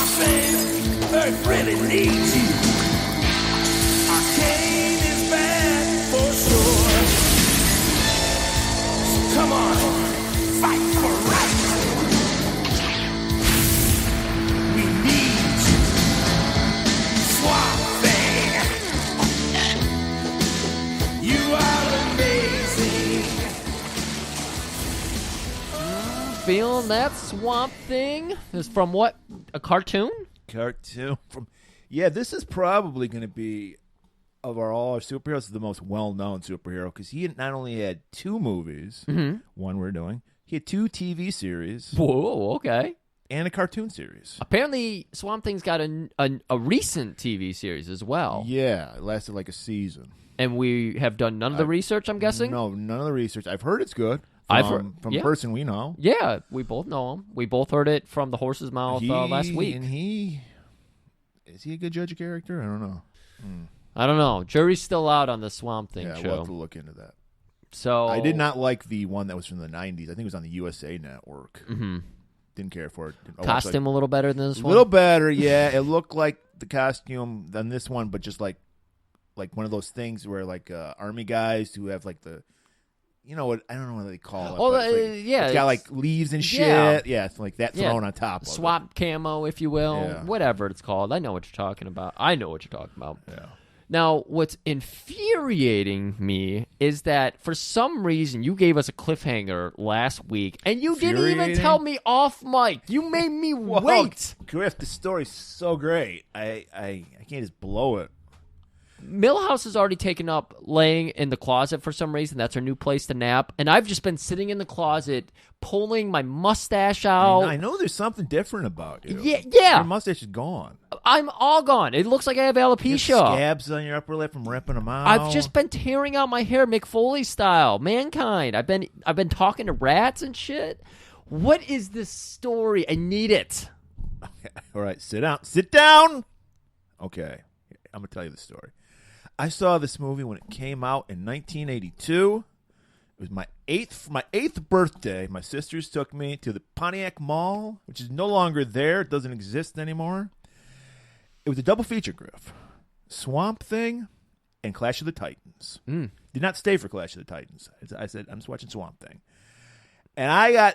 Swamp Thing, Earth really needs you. Arcane is bad for sure. So come on, fight for right. We need you. Swamp Thing. You are amazing. Feeling that Swamp Thing is from what? A cartoon? Cartoon from. Yeah, this is probably going to be of all our superheroes the most well-known superhero because he not only had 2 movies, one we're doing, he had 2 TV series. Whoa, okay. And a cartoon series. Apparently, Swamp Thing's got a recent TV series as well. Yeah, it lasted like a season. And we have done none of the research, I'm guessing? No, none of the research. I've heard it's good. I've heard from a person we know. Yeah, we both know him. We both heard it from the horse's mouth last week. And is he a good judge of character? I don't know. I don't know. Jury's still out on the Swamp Thing Yeah, show. we'll have to look into that. So I did not like the one that was from the 90s. I think it was on the USA Network. Mm-hmm. Didn't care for it. Costume a little better than this one? A little better, yeah. It looked like the costume than this one, but just like one of those things where like army guys who have like the, you know what, I don't know what they call it. Oh, but it's got like leaves and shit. Yeah, it's like that thrown on top of Swamp camo, if you will. Yeah. Whatever it's called. I know what you're talking about. Yeah. Now, what's infuriating me is that for some reason you gave us a cliffhanger last week, and you didn't even tell me off mic. You made me wait. Griff, the story's so great. I can't just blow it. Millhouse has already taken up laying in the closet for some reason. That's her new place to nap. And I've just been sitting in the closet, pulling my mustache out. I know there's something different about you. Yeah. Your mustache is gone. I'm all gone. It looks like I have alopecia. You have scabs on your upper lip from ripping them out. I've just been tearing out my hair, Mick Foley style, mankind. I've been talking to rats and shit. What is this story? I need it. Okay. All right, sit down. Sit down. Okay, I'm gonna tell you the story. I saw this movie when it came out in 1982. It was my eighth birthday. My sisters took me to the Pontiac Mall, which is no longer there. It doesn't exist anymore. It was a double feature, Griff. Swamp Thing and Clash of the Titans. Did not stay for Clash of the Titans. I said, I'm just watching Swamp Thing. And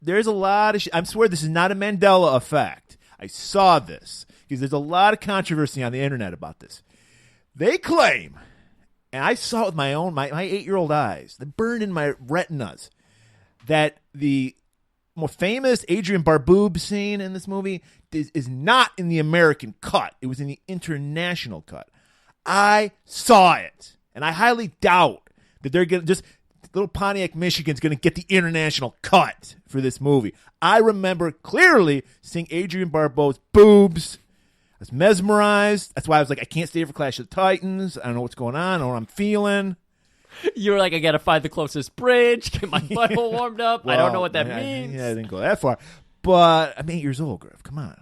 there's a lot of I swear this is not a Mandela effect. I saw this because there's a lot of controversy on the internet about this. They claim, and I saw it with my 8-year-old eyes, that burned in my retinas, that the more famous Adrian Barbeau scene in this movie is not in the American cut. It was in the international cut. I saw it, and I highly doubt that they're going to just little Pontiac, Michigan's going to get the international cut for this movie. I remember clearly seeing Adrian Barbeau's boobs. I was mesmerized. That's why I was like, I can't stay for Clash of the Titans. I don't know what's going on. I don't know what I'm feeling. You were like, I got to find the closest bridge, get my butthole warmed up. Well, I don't know what that means. I didn't go that far. But I'm 8 years old, Griff. Come on.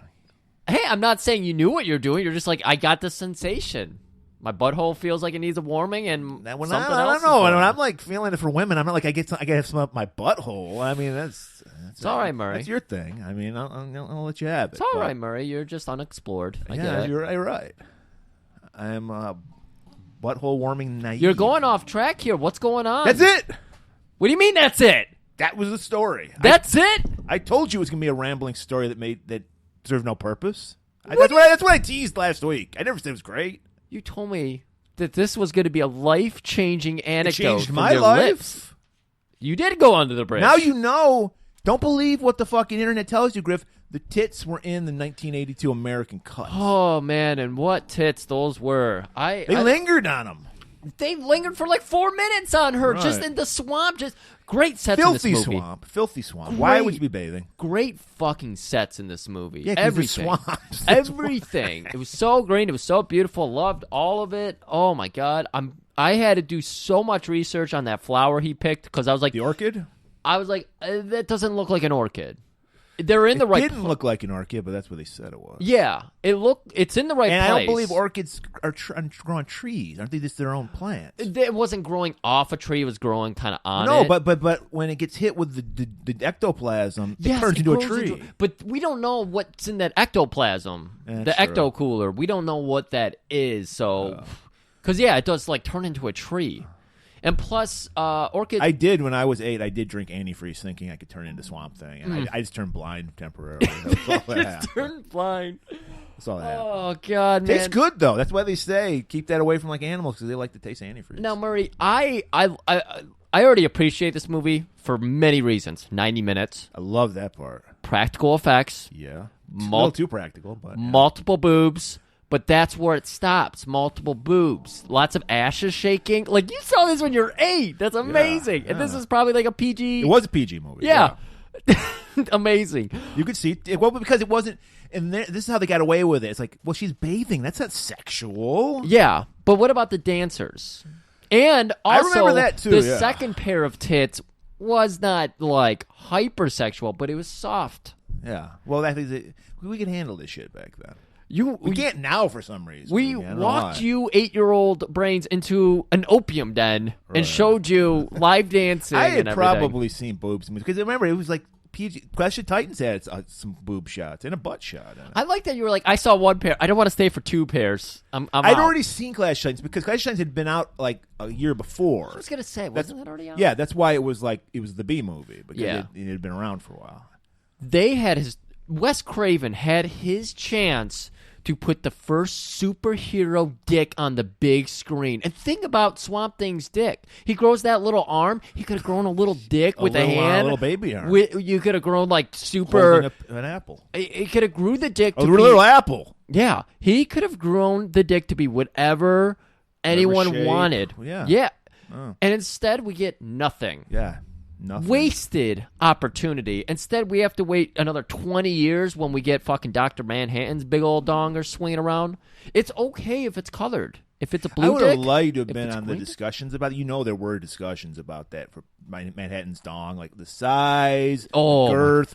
Hey, I'm not saying you knew what you're doing. You're just like, I got the sensation. My butthole feels like it needs a warming, and I don't know. When I'm like feeling it for women, I'm not like I got to have some up my butthole. I mean, that's it's all right, Murray. That's your thing. I mean, I'll let you have it. It's all right, Murray. You're just unexplored. I get it. You're right. I'm butthole warming naive. You're going off track here. What's going on? That's it. What do you mean that's it? That was the story. That's it. I told you it was gonna be a rambling story that served no purpose. That's what I teased last week. I never said it was great. You told me that this was going to be a life-changing anecdote. It changed from my your life. Lips. You did go under the bridge. Now you know. Don't believe what the fucking internet tells you, Griff. The tits were in the 1982 American cut. Oh, man, and what tits those were. They lingered on them. They lingered for like 4 minutes on her, Right. just in the swamp. Just great sets in this movie. Filthy swamp. Why would you be bathing? Great fucking sets in this movie. Yeah, everything. Swamps. Everything. It was so green. It was so beautiful. Loved all of it. Oh my god. I had to do so much research on that flower he picked because I was like The orchid? that doesn't look like an orchid. they're in the right. It didn't look like an orchid, but that's what they said it was. Yeah, it's in the right and place. I don't believe orchids are growing trees. Aren't they just their own plants? It wasn't growing off a tree; it was growing kind of on no, it. but when it gets hit with the ectoplasm, it turns into a tree. But we don't know what's in that ectoplasm, the ecto cooler. We don't know what that is. So, because it does like turn into a tree. And plus, orchids. I did when I was 8. I did drink antifreeze, thinking I could turn into Swamp Thing, and I just turned blind temporarily. That's all that happened. Turned blind. That's all that happened. Oh God, man! Tastes good though. That's why they say keep that away from like animals because they like to taste antifreeze. Now, Murray, I already appreciate this movie for many reasons. 90 minutes, I love that part. practical effects, Yeah, a little too practical, but multiple boobs. But that's where it stops. Multiple boobs. Lots of ashes shaking. Like, you saw this when you were 8. That's amazing. Yeah. And this is probably like a PG. It was a PG movie. Yeah. Amazing. You could see it. Well, because it wasn't. And this is how they got away with it. It's like, well, she's bathing. That's not sexual. Yeah. But what about the dancers? And also, I remember that too, the second pair of tits was not like hypersexual, but it was soft. Yeah. Well, that is we could handle this shit back then. We can't now for some reason. We walked you 8-year-old brains into an opium den and showed you live dancing. I had and probably seen boobs because remember it was like PG. Clash of Titans had some boob shots and a butt shot. In it. I like that you were like, I saw one pair. I don't want to stay for 2 pairs. I'd already seen Clash of Titans because Clash of Titans had been out like a year before. I was gonna say, wasn't that already out? Yeah, that's why it was like it was the B movie because Yeah. it had been around for a while. They had Wes Craven had his chance to put the first superhero dick on the big screen. And think about Swamp Thing's dick. He grows that little arm. He could have grown a little dick with a hand. A little baby arm. You could have grown like super... Holding an apple. He could have grew the dick to A be... little apple. Yeah. He could have grown the dick to be whatever anyone shape. wanted. Yeah. Yeah. Oh. And instead, we get nothing. Yeah. Nothing. Wasted opportunity. Instead, we have to wait another 20 years when we get fucking Dr. Manhattan's big old donger swinging around. It's okay if it's colored. If it's a blue I would have dick, liked to have if been it's on the green discussions about it. You know there were discussions about that for Manhattan's dong, like the size, Oh, girth.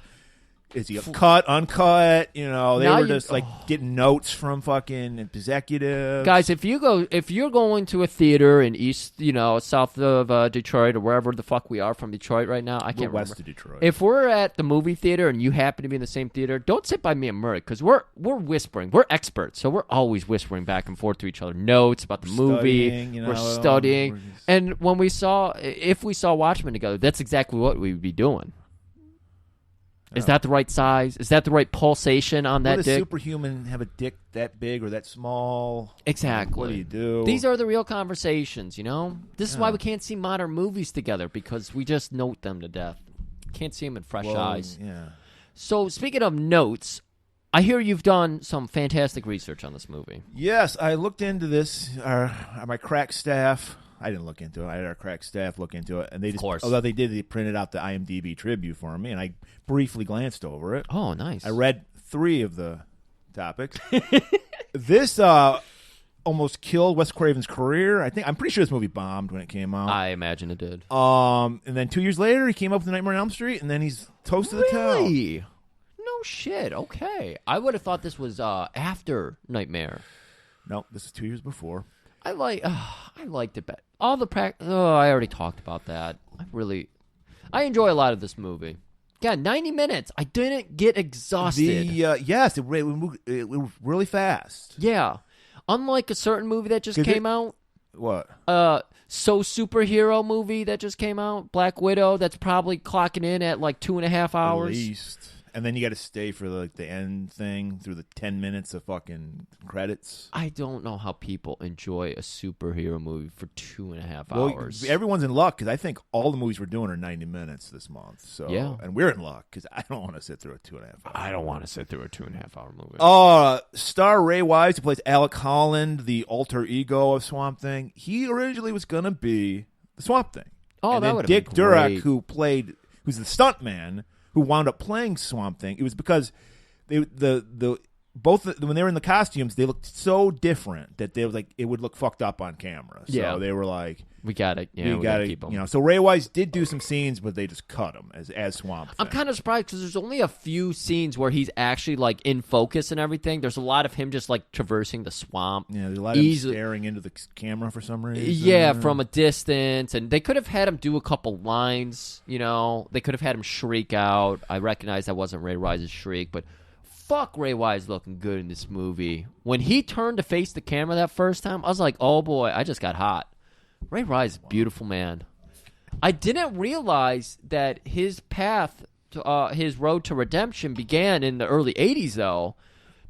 Is he cut, uncut? You know, they Now were you- just like getting notes from fucking executives. Guys, if you're going to a theater in south of Detroit or wherever the fuck we are from Detroit right now, I can't west remember. of Detroit. If we're at the movie theater and you happen to be in the same theater, don't sit by me and Murray because we're whispering. We're experts, so we're always whispering back and forth to each other notes about the movie. Studying, We're studying, and if we saw Watchmen together, that's exactly what we would be doing. Is that the right size? Is that the right pulsation on that Would a dick? superhuman have a dick that big or that small? Exactly. What do you do? These are the real conversations, you know? This is why we can't see modern movies together because we just note them to death. Can't see them in fresh eyes. Yeah. So, speaking of notes, I hear you've done some fantastic research on this movie. Yes, I looked into this. My crack staff. I didn't look into it. I had our crack staff look into it, and they although they printed out the IMDb tribute for me, and I briefly glanced over it. Oh, nice. I read 3 of the topics. This almost killed Wes Craven's career. I'm pretty sure this movie bombed when it came out. I imagine it did. And then 2 years later, he came up with Nightmare on Elm Street, and then he's toast of the town. Really? No shit. Okay. I would have thought this was after Nightmare. No, this is 2 years before. I liked it better. All the I already talked about that. I enjoy a lot of this movie. God, 90 minutes. I didn't get exhausted. Yes, it moved really fast. Yeah. Unlike a certain movie that just came out. What? Superhero movie that just came out, Black Widow, that's probably clocking in at like 2.5 hours. At least. And then you got to stay for the end thing through the 10 minutes of fucking credits. I don't know how people enjoy a superhero movie for 2.5 Well, hours. everyone's in luck because I think all the movies we're doing are 90 minutes this month. So Yeah. And we're in luck because I don't want to sit through a 2.5 hours. I don't want to sit through a 2.5 hour movie. Star Ray Wise, who plays Alec Holland, the alter ego of Swamp Thing, he originally was going to be the Swamp Thing. Oh, and that then would have Dick been Durock, great. who's the stuntman, who wound up playing Swamp Thing. It was because the when they were in the costumes, they looked so different that they was like it would look fucked up on camera. So they were like, we got it. Yeah, we got to keep them. You know, so Ray Wise did do some scenes, but they just cut him as Swamp Thing. I'm kind of surprised because there's only a few scenes where he's actually like in focus and everything. There's a lot of him just like traversing the swamp. Yeah, there's a lot of him staring into the camera for some reason. Yeah, from a distance, and they could have had him do a couple lines. You know, they could have had him shriek out. I recognize that wasn't Ray Wise's shriek, but fuck, Ray Wise looking good in this movie. When he turned to face the camera that first time, I was like, oh boy, I just got hot. Ray Wise, beautiful man. I didn't realize that his path, his road to redemption began in the early 80s, though,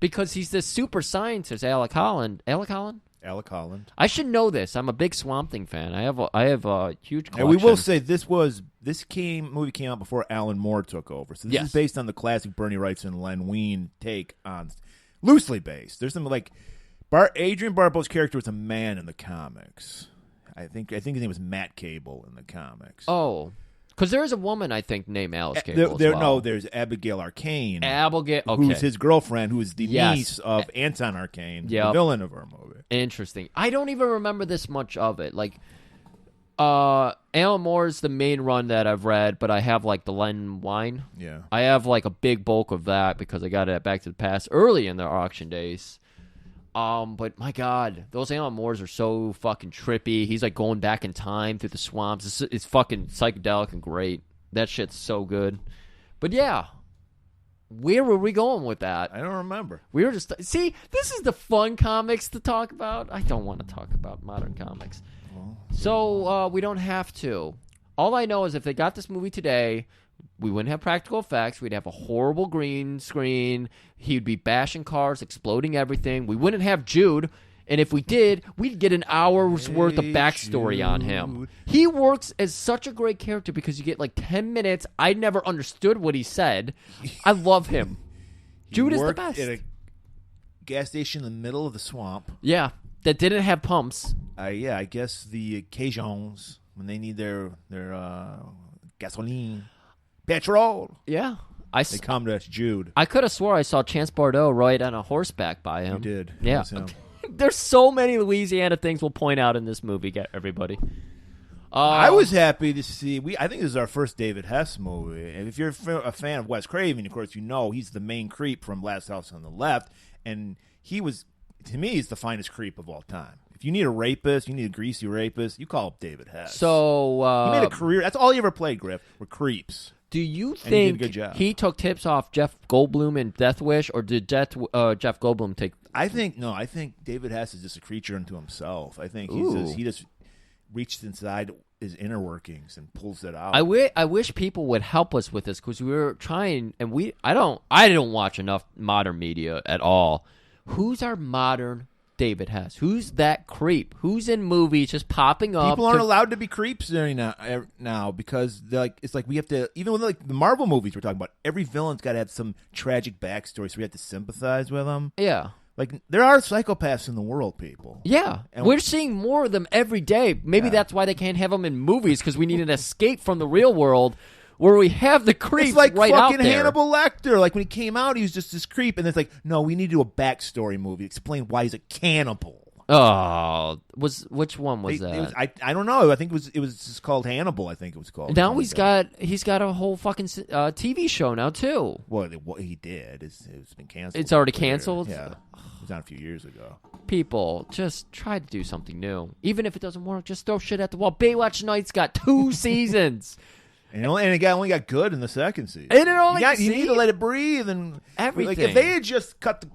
because he's this super scientist, Alec Holland. Alec Holland? Alec Holland. I should know this. I'm a big Swamp Thing fan. I have a huge collection. And we will say this movie came out before Alan Moore took over. So this is based on the classic Bernie Wrightson and Len Wein take on, loosely based. There's some like Adrian Barbeau's character was a man in the comics. I think his name was Matt Cable in the comics. Oh, because there is a woman I think named Alice Cable. No, there's Abigail Arcane. Okay. Who's his girlfriend, who is the niece of Anton Arcane, the villain of our movie. Interesting. I don't even remember this much of it. Like, Alan Moore's the main run that I've read, but I have like the Len Wein. Yeah. I have like a big bulk of that because I got it at Back to the Past early in their auction days. But my God, those Alan Moores are so fucking trippy. He's like going back in time through the swamps. It's fucking psychedelic and great. That shit's so good. But yeah, where were we going with that? I don't remember. We were just this is the fun comics to talk about. I don't want to talk about modern comics, so we don't have to. All I know is if they got this movie today, we wouldn't have practical effects. We'd have a horrible green screen. He'd be bashing cars, exploding everything. We wouldn't have Jude. And if we did, we'd get an hour's worth of backstory on him. He works as such a great character because you get like 10 minutes. I never understood what he said. I love him. Jude is the best. At a gas station in the middle of the swamp. Yeah, that didn't have pumps. Yeah, I guess the Cajuns, when they need their gasoline. Petrol. Yeah. They come to Jude. I could have swore I saw Chance Bardot ride on a horseback by him. You did. Yeah. There's so many Louisiana things we'll point out in this movie, everybody. I was happy to see. I think this is our first David Hess movie. And if you're a fan of Wes Craven, of course, you know he's the main creep from Last House on the Left. And he was, to me, he's the finest creep of all time. If you need a rapist, you need a greasy rapist, you call up David Hess. So he made a career. That's all he ever played, Griff, were creeps. Do you think he took tips off Jeff Goldblum in Death Wish, or did Jeff Goldblum take? I think David Hess is just a creature unto himself. I think he just reached inside his inner workings and pulls it out. I wish people would help us with this because we were trying, and I don't watch enough modern media at all. Who's our modern David Hess? Who's that creep? Who's in movies just popping up? People aren't allowed to be creeps now because it's like we have to, even with like the Marvel movies we're talking about, every villain's got to have some tragic backstory, so we have to sympathize with them. Yeah. Like, there are psychopaths in the world, people. Yeah. And we're seeing more of them every day. Maybe that's why they can't have them in movies, because we need an escape from the real world where we have the creeps it's like right out fucking there. Hannibal Lecter. Like, when he came out, he was just this creep, and it's like, no, we need to do a backstory movie. Explain why he's a cannibal. Oh, which one was that? I don't know. I think it was just called Hannibal. I think it was called. Now he's got a whole fucking TV show now too. Well, what he did it's been canceled. It's already canceled. Yeah, it was on a few years ago. People just try to do something new, even if it doesn't work. Just throw shit at the wall. Baywatch Nights got 2 seasons. And it only got good in the second season. And it only you need to let it breathe and everything. Like, if they had just cut the.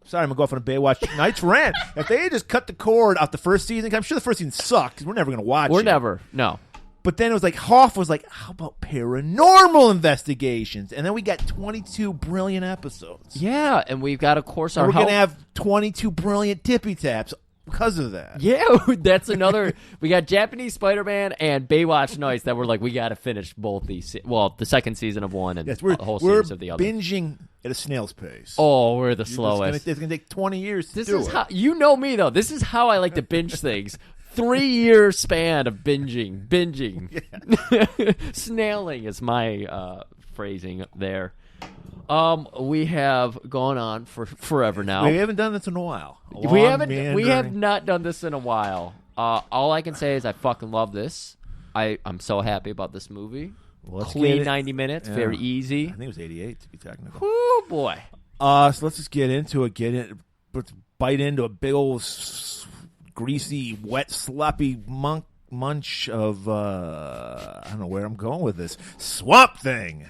Sorry, I'm going to go off on a Baywatch Nights rant. If they had just cut the cord off the first season, I'm sure the first season sucked because we're never going to watch it. No. But then it was like, Hoff was like, how about paranormal investigations? And then we got 22 brilliant episodes. Yeah, and we've got, of course, we're going to have 22 brilliant tippy taps because of that. Yeah, that's another. We got Japanese Spider-Man and Baywatch Nights that were like, we got to finish both these. Well, the second season of one and the whole series of the other. We're binging at a snail's pace. Oh, we're the slowest. It's going to take 20 years to this do is it. How, you know me, though. This is how I like to binge things. 3-year span of binging. Yeah. Snailing is my phrasing there. We have gone on for forever now. We haven't done this in a while. We have not done this in a while. All I can say is I fucking love this. I'm so happy about this movie. Clean 90 minutes, very easy. I think it was 88 to be technical. Whoo, boy. So let's just get into it. Let's bite into a big old greasy, wet, sloppy munch of I don't know where I'm going with this. Swamp Thing.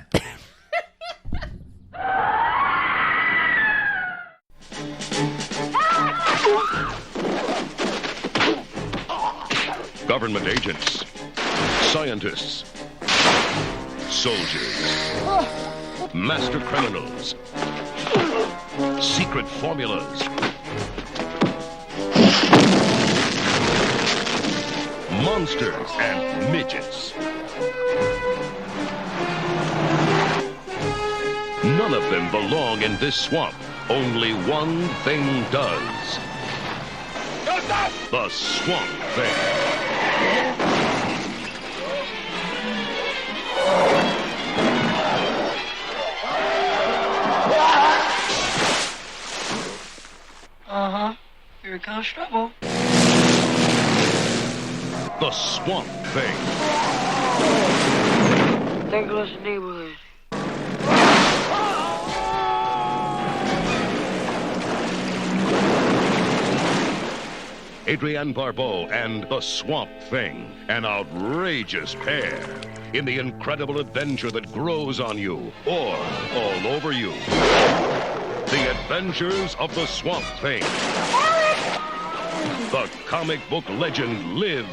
Government agents, scientists, soldiers, master criminals, secret formulas, monsters and midgets. None of them belong in this swamp. Only one thing does. The Swamp Thing. Here comes trouble. The Swamp Thing. There goes the neighborhood. Adrienne Barbeau and the Swamp Thing, an outrageous pair in the incredible adventure that grows on you or all over you. The Adventures of the Swamp Thing. The comic book legend lives.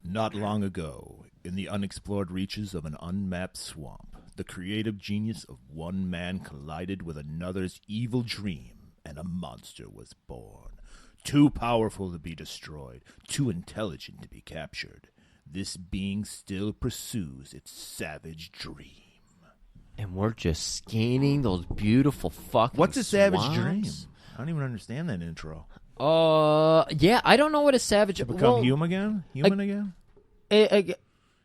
Not long ago, in the unexplored reaches of an unmapped swamp, the creative genius of one man collided with another's evil dream, and a monster was born. Too powerful to be destroyed, too intelligent to be captured. This being still pursues its savage dream. And we're just scanning those beautiful fucking What's a savage swamps. dream? I don't even understand that intro. Yeah, I don't know what a savage... To become human again?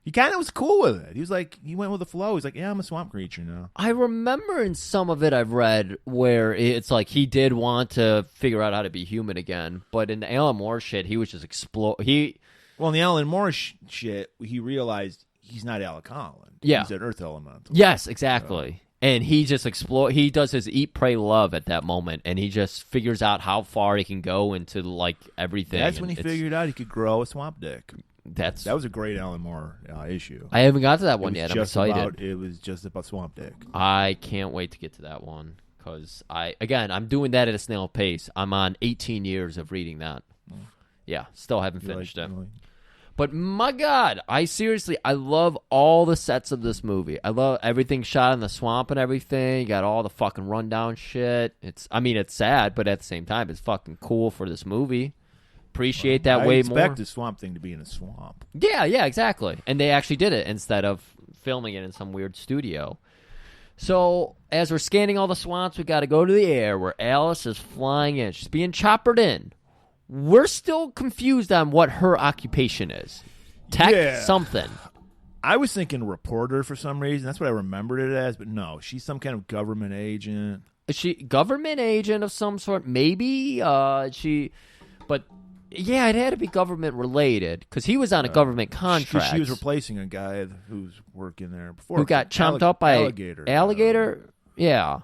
He kind of was cool with it. He was like, he went with the flow. He's like, yeah, I'm a swamp creature now. I remember in some of it I've read where it's like he did want to figure out how to be human again, but in the Alan Moore shit, he was just Well, in the Alan Moore shit, he realized he's not Alec Holland. Yeah. He's an Earth Elemental. Yes, exactly. And he just he does his eat, pray, love at that moment, and he just figures out how far he can go into like everything. That's when he figured out he could grow a swamp dick. That was a great Alan Moore issue. I haven't got to that one yet. I'm excited. It was just about swamp dick. I can't wait to get to that one because I'm doing that at a snail pace. I'm on 18 years of reading that. Yeah, still haven't finished it. But my God, I love all the sets of this movie. I love everything shot in the swamp and everything. You got all the fucking rundown shit. It's sad, but at the same time, it's fucking cool for this movie. Appreciate that way more. I expect the Swamp Thing to be in a swamp. Yeah, exactly. And they actually did it instead of filming it in some weird studio. So as we're scanning all the swamps, we got to go to the air where Alice is flying in. She's being choppered in. We're still confused on what her occupation is. Tech something. I was thinking reporter for some reason. That's what I remembered it as. But no, she's some kind of government agent. Is she government agent of some sort? Maybe. But yeah, it had to be government related because he was on a government contract. She was replacing a guy who's working there before. Who got chomped up by alligator. Alligator? Yeah.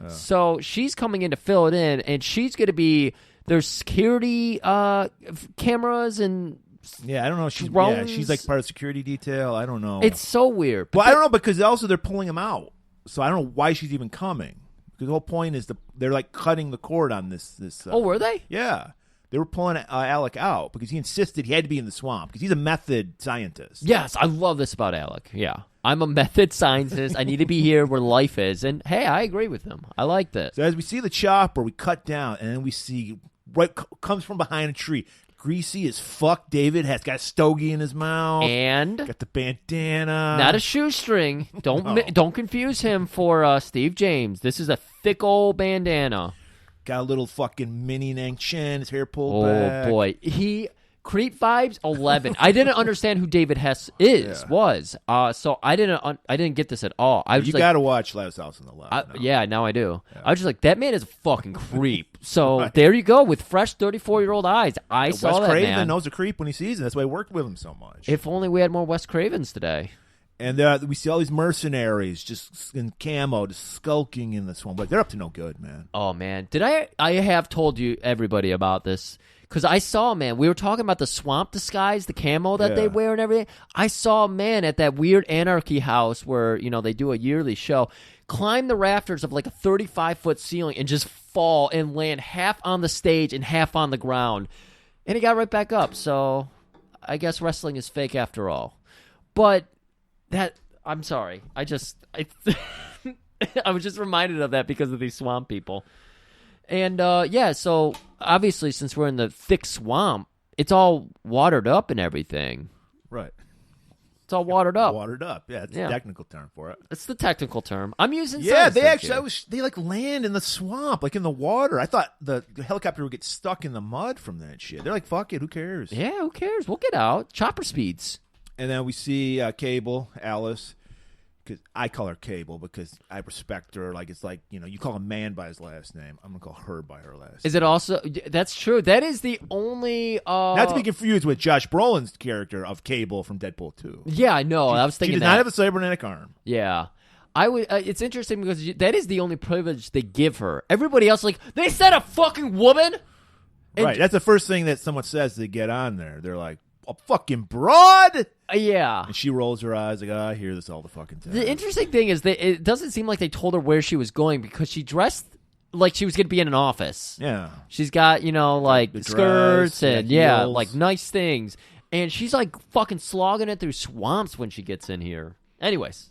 So she's coming in to fill it in, and she's going to be... There's security cameras and I don't know. She's like part of security detail. I don't know. It's so weird. Well, I don't know because also they're pulling him out, so I don't know why she's even coming. Because the whole point is they're like cutting the cord on this. Oh, were they? Yeah, they were pulling Alec out because he insisted he had to be in the swamp because he's a method scientist. Yes, I love this about Alec. Yeah. I'm a method scientist. I need to be here where life is. And, hey, I agree with him. I like this. So as we see the chopper, we cut down, and then we see comes from behind a tree. Greasy as fuck. David has got a stogie in his mouth. And? Got the bandana. Not a shoestring. Don't confuse him for Steve James. This is a thick old bandana. Got a little fucking mini Nang chin, his hair pulled Oh back. boy, Creep vibes 11. I didn't understand who David Hess was. So I didn't get this at all. I was You like, got to watch Last House on the Left. now. yeah, now I do. I was just like, that man is a fucking creep. So there you go, with fresh 34-year-old eyes. I saw Wes that Craven man. knows a creep when he sees it. That's why he worked with him so much. If only we had more Wes Cravens today. And we see all these mercenaries just in camo, just skulking in the swamp. Like, they're up to no good, man. Oh man, did I have told you everybody about this? Because I saw, man, we were talking about the swamp disguise, the camo that they wear and everything. I saw a man at that weird anarchy house where, they do a yearly show, climb the rafters of like a 35-foot ceiling and just fall and land half on the stage and half on the ground. And he got right back up. So I guess wrestling is fake after all. But I'm sorry. I was just reminded of that because of these swamp people. And, so obviously since we're in the thick swamp, it's all watered up and everything. Right. It's all watered up. Watered up. Yeah, it's a technical term for it. It's the technical term. I'm using Yeah, science they terms actually, here. they like land in the swamp, like in the water. I thought the helicopter would get stuck in the mud from that shit. They're like, fuck it, who cares? Yeah, who cares? We'll get out. Chopper speeds. And then we see Cable, Alice, because I call her Cable because I respect her. Like, it's like, you call a man by his last name. I'm going to call her by her last name. Is it also... That's true. That is the only... Not to be confused with Josh Brolin's character of Cable from Deadpool 2. Yeah, I know. I was She thinking did that. not have a cybernetic arm. Yeah. I would. It's interesting because that is the only privilege they give her. Everybody else, like, they said a fucking woman? And Right. That's the first thing that someone says they get on there. They're like, a fucking broad? Yeah. And she rolls her eyes like, I hear this all the fucking time. The interesting thing is that it doesn't seem like they told her where she was going because she dressed like she was going to be in an office. Yeah. She's got, like, The skirts dress, and, heels. like, nice things. And she's, like, fucking slogging it through swamps when she gets in here. Anyways.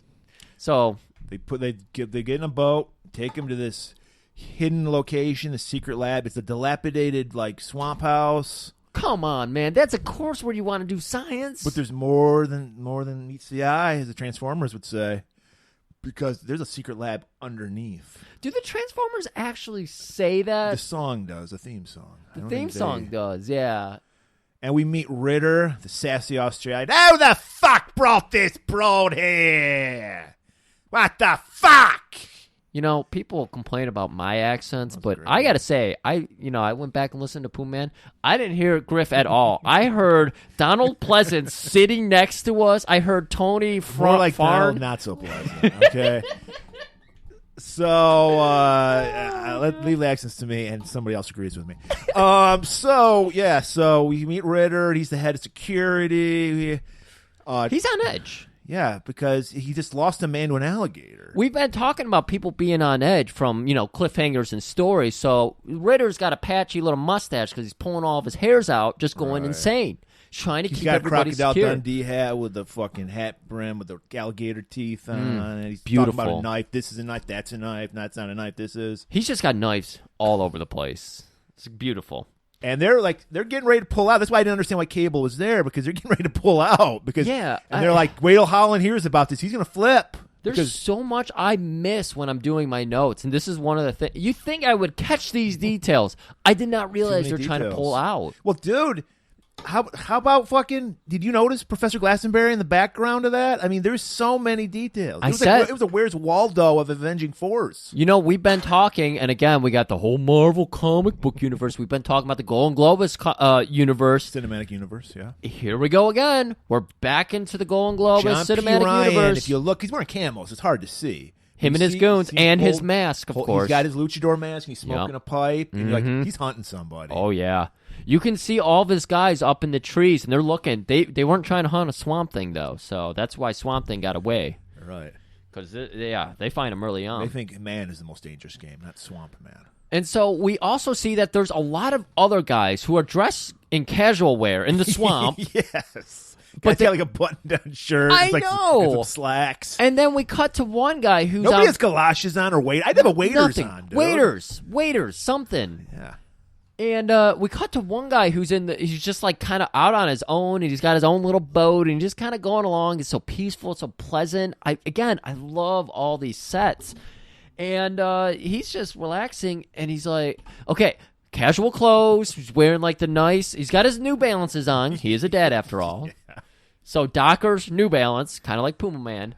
So... They get in a boat, take him to this hidden location, the secret lab. It's a dilapidated, like, swamp house. Come on, man. That's a course where you want to do science. But there's more than meets the eye, as the Transformers would say, because there's a secret lab underneath. Do the Transformers actually say that? The song does, the theme song. I The don't theme think song does, yeah. And we meet Ritter, the sassy Australian. Who the fuck brought this broad here? What the fuck? People complain about my accents, but great. I gotta say, I went back and listened to Pooh Man. I didn't hear Griff at all. I heard Donald Pleasant sitting next to us. I heard Tony More like Fard. not so pleasant. Okay. So leave the accents to me, and somebody else agrees with me. So we meet Ritter. He's the head of security. He's on edge. Yeah, because he just lost a man to an alligator. We've been talking about people being on edge from, cliffhangers and stories. So Ritter's got a patchy little mustache because he's pulling all of his hairs out, just going insane, trying to He's keep got a everybody Crocodile secure. Dundee hat with the fucking hat brim with the alligator teeth on. And he's beautiful. talking about a knife. This is a knife. That's a knife. That's not a knife. This is. He's just got knives all over the place. It's beautiful. And they're getting ready to pull out. That's why I didn't understand why Cable was there, because they're getting ready to pull out. Because Yeah, and they're like, wait till Holland hears about this. He's going to flip. There's Because so much I miss when I'm doing my notes, and this is one of the things. You think I would catch these details? I did not realize many they're trying to details. pull out. Well, dude, how about fucking? Did you notice Professor Glastonbury in the background of that? I mean, there's so many details. It was a Where's Waldo of Avenging Force. We've been talking, and again, we got the whole Marvel comic book universe. We've been talking about the golan-globus universe. Cinematic universe, yeah. Here we go again. We're back into the golan-globus John P. cinematic Ryan, universe. if you look, he's wearing camos. It's hard to see. Him and his goons, and his mask, of course. He's got his luchador mask. And he's smoking Yep. a pipe. And you're like, he's hunting somebody. Oh, yeah. You can see all of his guys up in the trees, and they're looking. They weren't trying to hunt a Swamp Thing, though, so that's why Swamp Thing got away. Right. Because, they find him early on. They think man is the most dangerous game, not Swamp Man. And so we also see that there's a lot of other guys who are dressed in casual wear in the swamp. Yes. But But they like a button-down shirt. I It's like know. and some slacks. And then we cut to one guy who's Nobody on has galoshes on or wait. I'd have a waiters nothing. on, dude. Waiters, something. Yeah. And we cut to one guy who's he's just like kind of out on his own, and he's got his own little boat, and he's just kind of going along. It's so peaceful, it's so pleasant. I love all these sets. And he's just relaxing, and he's like, okay, casual clothes. He's wearing like the nice. He's got his New Balances on. He is a dad after all. So Dockers, New Balance, kind of like Puma Man.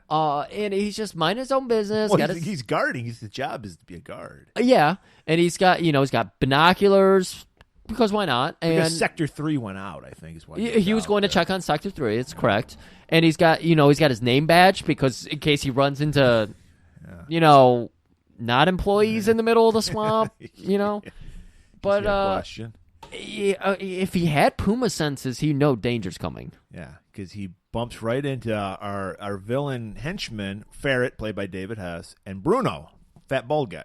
And he's just minding his own business. Well, he's guarding. His job is to be a guard. Yeah, and he's got binoculars because why not? And Because Sector 3 went out, I think is why he was going to check on Sector 3. It's correct. And he's got his name badge because in case he runs into not employees in the middle of the swamp, But question. if he had Puma senses, he'd know danger's coming. Yeah, because he bumps right into our villain henchman, Ferret, played by David Hess, and Bruno, fat bald guy.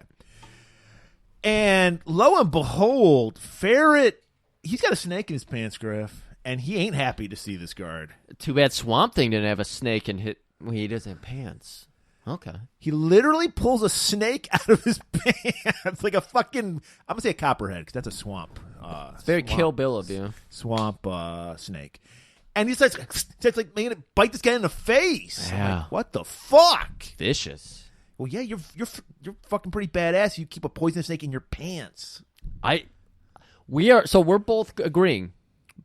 And lo and behold, Ferret, he's got a snake in his pants, Griff, and he ain't happy to see this guard. Too bad Swamp Thing didn't have a snake he doesn't have pants. Okay. He literally pulls a snake out of his pants, like a fucking, I'm going to say a copperhead, because that's a swamp. It's very Kill Bill of you. Swamp snake. And he starts like making it bite this guy in the face. Yeah. I'm like, what the fuck? Vicious. Well, yeah, you're fucking pretty badass. You keep a poisonous snake in your pants. We're both agreeing.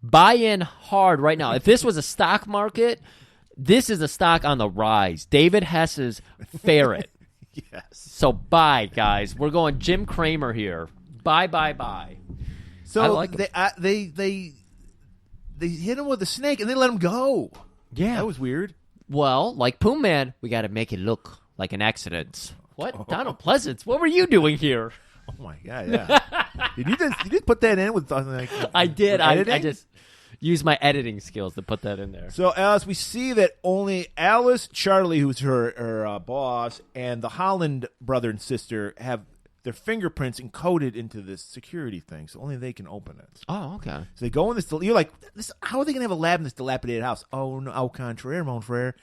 Buy in hard right now. If this was a stock market, this is a stock on the rise. David Hess's Ferret. Yes. So buy, guys. We're going Jim Cramer here. Buy. So I like they hit him with a snake and they let him go. Yeah. That was weird. Well, like Pooh Man, we got to make it look like an accident. What? Donald Pleasance, what were you doing here? Oh, my God, yeah. Did you just put that in with like, I did. editing? I just used my editing skills to put that in there. So, Alice, we see that only Alice, Charlie, who's her boss, and the Holland brother and sister have their fingerprints encoded into this security thing, so only they can open it. Oh, okay. So they go in this. You're like, how are they going to have a lab in this dilapidated house? Oh, no, au contraire, mon frere.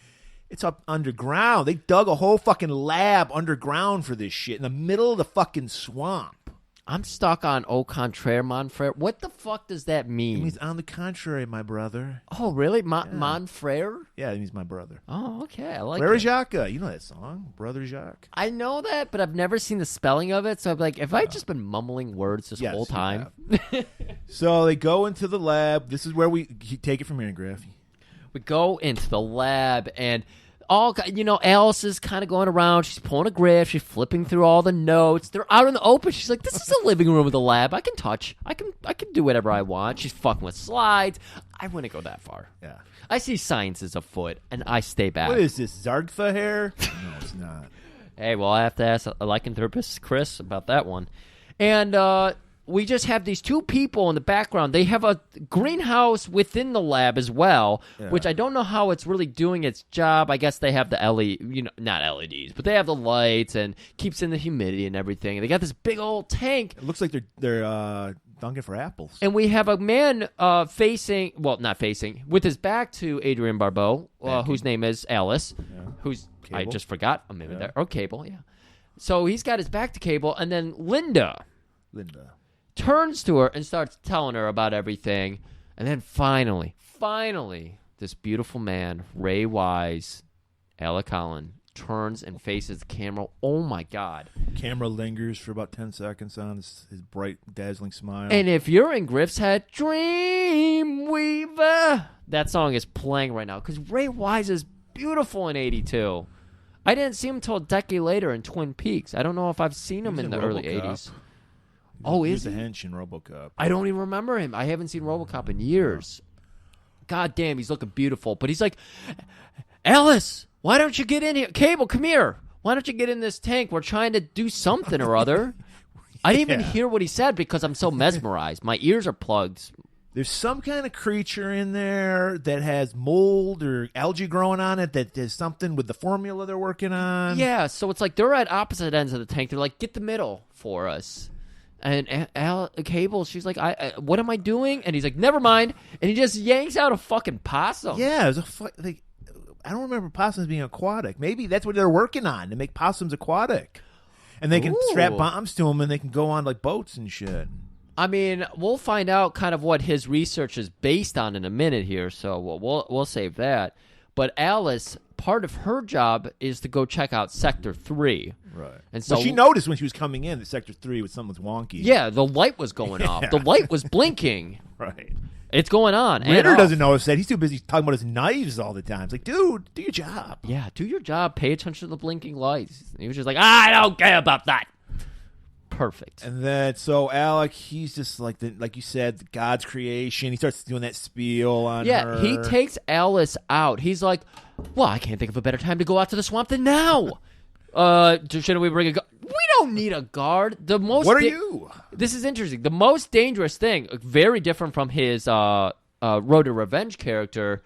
It's up underground. They dug a whole fucking lab underground for this shit in the middle of the fucking swamp. I'm stuck on au contraire, mon frere. What the fuck does that mean? It means on the contrary, my brother. Oh, really? Mon frere? Yeah, it means my brother. Oh, okay. I like Frere it. Jacques. You know that song, Brother Jacques. I know that, but I've never seen the spelling of it, so I'm like, have I just been mumbling words this whole time? So they go into the lab. This is where we take it from here, Griff. We go into the lab, and Alice is kind of going around. She's pulling a Griff. She's flipping through all the notes. They're out in the open. She's like, this is a living room of the lab. I can touch. I can do whatever I want. She's fucking with slides. I wouldn't go that far. Yeah. I see science is afoot, and I stay back. What is this, Zargtha hair? No, it's not. Hey, well, I have to ask a lycanthropist Chris about that one. And we just have these two people in the background. They have a greenhouse within the lab as well, which I don't know how it's really doing its job. I guess they have the LED, not LEDs, but they have the lights and keeps in the humidity and everything. They got this big old tank. It looks like they're dunking for apples. And we have a man not facing, with his back to Adrienne Barbeau, whose name is Alice, who's, Cable. I just forgot a minute there. Or Cable, yeah. So he's got his back to Cable, and then Linda turns to her and starts telling her about everything. And then finally, this beautiful man, Ray Wise, Alec Holland, turns and faces the camera. Oh, my God. Camera lingers for about 10 seconds on his bright, dazzling smile. And if you're in Griff's head, Dreamweaver, that song is playing right now because Ray Wise is beautiful in 82. I didn't see him until a decade later in Twin Peaks. I don't know if I've seen him in the early 80s. Oh, is he? He's a hench in RoboCop. I don't even remember him. I haven't seen RoboCop in years. God damn, he's looking beautiful. But he's like, Alice, why don't you get in here? Cable, come here. Why don't you get in this tank? We're trying to do something or other. I didn't even hear what he said because I'm so mesmerized. My ears are plugged. There's some kind of creature in there that has mold or algae growing on it that does something with the formula they're working on. Yeah, so it's like they're at opposite ends of the tank. They're like, get the middle for us. And Cable, she's like, what am I doing? And he's like, never mind. And he just yanks out a fucking possum. Yeah, it was I don't remember possums being aquatic. Maybe that's what they're working on, to make possums aquatic. And they can strap bombs to them and they can go on like boats and shit. I mean, we'll find out kind of what his research is based on in a minute here, so we'll save that. But Alice part of her job is to go check out Sector 3. Right. And so she noticed when she was coming in that Sector 3 was something's wonky. Yeah, the light was going off. The light was blinking. Right. It's going on. Ritter doesn't notice that. He's too busy talking about his knives all the time. It's like, dude, do your job. Yeah, do your job. Pay attention to the blinking lights. He was just like, I don't care about that. Perfect. And then, so Alec, he's just like you said, God's creation. He starts doing that spiel on her. Yeah, he takes Alice out. He's like, well, I can't think of a better time to go out to the swamp than now. Shouldn't we bring a guard? We don't need a guard. What are you? This is interesting. The most dangerous thing, very different from his Road to Revenge character.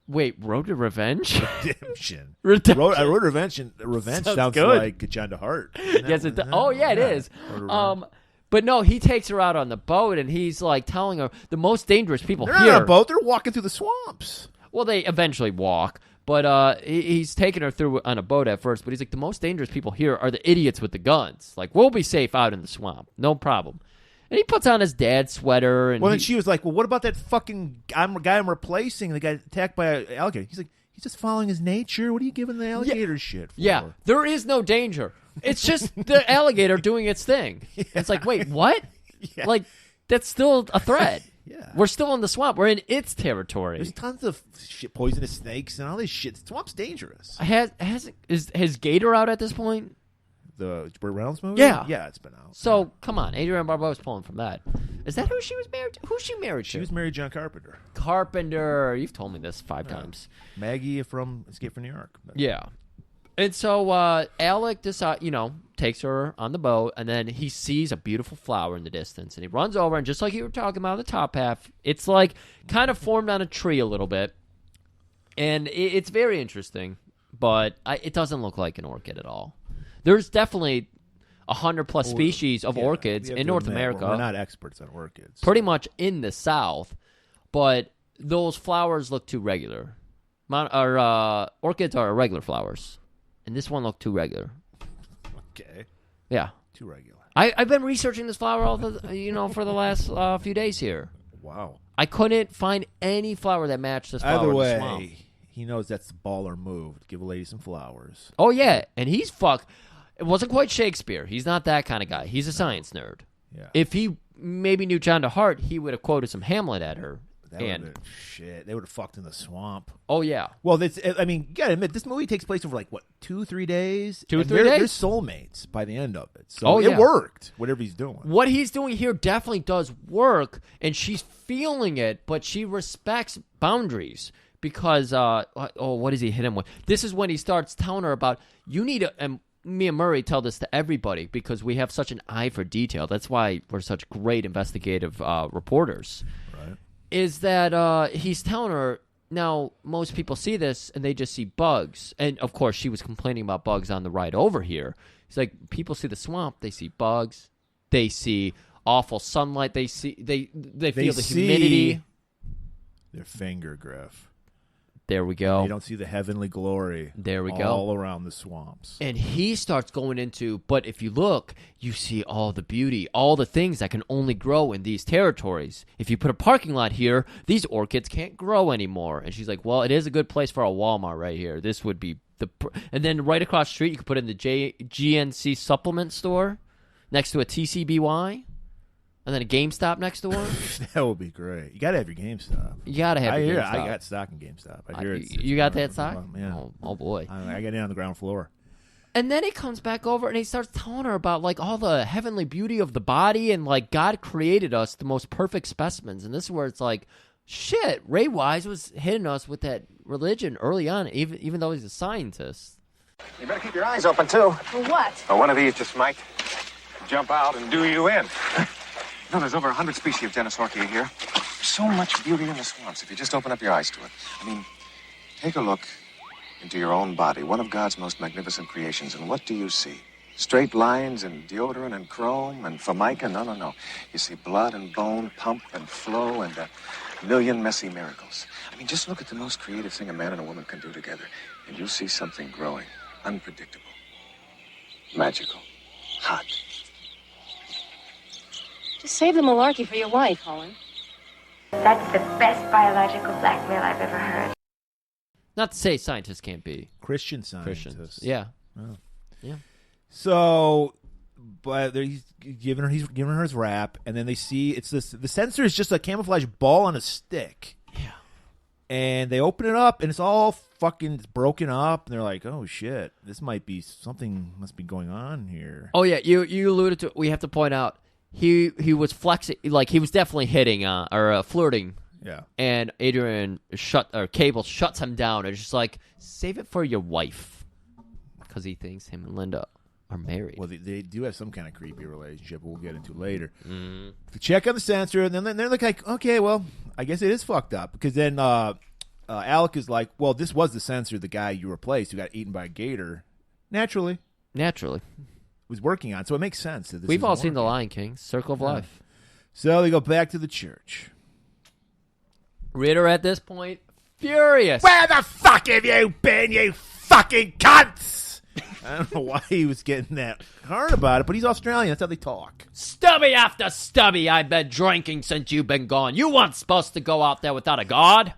Wait, Road to Revenge? Redemption. Redemption. Road to Revenge sounds good. like John DeHart. Yes, it does. Oh, yeah, it is. But no, he takes her out on the boat, and he's like telling her the most dangerous people They're here. not on a boat. They're walking through the swamps. Well, they eventually walk, but he's taking her through on a boat at first. But he's like, the most dangerous people here are the idiots with the guns. Like, we'll be safe out in the swamp, no problem. And he puts on his dad's sweater. And then she was like, well, what about that fucking guy I'm replacing? The guy attacked by an alligator. He's like, he's just following his nature. What are you giving the alligator shit for? Yeah, there is no danger. It's just the alligator doing its thing. Yeah. It's like, wait, what? Yeah. Like, that's still a threat. Yeah. We're still in the swamp. We're in its territory. There's tons of shit, poisonous snakes and all this shit. The swamp's dangerous. Is Gator out at this point? The Burt Reynolds movie? Yeah. Yeah, it's been out. So, come on. Adrienne Barbeau's pulling from that. Is that who she was married to? Who's she married to? She was married to John Carpenter. Carpenter. You've told me this 5 times. Maggie from Escape from New York. Yeah. And so Alec takes her on the boat, and then he sees a beautiful flower in the distance, and he runs over, and just like you were talking about the top half, it's like kind of formed on a tree a little bit, and it's very interesting, but it doesn't look like an orchid at all. There's definitely 100+ species of orchids in North America. We're not experts on orchids. Pretty much in the South, but those flowers look too regular. Orchids are irregular flowers. And this one looked too regular. Okay. Yeah. Too regular. I've been researching this flower for the last few days here. Wow. I couldn't find any flower that matched this flower. Either in the swamp. way, he knows that's the baller move. Give a lady some flowers. Oh yeah, and he's It wasn't quite Shakespeare. He's not that kind of guy. He's a science nerd. Yeah. If he maybe knew John DeHart, he would have quoted some Hamlet at her. Shit, they would have fucked in the swamp. Oh yeah. Well, you gotta admit, this movie takes place over 2-3 days. 2 or 3 days. days. They're soulmates by the end of it. So it worked. Whatever he's doing. What he's doing here definitely does work, and she's feeling it, but she respects boundaries because what does he hit him with? This is when he starts telling her about and me and Murray tell this to everybody because we have such an eye for detail. That's why we're such great investigative reporters. Right. Is that he's telling her, now most people see this and they just see bugs. And, of course, she was complaining about bugs on the ride over here. He's like, people see the swamp, they see bugs, they see awful sunlight, they feel the humidity. Their finger, Griff. There we go. You don't see the heavenly glory. There we go. All around the swamps. And he starts going into, but if you look, you see all the beauty, all the things that can only grow in these territories. If you put a parking lot here, these orchids can't grow anymore. And she's like, well, it is a good place for a Walmart right here. This would be and then right across the street, you could put in the GNC supplement store next to a TCBY. And then a GameStop next door. That would be great. You got to have your GameStop. You got to have your GameStop. I got stock in GameStop. I hear you got that stock? Yeah. Oh, boy. I got it on the ground floor. And then he comes back over and he starts telling her about all the heavenly beauty of the body and God created us the most perfect specimens. And this is where it's like, shit, Ray Wise was hitting us with that religion early on, even though he's a scientist. You better keep your eyes open, too. For what? Or one of these just might jump out and do you in. No, there's over 100 species of Denisorchia here. So much beauty in the swamps if you just open up your eyes to it. I mean, take a look into your own body, one of God's most magnificent creations, and what do you see? Straight lines and deodorant and chrome and formica? No. You see blood and bone, pump and flow and a million messy miracles. I mean, just look at the most creative thing a man and a woman can do together, and you see something growing, unpredictable, magical, hot. Just save the malarkey for your wife, Holland. That's the best biological blackmail I've ever heard. Not to say scientists can't be Christian scientists. Christians. Yeah. Oh. Yeah. So, but he's giving her his rap, and then they see it's this. The sensor is just a camouflage ball on a stick. Yeah. And they open it up, and it's all fucking broken up. And they're like, "Oh shit, this might be something. Must be going on here." Oh yeah, you alluded to. We have to point out he was flexing, like he was definitely hitting or flirting. Yeah. And Adrian Cable shuts him down and is just like, save it for your wife, because he thinks him and Linda are married. Well, they do have some kind of creepy relationship we'll get into later. Mm. They check on the sensor, and then they're like, okay, well, I guess it is fucked up. Because then Alec is like, well, this was the sensor the guy you replaced who got eaten by a gator. Naturally. Was working on, so it makes sense. That this We've all isn't seen The working. Lion King, Circle of Life. So they go back to the church. Ritter at this point, furious. Where the fuck have you been, you fucking cunts? I don't know why he was getting that hard about it, but he's Australian. That's how they talk. Stubby after stubby, I've been drinking since you've been gone. You weren't supposed to go out there without a guard.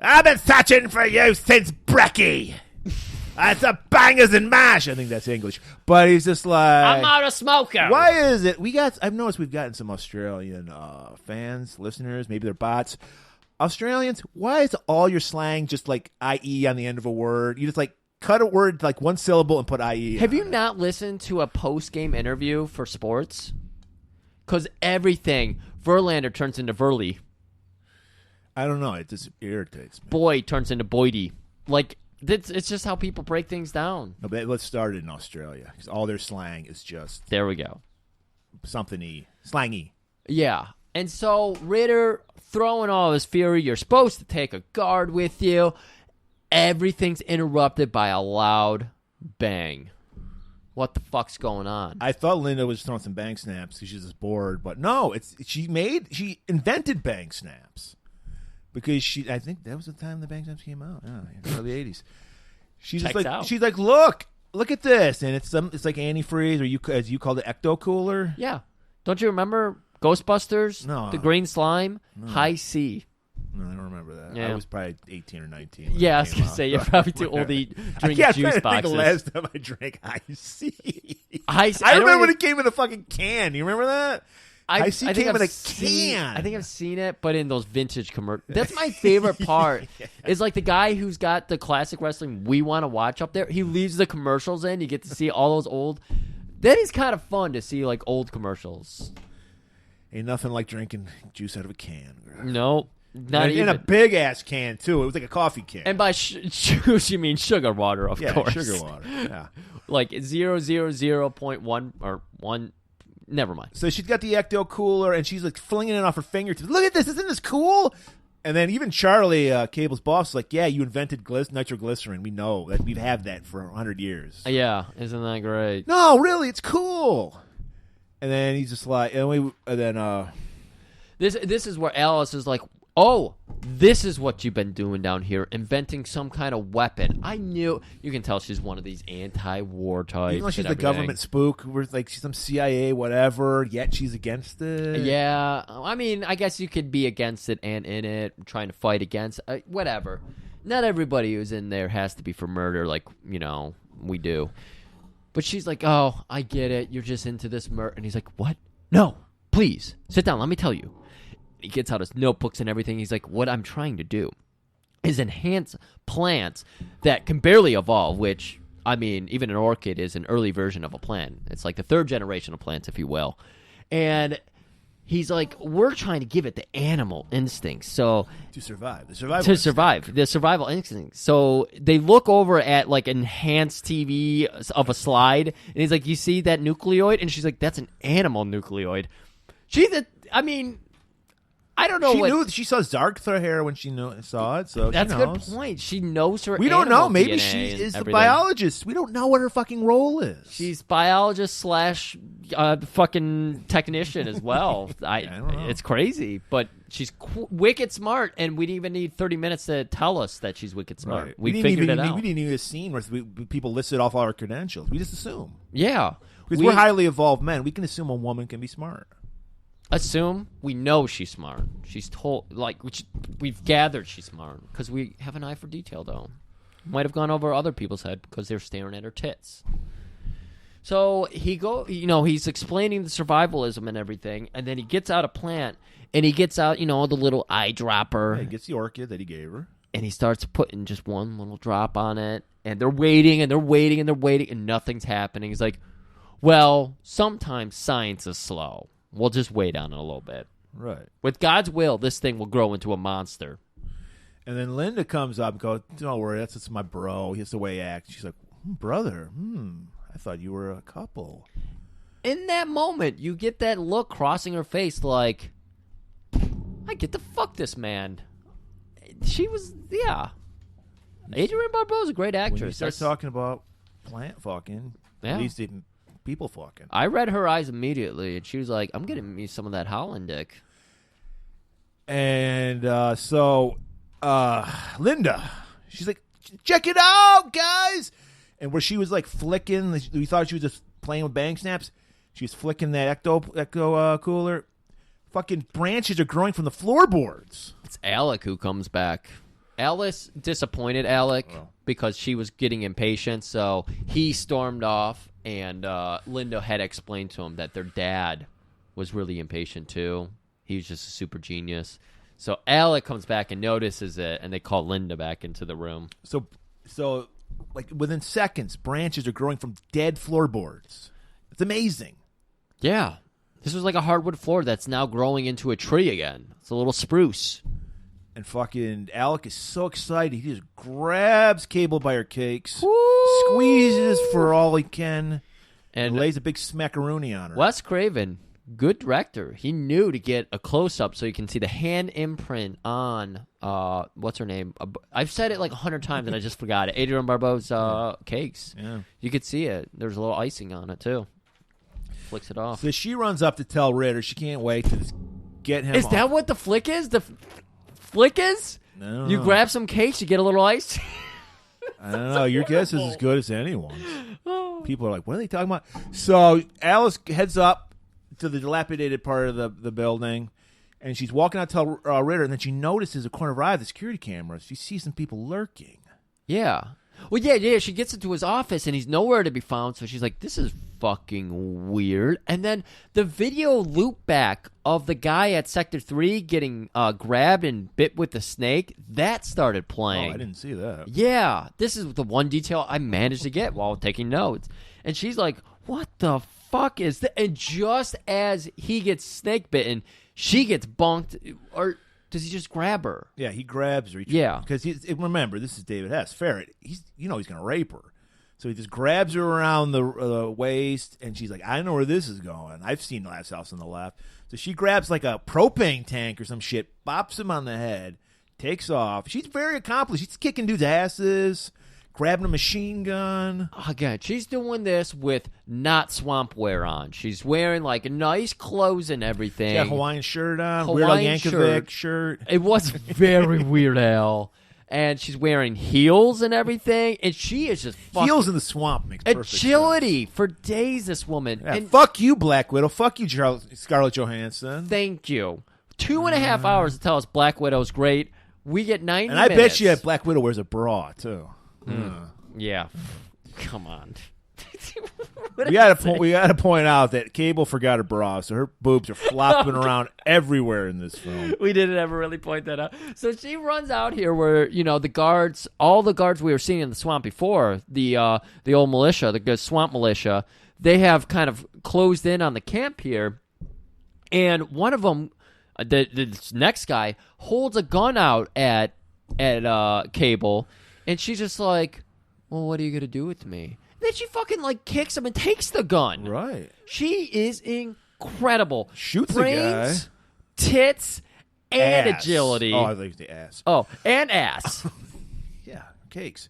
I've been searching for you since Brecky. It's a bangers and mash. I think that's English. But he's just like, I'm not a smoker. why is it? I've noticed we've gotten some Australian fans, listeners, maybe they're bots. Australians, why is all your slang just like IE on the end of a word? You just like cut a word like one syllable and put IE. Have you not listened to a post-game interview for sports? Because everything, Verlander turns into Verley. I don't know. It just irritates me. Boyd turns into Boydie. Like, it's just how people break things down. No, but let's start it in Australia because all their slang is just There we go. something-y, slangy. Yeah. And so Ritter throwing all his fury, you're supposed to take a guard with you. Everything's interrupted by a loud bang. What the fuck's going on? I thought Linda was throwing some bang snaps because she's just bored, but no, she invented bang snaps because I think that was the time the bang snaps came out. Yeah, early 80s. She's just Checks like out. she's like, look at this, and it's like antifreeze, or as you called it, ecto cooler. Yeah. Don't you remember Ghostbusters? No. The green slime? High C. No, I don't remember that. Yeah. I was probably 18 or 19. when Yeah, it I was came going to out. say, you're probably too old to drink I'm juice trying to boxes. think the last time I drank Ice. Ice- I I don't remember when even- it came in a fucking can. You remember that? Ice I think came I've in a seen- can. I think I've seen it, but in those vintage commercials. That's my favorite part. Is like the guy who's got the classic wrestling we want to watch up there. He leaves the commercials in. You get to see all those old. That is kind of fun to see, like old commercials. Ain't nothing like drinking juice out of a can. No, not in even. a big ass can too. It was like a coffee can. And by juice, you mean sugar water, of yeah, course. sugar water. Yeah. Like 0.1 or 1. Never mind. So she's got the ecto cooler, and she's like flinging it off her fingertips. Look at this! Isn't this cool? And then even Charlie, Cable's boss, is like, yeah, you invented nitroglycerin. We know that we've had that for 100 years. Yeah, isn't that great? No, really, it's cool. And then he's just like, This is where Alice is like, oh, this is what you've been doing down here, inventing some kind of weapon. I knew. You can tell she's one of these anti-war types. even though she's and the everything. government spook, we're like she's some CIA, whatever. Yet she's against it. Yeah, I mean, I guess you could be against it and in it, trying to fight against whatever. Not everybody who's in there has to be for murder, like we do. But she's like, oh, I get it. You're just into this murder. And he's like, what? No, please sit down. Let me tell you. He gets out his notebooks and everything. He's like, what I'm trying to do is enhance plants that can barely evolve, which, I mean, even an orchid is an early version of a plant. It's like the third generation of plants, if you will. And he's like, we're trying to give it the animal instinct. So to survive. The survival instinct. So they look over at like enhanced TV of a slide, and he's like, you see that nucleoid? And she's like, that's an animal nucleoid. I don't know. She knew. She saw Zark hair when she saw it. So that's she a knows. good point. She knows her. We don't know. animal Maybe DNA she and is the everything. biologist. We don't know what her fucking role is. She's biologist slash fucking technician as well. I don't know. It's crazy, but she's wicked smart, and we didn't even need 30 minutes to tell us that she's wicked smart. Right. We figured it out. We didn't need a scene where people listed off all our credentials. We just assume. Yeah, Because we're highly evolved men. We can assume a woman can be smart. Assume we know she's smart. She's told, like, we've gathered she's smart because we have an eye for detail, though. Might have gone over other people's head because they're staring at her tits. So he's explaining the survivalism and everything, and then he gets out a plant, and he gets out, the little eyedropper. Yeah, he gets the orchid that he gave her. And he starts putting just one little drop on it, and they're waiting, and they're waiting, and they're waiting, and nothing's happening. He's like, well, sometimes science is slow. We'll just wait on it a little bit. Right. With God's will, this thing will grow into a monster. And then Linda comes up and goes, don't worry, that's just my bro. He's the way he acts. She's like, brother, I thought you were a couple. In that moment, you get that look crossing her face like, I get to fuck this man. She was, yeah. Adrienne Barbeau's a great actress. When you start talking about plant fucking, Yeah. at least even people fucking. I read her eyes immediately, and she was like, I'm getting me some of that Holland dick. And so Linda, she's like, check it out, guys. And where she was like flicking, we thought she was just playing with bang snaps. She was flicking that ecto cooler. Fucking branches are growing from the floorboards. It's Alec who comes back. Alice disappointed Alec because she was getting impatient, so he stormed off, and Linda had explained to him that their dad was really impatient too. He was just a super genius. So Alec comes back and notices it, and they call Linda back into the room. So like within seconds, branches are growing from dead floorboards. It's amazing. Yeah. This was like a hardwood floor that's now growing into a tree again. It's a little spruce. And fucking Alec is so excited. He just grabs Cable by her cakes, Woo! squeezes for all he can, and And lays a big smackaroonie on her. Wes Craven, good director. He knew to get a close-up so you can see the hand imprint on, what's her name? I've said it like 100 times and I just forgot it. Adrienne Barbeau's cakes. Yeah. You could see it. There's a little icing on it, too. Flicks it off. So she runs up to tell Ritter she can't wait to just get him Is off. that what the flick is? The flick is? No. You grab some cakes, you get a little ice? I don't know. Your guess is as good as anyone's. People are like, what are they talking about? So Alice heads up to the dilapidated part of the building, and she's walking out to tell Ritter, and then she notices a corner of her eye, the security cameras. She sees some people lurking. Yeah. Well, yeah, she gets into his office, and he's nowhere to be found, so she's like, this is fucking weird. And then the video loop back of the guy at Sector 3 getting grabbed and bit with the snake, that started playing. Oh, I didn't see that. Yeah, this is the one detail I managed to get while taking notes. And she's like, what the fuck is that? And just as he gets snake bitten, she gets bunked, or does he just grab her? Yeah, he grabs her. Yeah. Because remember, this is David Hess. Ferret, he's going to rape her. So he just grabs her around the waist, and she's like, I know where this is going. I've seen Last House on the Left. So she grabs like a propane tank or some shit, bops him on the head, takes off. She's very accomplished. She's kicking dudes' asses, grabbing a machine gun. Again, she's doing this with not swamp wear on. She's wearing like nice clothes and everything. She got a Hawaiian shirt on, Hawaiian Weird Al Yankovic shirt. It was very Weird Al. And she's wearing heels and everything, and she is just fucking Heels in the swamp makes perfect agility sense. for days. This woman, Yeah, and fuck you, Black Widow. Fuck you, Scarlett Johansson. thank you. 2.5 hours to tell us Black Widow's great. We get 90 And I minutes. bet you Black Widow wears a bra too. Yeah, come on. We got to point out that Cable forgot her bra, so her boobs are flopping around everywhere in this film. We didn't ever really point that out. So she runs out here where, the guards, all the guards we were seeing in the swamp before, the old militia, the good swamp militia, they have kind of closed in on the camp here. And one of them, the next guy, holds a gun out at Cable, and she's just like, well, what are you going to do with me? Then she fucking kicks him and takes the gun. Right. She is incredible. Shoots brains, the guy. Tits, and Ass. agility. Oh, I think the ass. Oh, and ass. Yeah, cakes.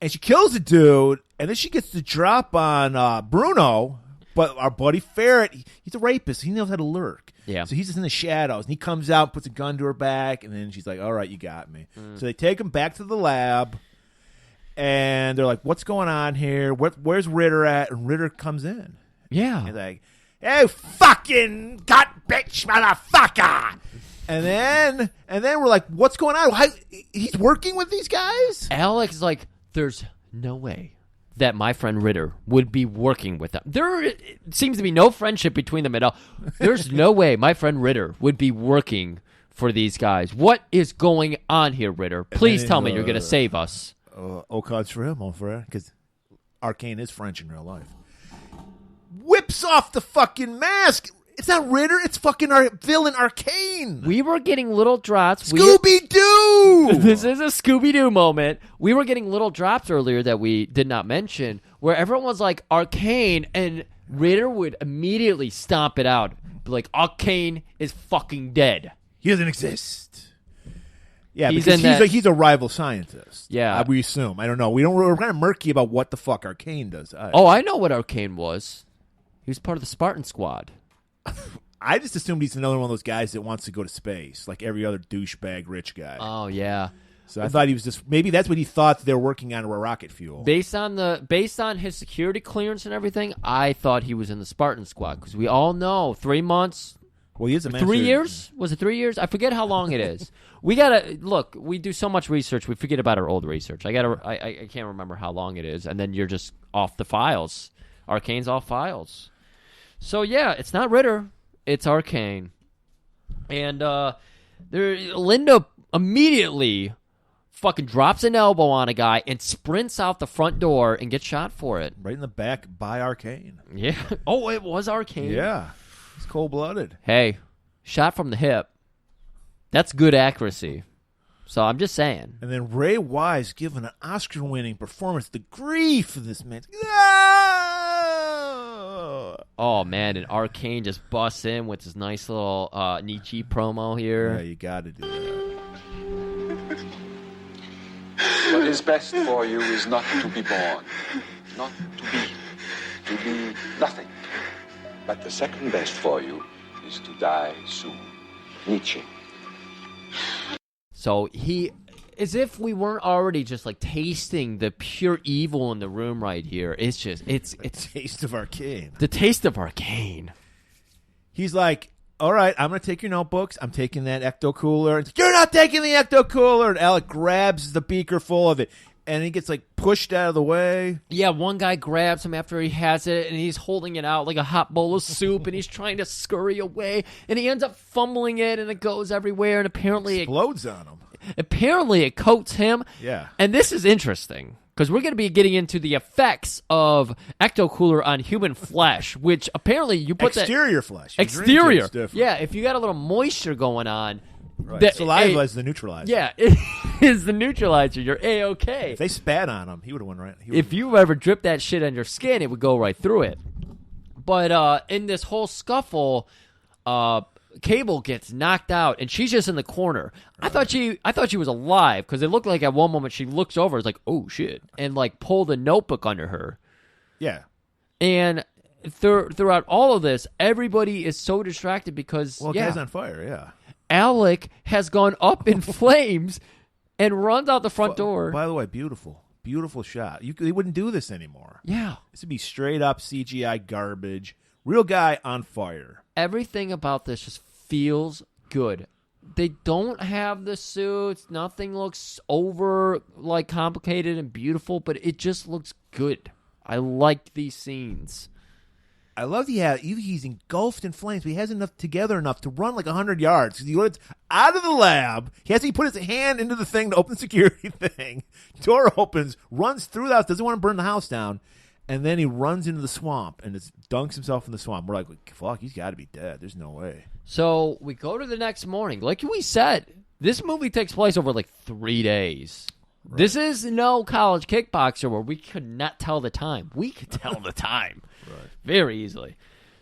And she kills the dude, and then she gets the drop on Bruno. But our buddy Ferret, he's a rapist. He knows how to lurk. Yeah. So he's just in the shadows, and he comes out, puts a gun to her back, and then she's like, all right, you got me. So they take him back to the lab, and they're like, what's going on here? Where's Ritter at? And Ritter comes in. Yeah. He's like, hey, fucking gut bitch motherfucker. And then we're like, what's going on? He's working with these guys? Alec is like, there's no way that my friend Ritter would be working with them. There seems to be no friendship between them at all. There's no way my friend Ritter would be working for these guys. What is going on here, Ritter? Please tell me you're going to save us. Au contraire, mon frère, because Arcane is French in real life. Whips off the fucking mask. It's not Ritter. It's fucking our villain, Arcane. We were getting little drops. Scooby-Doo! This is a Scooby-Doo moment. We were getting little drops earlier that we did not mention, where everyone was like, Arcane, and Ritter would immediately stomp it out. Be like, Arcane is fucking dead. He doesn't exist. Yeah, He's because he's a rival scientist. Yeah. We assume. I don't know. We're kind of murky about what the fuck Arcane does. I know what Arcane was. He was part of the Spartan Squad. I just assumed he's another one of those guys that wants to go to space, like every other douchebag rich guy. Oh, yeah. So I thought he was just maybe that's what he thought they were working on, a rocket fuel. Based on his security clearance and everything, I thought he was in the Spartan Squad because we all know 3 months. Well, he is a master. 3 years? Was it 3 years? I forget how long it is. We gotta look. We do so much research, we forget about our old research. I can't remember how long it is, and then you're just off the files. Arcane's off files. So yeah, it's not Ritter. It's Arcane. And Linda immediately fucking drops an elbow on a guy and sprints out the front door and gets shot for it. Right in the back by Arcane. Yeah. Oh, it was Arcane. Yeah. It's cold-blooded. Hey, shot from the hip. That's good accuracy. So I'm just saying. And then Ray Wise giving an Oscar-winning performance. The grief of this man. Ah! Oh, man, and Arcane just busts in with his nice little Nietzsche promo here. Yeah, you got to do that. What is best for you is not to be born, not to be nothing. But the second best for you is to die soon. Nietzsche. So as if we weren't already just like tasting the pure evil in the room right here. It's just, it's Taste of Arcane. the taste of Arcane. He's like, all right, I'm going to take your notebooks. I'm taking that ecto cooler. It's like, you're not taking the ecto cooler. And Alec grabs the beaker full of it. And he gets like pushed out of the way. Yeah, one guy grabs him after he has it, and he's holding it out like a hot bowl of soup, and he's trying to scurry away, and he ends up fumbling it, and it goes everywhere, and apparently Explodes on him. it coats him. Yeah. And this is interesting, because we're going to be getting into the effects of ecto-cooler on human flesh, which apparently you put Exterior flesh. You drink it, Exterior. it's different. Yeah, if you got a little moisture going on. Right. Saliva is the neutralizer. Yeah, it is the neutralizer. You're A-okay. If they spat on him, he would have won right. If you ever dripped that shit on your skin, it would go right through it. But in this whole scuffle, Cable gets knocked out, and she's just in the corner. I thought she was alive because it looked like at one moment she looks over, it's like, oh shit, and like pulled a notebook under her. Yeah. And throughout all of this, everybody is so distracted because guy's on fire. Yeah. Alec has gone up in flames and runs out the front door. By the way, beautiful shot. They wouldn't do this anymore. Yeah. This would be straight up CGI garbage. Real guy on fire. Everything about this just feels good. They don't have the suits. Nothing looks over like complicated and beautiful, but it just looks good. I like these scenes. I love he's engulfed in flames, but he has enough to run like 100 yards. He goes out of the lab. He has to put his hand into the thing to open the security thing. Door opens, runs through the house, doesn't want to burn the house down, and then he runs into the swamp and just dunks himself in the swamp. We're like, fuck, he's got to be dead. There's no way. So we go to the next morning. Like we said, this movie takes place over like 3 days. Right. This is no college kickboxer where we could not tell the time. We could tell the time. Right. Very easily.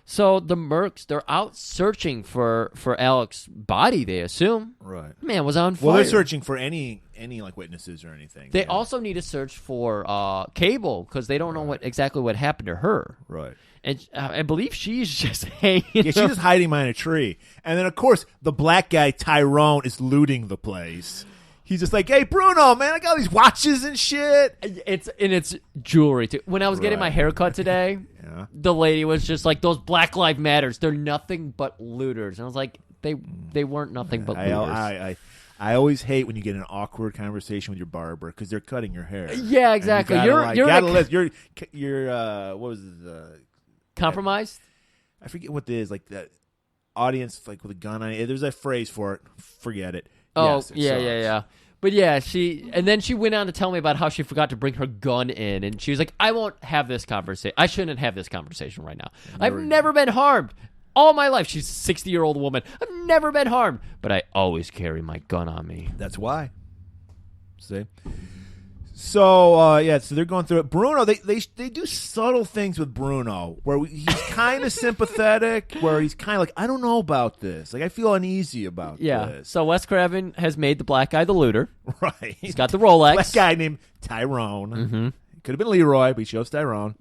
So the mercs, they're out searching for Alec's body, they assume. Right. Man was on fire. Well, they're searching for any like witnesses or anything. They also need to search for Cable because they don't know exactly what happened to her. Right. And I believe she's just hanging. Yeah, she's just hiding behind a tree. And then, of course, the black guy, Tyrone, is looting the place. He's just like, hey, Bruno, man, I got all these watches and shit. It's jewelry, too. When I was getting my haircut today, the lady was just like, those Black Lives Matters, they're nothing but looters. And I was like, they weren't nothing but lures. I always hate when you get an awkward conversation with your barber because they're cutting your hair. Yeah, exactly. You're what was it? Compromised? I forget what it is. Like that audience, like with a gun on it. There's a phrase for it. Forget it. Oh, yes, it yeah. But yeah, then she went on to tell me about how she forgot to bring her gun in, and she was like, "I won't have this conversation. I shouldn't have this conversation right now. I've never been harmed." All my life, she's a 60-year-old woman. I've never been harmed, but I always carry my gun on me. That's why. See? So, so they're going through it. Bruno, they do subtle things with Bruno where he's kind of sympathetic, where he's kind of like, I don't know about this. Like, I feel uneasy about this. So Wes Craven has made the black guy the looter. Right. He's got the Rolex. Black guy named Tyrone. Mm-hmm. Could have been Leroy, but he chose Tyrone.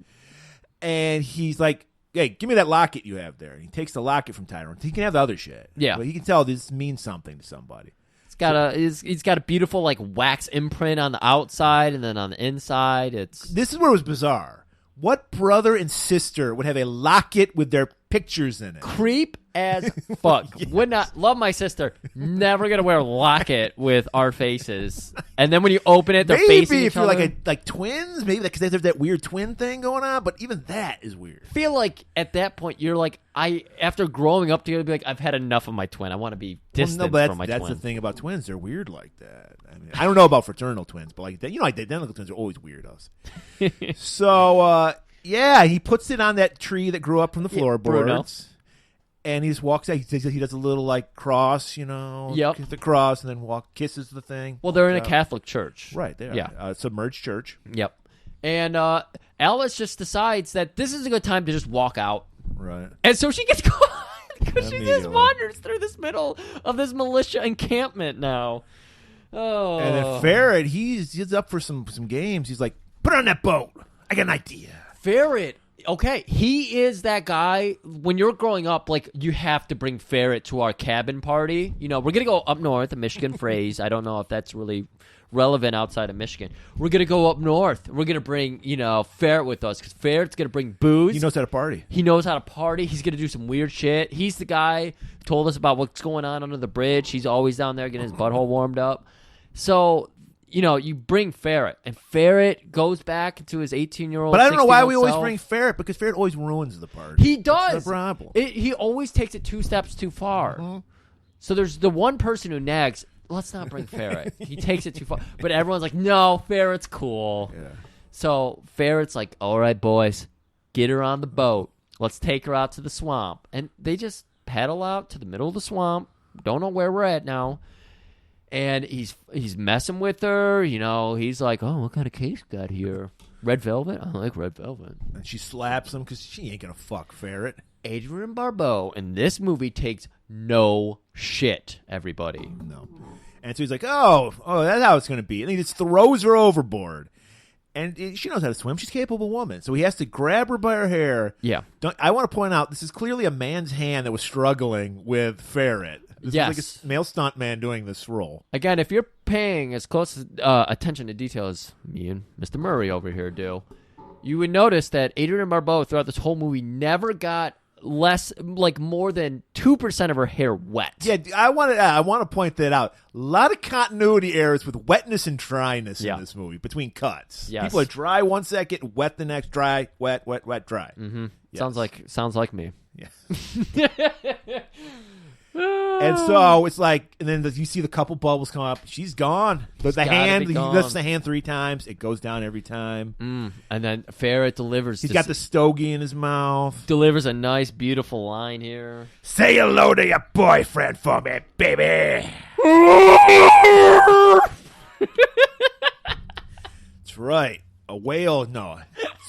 And he's like, hey, give me that locket you have there. And he takes the locket from Tyrone. He can have the other shit. Yeah. But he can tell this means something to somebody. He's got a beautiful like wax imprint on the outside and then on the inside. This is where it was bizarre. What brother and sister would have a locket with their pictures in it? Creep as fuck. Yes. Would not love my sister. Never gonna wear a locket with our faces. And then when you open it, they're facing each other. Maybe if you're like twins, maybe because they have that weird twin thing going on. But even that is weird. I feel like at that point you're like after growing up together, be like I've had enough of my twin. I want to be distant from my twin. That's the thing about twins; they're weird like that. I mean, I don't know about fraternal twins, but like like the identical twins are always weirdos. So he puts it on that tree that grew up from the floorboards. And he just walks out. He does a little like cross, kiss the cross, and then kisses the thing. Well, they're in a Catholic church, right? They are. Submerged church. Yep. And Alice just decides that this is a good time to just walk out, right? And so she gets caught because she just wanders through this middle of this militia encampment now. Oh, and then Ferret, he's up for some games. He's like, put on that boat. I got an idea. Ferret. Okay, he is that guy. When you're growing up, like, you have to bring Ferret to our cabin party. We're going to go up north, a Michigan phrase. I don't know if that's really relevant outside of Michigan. We're going to go up north. We're going to bring, Ferret with us because Ferret's going to bring booze. He knows how to party. He's going to do some weird shit. He's the guy who told us about what's going on under the bridge. He's always down there getting his butthole warmed up. So you bring Ferret, and Ferret goes back to his 18-year-old. But I don't know why we always bring Ferret, because Ferret always ruins the party. He does. That's the problem. He always takes it 2 steps too far. Mm-hmm. So there's the one person who nags, let's not bring Ferret. He takes it too far. But everyone's like, no, Ferret's cool. Yeah. So Ferret's like, all right, boys, get her on the boat. Let's take her out to the swamp. And they just paddle out to the middle of the swamp. Don't know where we're at now. And he's messing with her, He's like, "Oh, what kind of case you got here? Red velvet? I like red velvet." And she slaps him because she ain't gonna fuck Ferret. Adrienne Barbeau in this movie takes no shit. Everybody, no. And so he's like, "Oh, that's how it's gonna be." And he just throws her overboard. And she knows how to swim. She's a capable woman. So he has to grab her by her hair. Yeah. I want to point out, this is clearly a man's hand that was struggling with Ferret. This is like a male stuntman doing this role. Again, if you're paying as close attention to detail as me and Mr. Murray over here do, you would notice that Adrienne Barbeau throughout this whole movie never got more than 2% of her hair wet. Yeah, I want to point that out. A lot of continuity errors with wetness and dryness in this movie between cuts. Yes. People are dry one second, wet the next, dry, wet, dry. Mm-hmm. Yes. Sounds like me. Yeah. And so it's like, and then you see the couple bubbles come up. She's gone. He lifts the hand 3 times. It goes down every time. And then Ferret delivers. He's got the stogie in his mouth. Delivers a nice, beautiful line here. Say hello to your boyfriend for me, baby. That's right.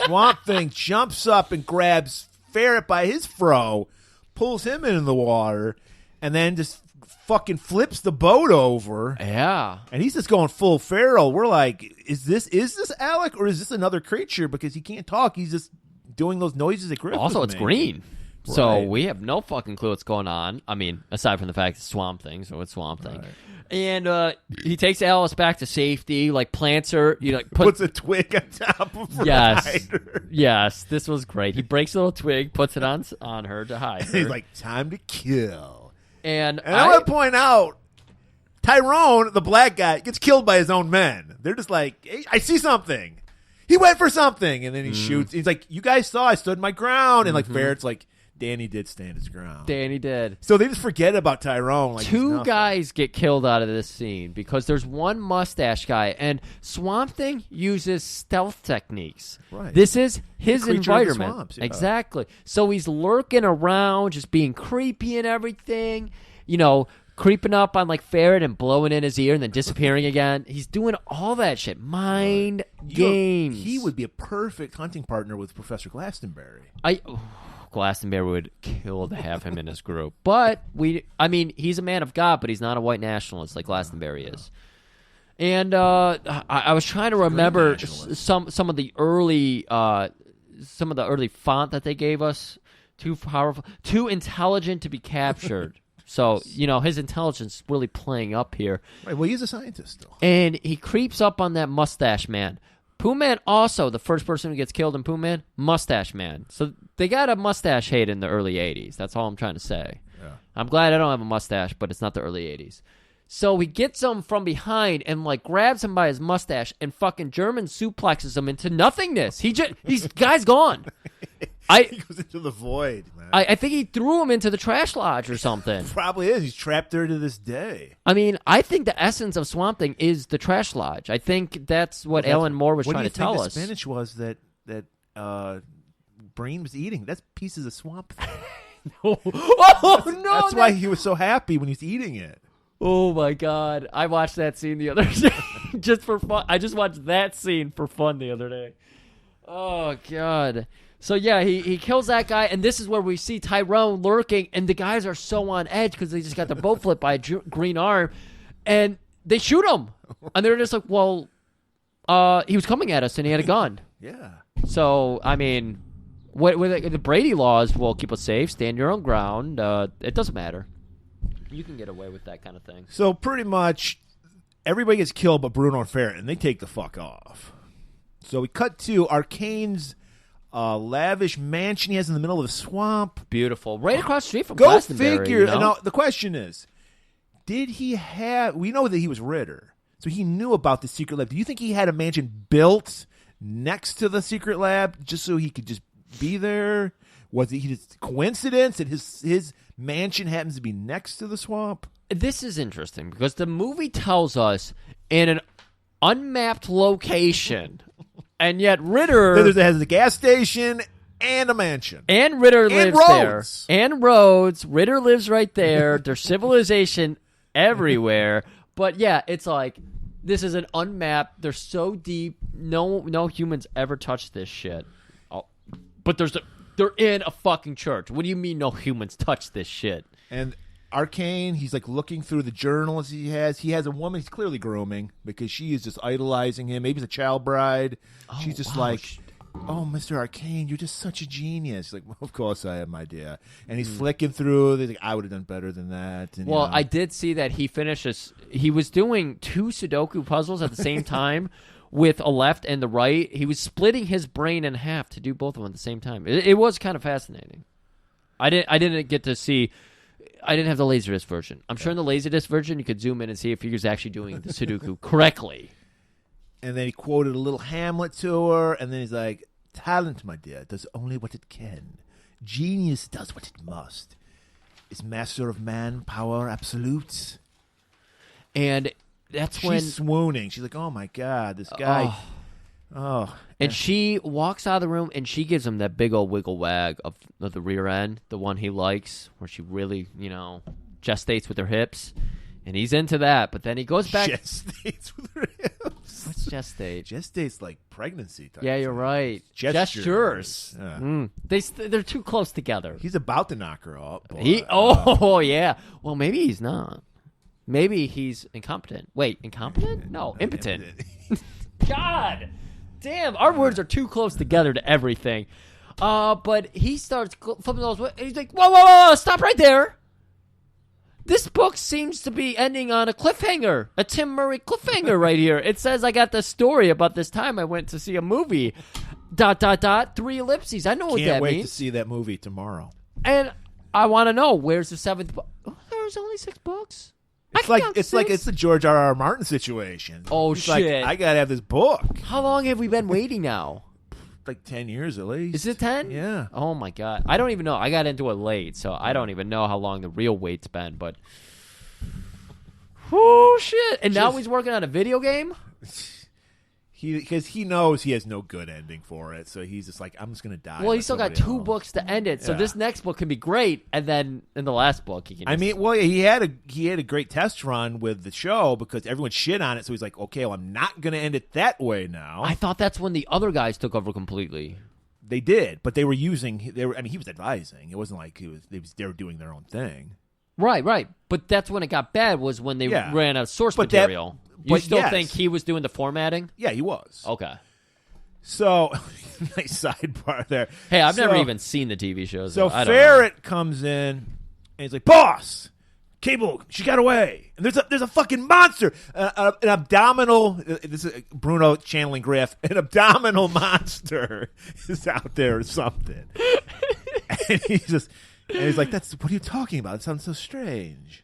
Swamp Thing jumps up and grabs Ferret by his fro, pulls him into the water, and then just fucking flips the boat over. Yeah. And he's just going full feral. We're like, is this Alec, or is this another creature? Because he can't talk. He's just doing those noises that Griff Also, was it's making. green. Right. So we have no fucking clue what's going on. I mean, aside from the fact it's Swamp Thing, so it's Swamp Thing. Right. And he takes Alice back to safety, plants her, puts a twig on top of her. Yes, this was great. He breaks a little twig, puts it on her to hide her. He's like, time to kill. And I want to point out, Tyrone, the black guy, gets killed by his own men. They're just like, hey, I see something. He went for something, and then he shoots. He's like, you guys saw I stood my ground. And like Ferret's like, Danny did stand his ground. Danny did. So they just forget about Tyrone. Like Two guys get killed out of this scene because there's one mustache guy, and Swamp Thing uses stealth techniques. Right. This is his Creature of the environment. swamps, yeah. Exactly. So he's lurking around, just being creepy and everything. You know, creeping up on like Ferret and blowing in his ear and then disappearing again. He's doing all that shit. Mind games. He would be a perfect hunting partner with Professor Glastonbury. Glastonbury would kill to have him in his group. But he's a man of God, but he's not a white nationalist like Glastonbury is. And I was trying to remember some of the early font that they gave us. Too powerful, too intelligent to be captured. So, his intelligence is really playing up here. Right, well, he's a scientist still. And he creeps up on that mustache man. Pooh Man also, the first person who gets killed in Pooh Man, mustache man. So they got a mustache hate in the early 80s. That's all I'm trying to say. Yeah. I'm glad I don't have a mustache, but it's not the early 80s. So he gets him from behind and like grabs him by his mustache and fucking German suplexes him into nothingness. He's guy's gone. He goes into the void, man. I think he threw him into the trash lodge or something. Probably is. He's trapped there to this day. I mean, I think the essence of Swamp Thing is the trash lodge. I think that's what Alan Moore was trying to tell us. What do you think the spinach was that Breen was eating? That's pieces of swamp thing. No. That's why he was so happy when he's eating it. Oh, my God. I watched that scene the other day just for fun. I just watched that scene for fun the other day. Oh, God. So, yeah, he kills that guy, and this is where we see Tyrone lurking, and the guys are so on edge because they just got their boat flipped by a green arm, and they shoot him. And they're just like, well, he was coming at us, and he had a gun. Yeah. So, I mean, what the Brady laws will keep us safe, stand your own ground. It doesn't matter. You can get away with that kind of thing. So, pretty much, everybody gets killed but Bruno and Ferret, and they take the fuck off. So, we cut to Arcane's lavish mansion he has in the middle of the swamp. Beautiful. Right across the street from Go Glastonbury. figure. Now, the question is, did he have... We know that he was Ritter, so he knew about the secret lab. Do you think he had a mansion built next to the secret lab just so he could just be there? Was it just coincidence that his mansion happens to be next to the swamp? This is interesting because the movie tells us in an unmapped location... And yet Ritter... has a gas station and a mansion. And Ritter lives roads. there. And roads. Ritter lives right there. There's civilization everywhere. But yeah, it's like, this is an unmapped... They're so deep. No humans ever touched this shit. Oh, but they're in a fucking church. What do you mean no humans touched this shit? And... Arcane, he's like looking through the journals he has. He has a woman he's clearly grooming because she is just idolizing him. Maybe it's a child bride. She's just like, oh, Mr. Arcane, you're just such a genius. Like, well, of course I am, my dear. And he's flicking through. Like, I would have done better than that. And, I did see that he finishes. He was doing 2 Sudoku puzzles at the same time with a left and the right. He was splitting his brain in half to do both of them at the same time. It was kind of fascinating. I didn't get to see... I didn't have the Laserdisc version. I'm sure in the Laserdisc version you could zoom in and see if he was actually doing the Sudoku correctly. And then he quoted a little Hamlet to her, and then he's like, talent, my dear, does only what it can. Genius does what it must. Is master of man power absolute? And that's when... She's swooning. She's like, oh, my God, this guy... And she walks out of the room, and she gives him that big old wiggle wag of the rear end, the one he likes, where she really, gestates with her hips. And he's into that, but then he goes back... Gestates with her hips? What's gestate? Gestate's like pregnancy type. Yeah, you're right. Gestures. They're too close together. He's about to knock her up. Yeah. Well, maybe he's not. Maybe he's incompetent. Wait, incompetent? No, impotent. God damn, our words are too close together to everything. But he starts flipping those, and he's like, whoa, stop right there. This book seems to be ending on a cliffhanger, a Tim Murray cliffhanger right here. It says I got the story about this time I went to see a movie, ... 3 ellipses. I know what that means. Can't wait to see that movie tomorrow. And I want to know, where's the 7th book? $6, only $6. It's the George R.R. Martin situation. Oh, He's like, shit. I gotta have this book. How long have we been waiting now? Like 10 years at least. Is it 10? Yeah. Oh my god. I don't even know. I got into it late, so I don't even know how long the real wait's been, but whoo shit. And now he's working on a video game? Because he knows he has no good ending for it, so he's just like, I'm just gonna die. Well, he's still got 2 books to end it, so this next book can be great, and then in the last book he can. He had a great test run with the show because everyone shit on it, so he's like, okay, well, I'm not gonna end it that way now. I thought that's when the other guys took over completely. They did, but they were using. He was advising. It wasn't like they were doing their own thing. Right. But that's when it got bad. Was when they ran out of source material. You still think he was doing the formatting? Yeah, he was. Okay. So, nice sidebar there. Hey, I've never even seen the TV shows. So Ferret comes in, and he's like, "Boss, Cable, she got away. And there's a fucking monster, an abdominal. This is Bruno channeling Griff. An abdominal monster is out there or something." And he's like, "What are you talking about? It sounds so strange."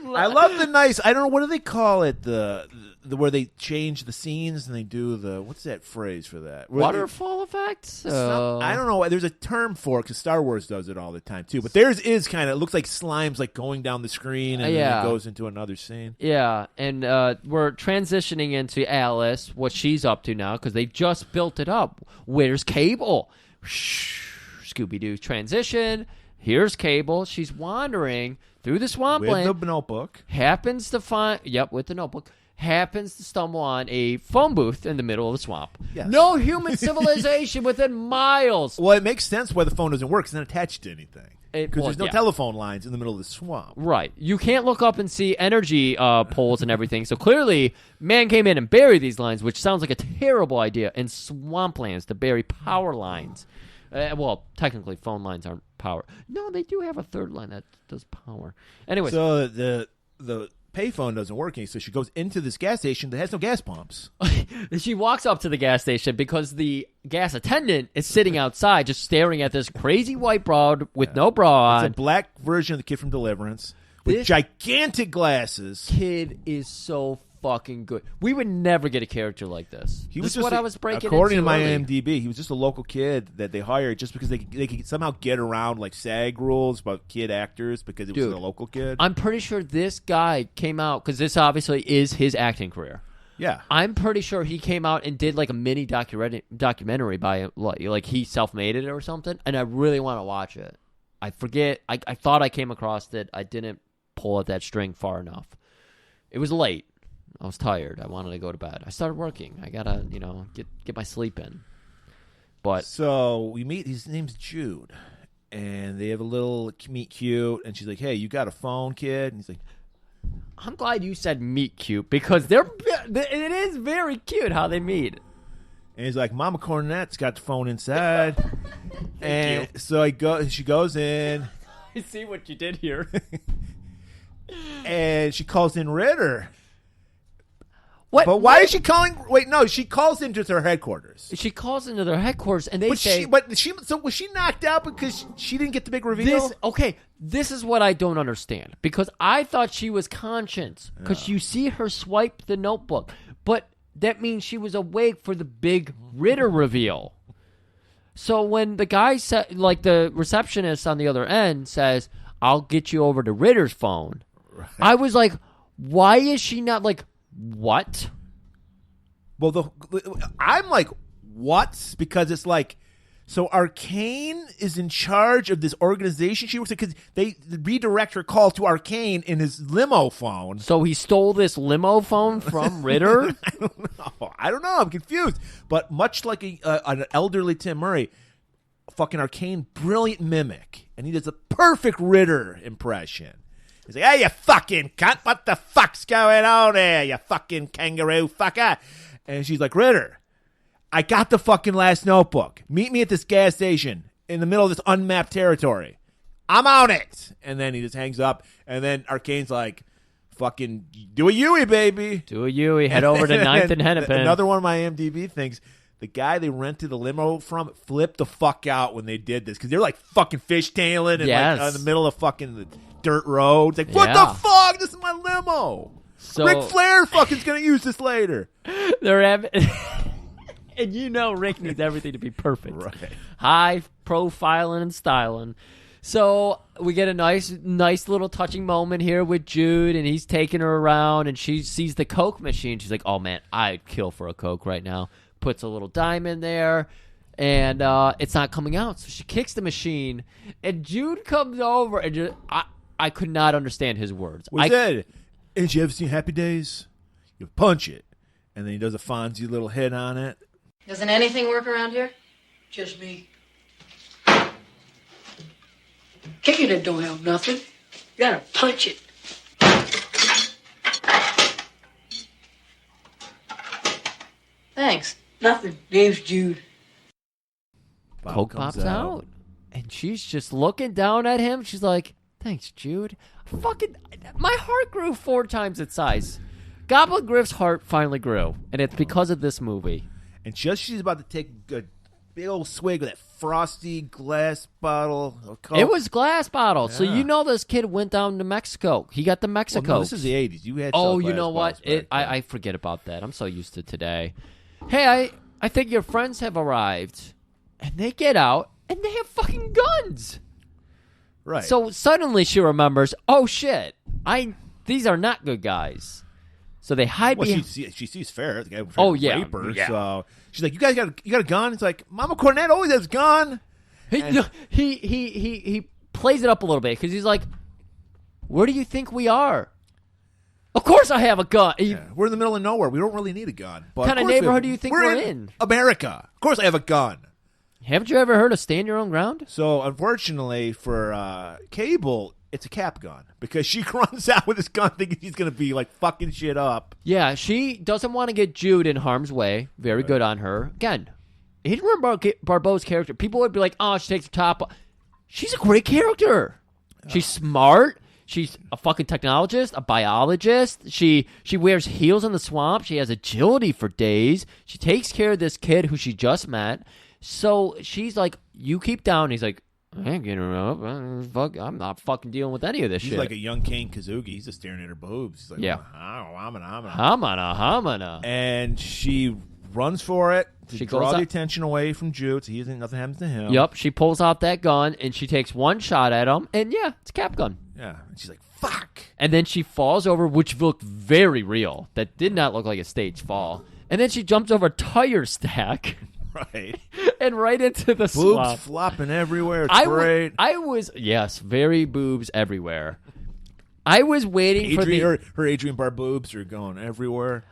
I love the nice. I don't know, what do they call it? The where they change the scenes and they do the, what's that phrase for that? Waterfall effects? I don't know. There's a term for it because Star Wars does it all the time too. But theirs is kind of, it looks like slime's like going down the screen and then it goes into another scene. Yeah, and we're transitioning into Alice, what she's up to now because they just built it up. Where's Cable? Scooby-Doo transition. Here's Cable. She's wandering through the swampland. With the notebook. Happens to find... Yep, with the notebook. Happens to stumble on a phone booth in the middle of the swamp. Yes. No human civilization within miles. Well, it makes sense why the phone doesn't work. It's not attached to anything. Because there's no yeah. telephone lines in the middle of the swamp. Right. You can't look up and see energy poles and everything. So clearly, man came in and buried these lines, which sounds like a terrible idea, in swamplands to bury power lines. Well, technically, phone lines aren't power. No, they do have a third line that does power. Anyway, so the payphone doesn't work, so she goes into this gas station that has no gas pumps. She walks up to the gas station because the gas attendant is sitting outside just staring at this crazy white broad with no bra on. It's a black version of the kid from Deliverance with gigantic glasses. Kid is so fucking good. We would never get a character like this. This is what I was breaking according into to my early. IMDb, he was just a local kid that they hired just because they could somehow get around like SAG rules about kid actors because it was a local kid. I'm pretty sure this guy came out because this obviously is his acting career. Yeah, I'm pretty sure he came out and did like a mini documentary by like he self-made it or something, and I really want to watch it. I forget. I thought I came across it. I didn't pull at that string far enough. It was late. I was tired. I wanted to go to bed. I started working. I gotta, get my sleep in. But so we meet. His name's Jude, and they have a little meet cute. And she's like, "Hey, you got a phone, kid?" And he's like, I'm glad you said meet cute because it is very cute how they meet. And he's like, "Mama Cornette's got the phone inside." And you. so she goes in. I see what you did here. And she calls in Ritter. What? But why is she calling? Wait, no, she calls into their headquarters. She calls into their headquarters, and they say, So was she knocked out because she didn't get the big reveal? This is what I don't understand because I thought she was conscious because you see her swipe the notebook, but that means she was awake for the big Ritter reveal. So when the guy said, like the receptionist on the other end says, "I'll get you over to Ritter's phone," right. I was like, why is she not like? What? Well, I'm like, what? Because it's like, so Arcane is in charge of this organization she works at because they redirect her call to Arcane in his limo phone. So he stole this limo phone from Ritter? I don't know. I'm confused. But much like an elderly Tim Murray, fucking Arcane, brilliant mimic. And he does a perfect Ritter impression. He's like, "Hey, you fucking cunt, what the fuck's going on here, you fucking kangaroo fucker?" And she's like, "Ritter, I got the fucking last notebook. Meet me at this gas station in the middle of this unmapped territory. I'm on it." And then he just hangs up, and then Arcane's like, "Fucking do a Yui, baby. Do a Yui, head over to 9th and Hennepin." Another one of my IMDb things, the guy they rented the limo from flipped the fuck out when they did this because they're like fucking fishtailing and like in the middle of fucking the dirt road. It's like, what the fuck? This is my limo. So Ric Flair fucking's gonna use this later. They're having, and you know Rick needs everything to be perfect, Right? High profiling and styling. So we get a nice little touching moment here with Jude, and he's taking her around, and she sees the Coke machine. She's like, "Oh man, I'd kill for a Coke right now." Puts a little dime in there, and it's not coming out. So she kicks the machine, and Jude comes over, and just, I could not understand his words. What's that? Ain't you ever seen Happy Days? You punch it, and then he does a Fonzie little hit on it. Doesn't anything work around here? Just me. Kicking it don't help nothing. You gotta punch it. Thanks. Nothing. Name's Jude. Coke pops out, and she's just looking down at him. She's like, "Thanks, Jude." Fucking, my heart grew 4 times its size. Goblin Griff's heart finally grew, and it's because of this movie. And just she's about to take a big old swig of that frosty glass bottle of Coke. It was glass bottle, so you know this kid went down to Mexico. He got the Mexico. Well, no, this is the 80s. You had you know what? I forget about that. I'm so used to today. Hey, I think your friends have arrived. And they get out, and they have fucking guns. Right. So suddenly she remembers, oh shit, these are not good guys. So they hide behind. She sees Ferret, the guy who Oh, yeah. rape her, Yeah. so she's like, you got a gun? It's like, Mama Cornette always has a gun. He plays it up a little bit because he's like, where do you think we are? Of course I have a gun. We're in the middle of nowhere. We don't really need a gun. What kind of neighborhood do you think we're in? America. Of course I have a gun. Haven't you ever heard of stand your own ground? So, unfortunately for Cable, it's a cap gun because she runs out with this gun thinking she's going to be like fucking shit up. Yeah, she doesn't want to get Jude in harm's way. Very good on her. Again, Adrienne Barbeau's character, people would be like, oh, she takes her top off. She's a great character. She's smart. She's a fucking technologist, a biologist. She wears heels in the swamp. She has agility for days. She takes care of this kid who she just met. So she's like, you keep down. He's like, I ain't getting her up. I'm not fucking dealing with any of this shit. He's like a young Kane Kazuki. He's just staring at her boobs. He's like, yeah. Hamana. And she runs for it to draw the attention away from Jude so nothing happens to him. Yep. She pulls out that gun, and she takes one shot at him. And, yeah, it's a cap gun. Yeah. And she's like, fuck. And then she falls over, which looked very real. That did not look like a staged fall. And then she jumps over a tire stack. Right. And right into the boobs swamp. Flopping everywhere. It's great. Yes, very boobs everywhere. I was waiting for her Adrienne Barbeau boobs are going everywhere.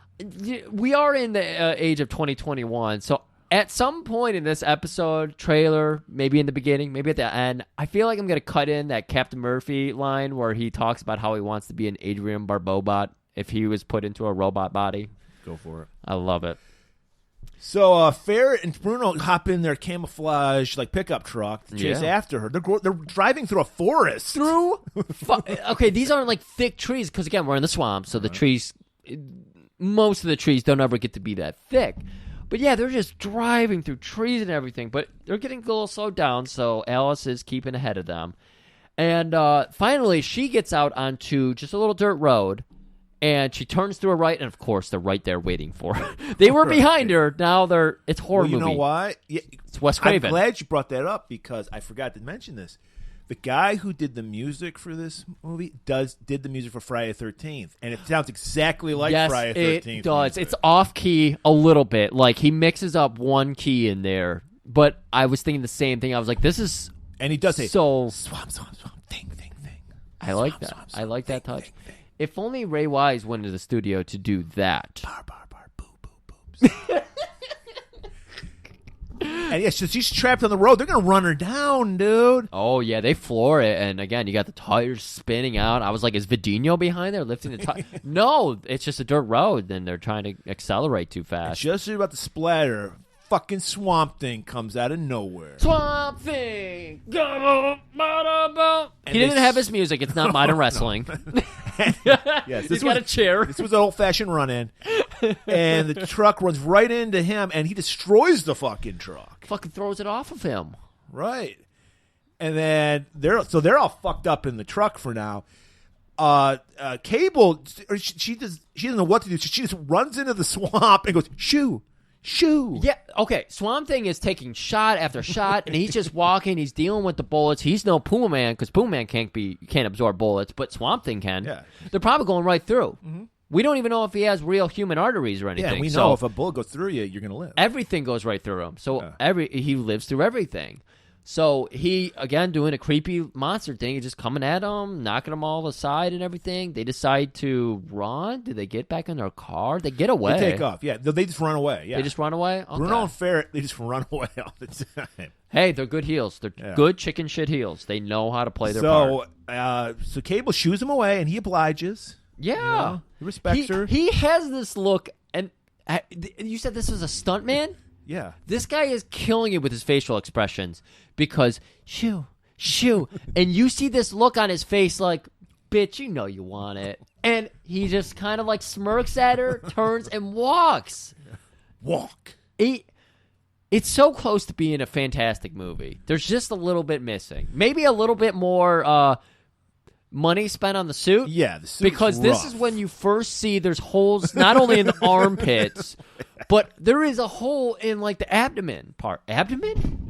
We are in the age of 2021, so at some point in this episode, trailer, maybe in the beginning, maybe at the end, I feel like I'm going to cut in that Captain Murphy line where he talks about how he wants to be an Adrienne Barbeau bot if he was put into a robot body. Go for it. I love it. So Ferret and Bruno hop in their camouflage pickup truck to chase after her. They're driving through a forest. Okay, these aren't thick trees because again we're in the swamp, so the trees, most of the trees don't ever get to be that thick. But yeah, they're just driving through trees and everything. But they're getting a little slowed down, so Alice is keeping ahead of them. And finally, she gets out onto just a little dirt road. And she turns to her right, and of course, they're right there waiting for her. They were behind her. Now it's horror movie. You know why? Yeah, it's Wes Craven. I'm glad you brought that up because I forgot to mention this. The guy who did the music for this movie did the music for Friday the 13th, and it sounds exactly like Friday the 13th. It does. Music. It's off key a little bit. He mixes up one key in there. But I was thinking the same thing. I was like, this is and he does say swamp, thing. I like that. I like that touch. Thing. If only Ray Wise went to the studio to do that. Boobs. And yeah, so she's trapped on the road. They're going to run her down, dude. Oh, yeah, they floor it. And again, you got the tires spinning out. I was like, is Vidinho behind there lifting the tire? No, it's just a dirt road. And they're trying to accelerate too fast. Just about to splatter. Fucking Swamp Thing comes out of nowhere. Swamp Thing! He didn't have his music. It's not modern wrestling. Yes, He's got a chair. This was an old-fashioned run-in. and the truck runs right into him, and he destroys the fucking truck. Fucking throws it off of him. Right. And then they're all fucked up in the truck for now. Cable, she doesn't know what to do. She just runs into the swamp and goes, shoo. Yeah, okay. Swamp Thing is taking shot after shot, and he's just walking. He's dealing with the bullets. He's no Puma Man, because Puma Man can't absorb bullets, but Swamp Thing can. Yeah. They're probably going right through. Mm-hmm. We don't even know if he has real human arteries or anything. Yeah, we know if a bullet goes through you, you're going to live. Everything goes right through him. So he lives through everything. So he, again, doing a creepy monster thing, he's just coming at them, knocking them all aside and everything. They decide to run. Do they get back in their car? They get away. They take off. Yeah, they just run away. Yeah, they just run away? Okay. Bruno and Ferret, they just run away all the time. Hey, they're good heels. They're good chicken shit heels. They know how to play their part. So Cable shoos him away, and he obliges. Yeah. You know, he respects her. He has this look, and you said this was a stunt man? Yeah. This guy is killing it with his facial expressions because shoo, and you see this look on his face like, bitch, you know you want it. And he just kind of like smirks at her, turns, and walks. Walk. It's so close to being a fantastic movie. There's just a little bit missing. Maybe a little bit more money spent on the suit. Yeah, the suit's because rough. This is when you first see there's holes not only in the armpits, but there is a hole in like the abdomen part. Abdomen?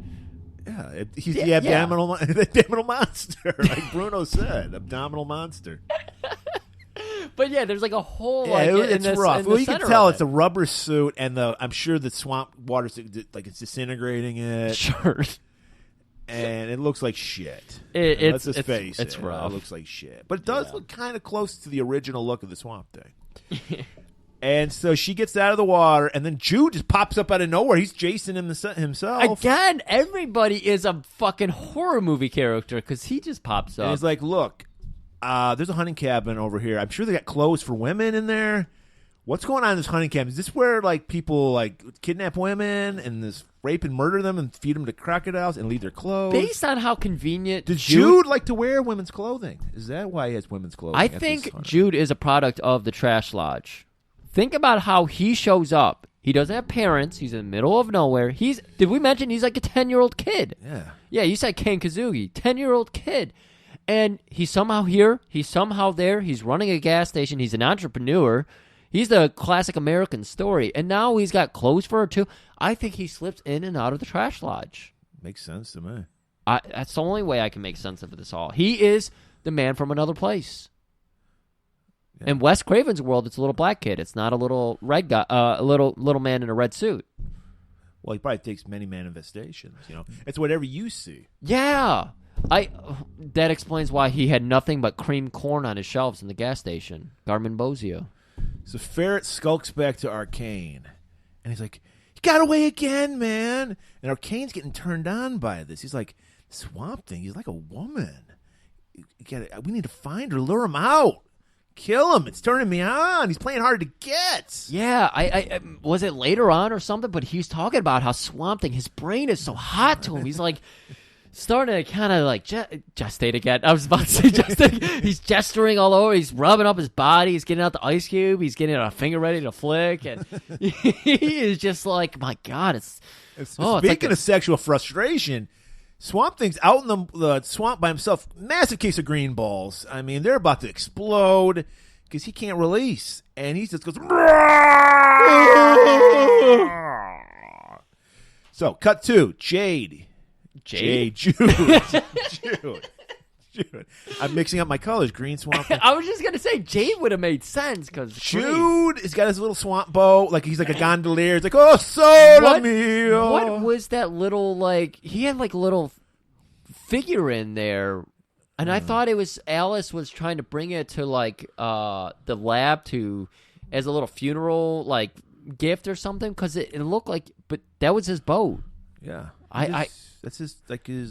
Yeah, he's the abdominal monster, like Bruno said, abdominal monster. But yeah, there's like a hole. Yeah, like, it's in rough. In well, the you can center tell of it's a rubber suit, and I'm sure the swamp water's like it's disintegrating it. Sure. And it looks like shit. Let's just face it. It's rough. It looks like shit. But it does look kind of close to the original look of the Swamp Thing. And so she gets out of the water, and then Jude just pops up out of nowhere. He's Jason himself. Again, everybody is a fucking horror movie character because he just pops up. And he's like, look, there's a hunting cabin over here. I'm sure they got clothes for women in there. What's going on in this hunting cabin? Is this where like people like kidnap women and this rape and murder them and feed them to crocodiles and leave their clothes? Based on how convenient Does Jude like to wear women's clothing? Is that why he has women's clothing? I think Jude is a product of the Trash Lodge. Think about how he shows up. He doesn't have parents. He's in the middle of nowhere. Did we mention he's like a 10-year-old kid? Yeah. Yeah, you said Ken Kazugi. 10-year-old kid. And he's somehow here. He's somehow there. He's running a gas station. He's an entrepreneur. He's the classic American story. And now he's got clothes for her, too. I think he slips in and out of the Trash Lodge. Makes sense to me. That's the only way I can make sense of this all. He is the man from another place. Yeah. In Wes Craven's world, it's a little black kid. It's not a little red guy, a little man in a red suit. Well, he probably takes many manifestations. You know, it's whatever you see. Yeah, that explains why he had nothing but cream corn on his shelves in the gas station. Garmin Bozio. So Ferret skulks back to Arcane, and he's like, "He got away again, man!" And Arcane's getting turned on by this. He's like, "Swamp Thing. He's like a woman. We need to find her, lure him out." Kill him. It's turning me on. He's playing hard to get. Yeah, I was it later on or something, but he's talking about how Swamp Thing, his brain is so hot to him. He's like starting to kind of like gestate again. I was about to say gestate. He's gesturing all over. He's rubbing up his body. He's getting out the ice cube. He's getting a finger ready to flick. And he is just like, my God, Speaking of sexual frustration, Swamp Thing's out in the swamp by himself. Massive case of green balls. I mean, they're about to explode because he can't release. And he just goes... So, cut to Jade. Jude. I'm mixing up my colors. Green Swamp Thing. I was just going to say, Jade would have made sense because... Jude has got his little swamp boat. Like, he's like a gondolier. He's like, oh, soda mio. What was that little, like... He had, like, a little figure in there. And I thought it was... Alice was trying to bring it to, like, the lab as a little funeral, like, gift or something. Because it looked like... But that was his boat. Yeah. That's his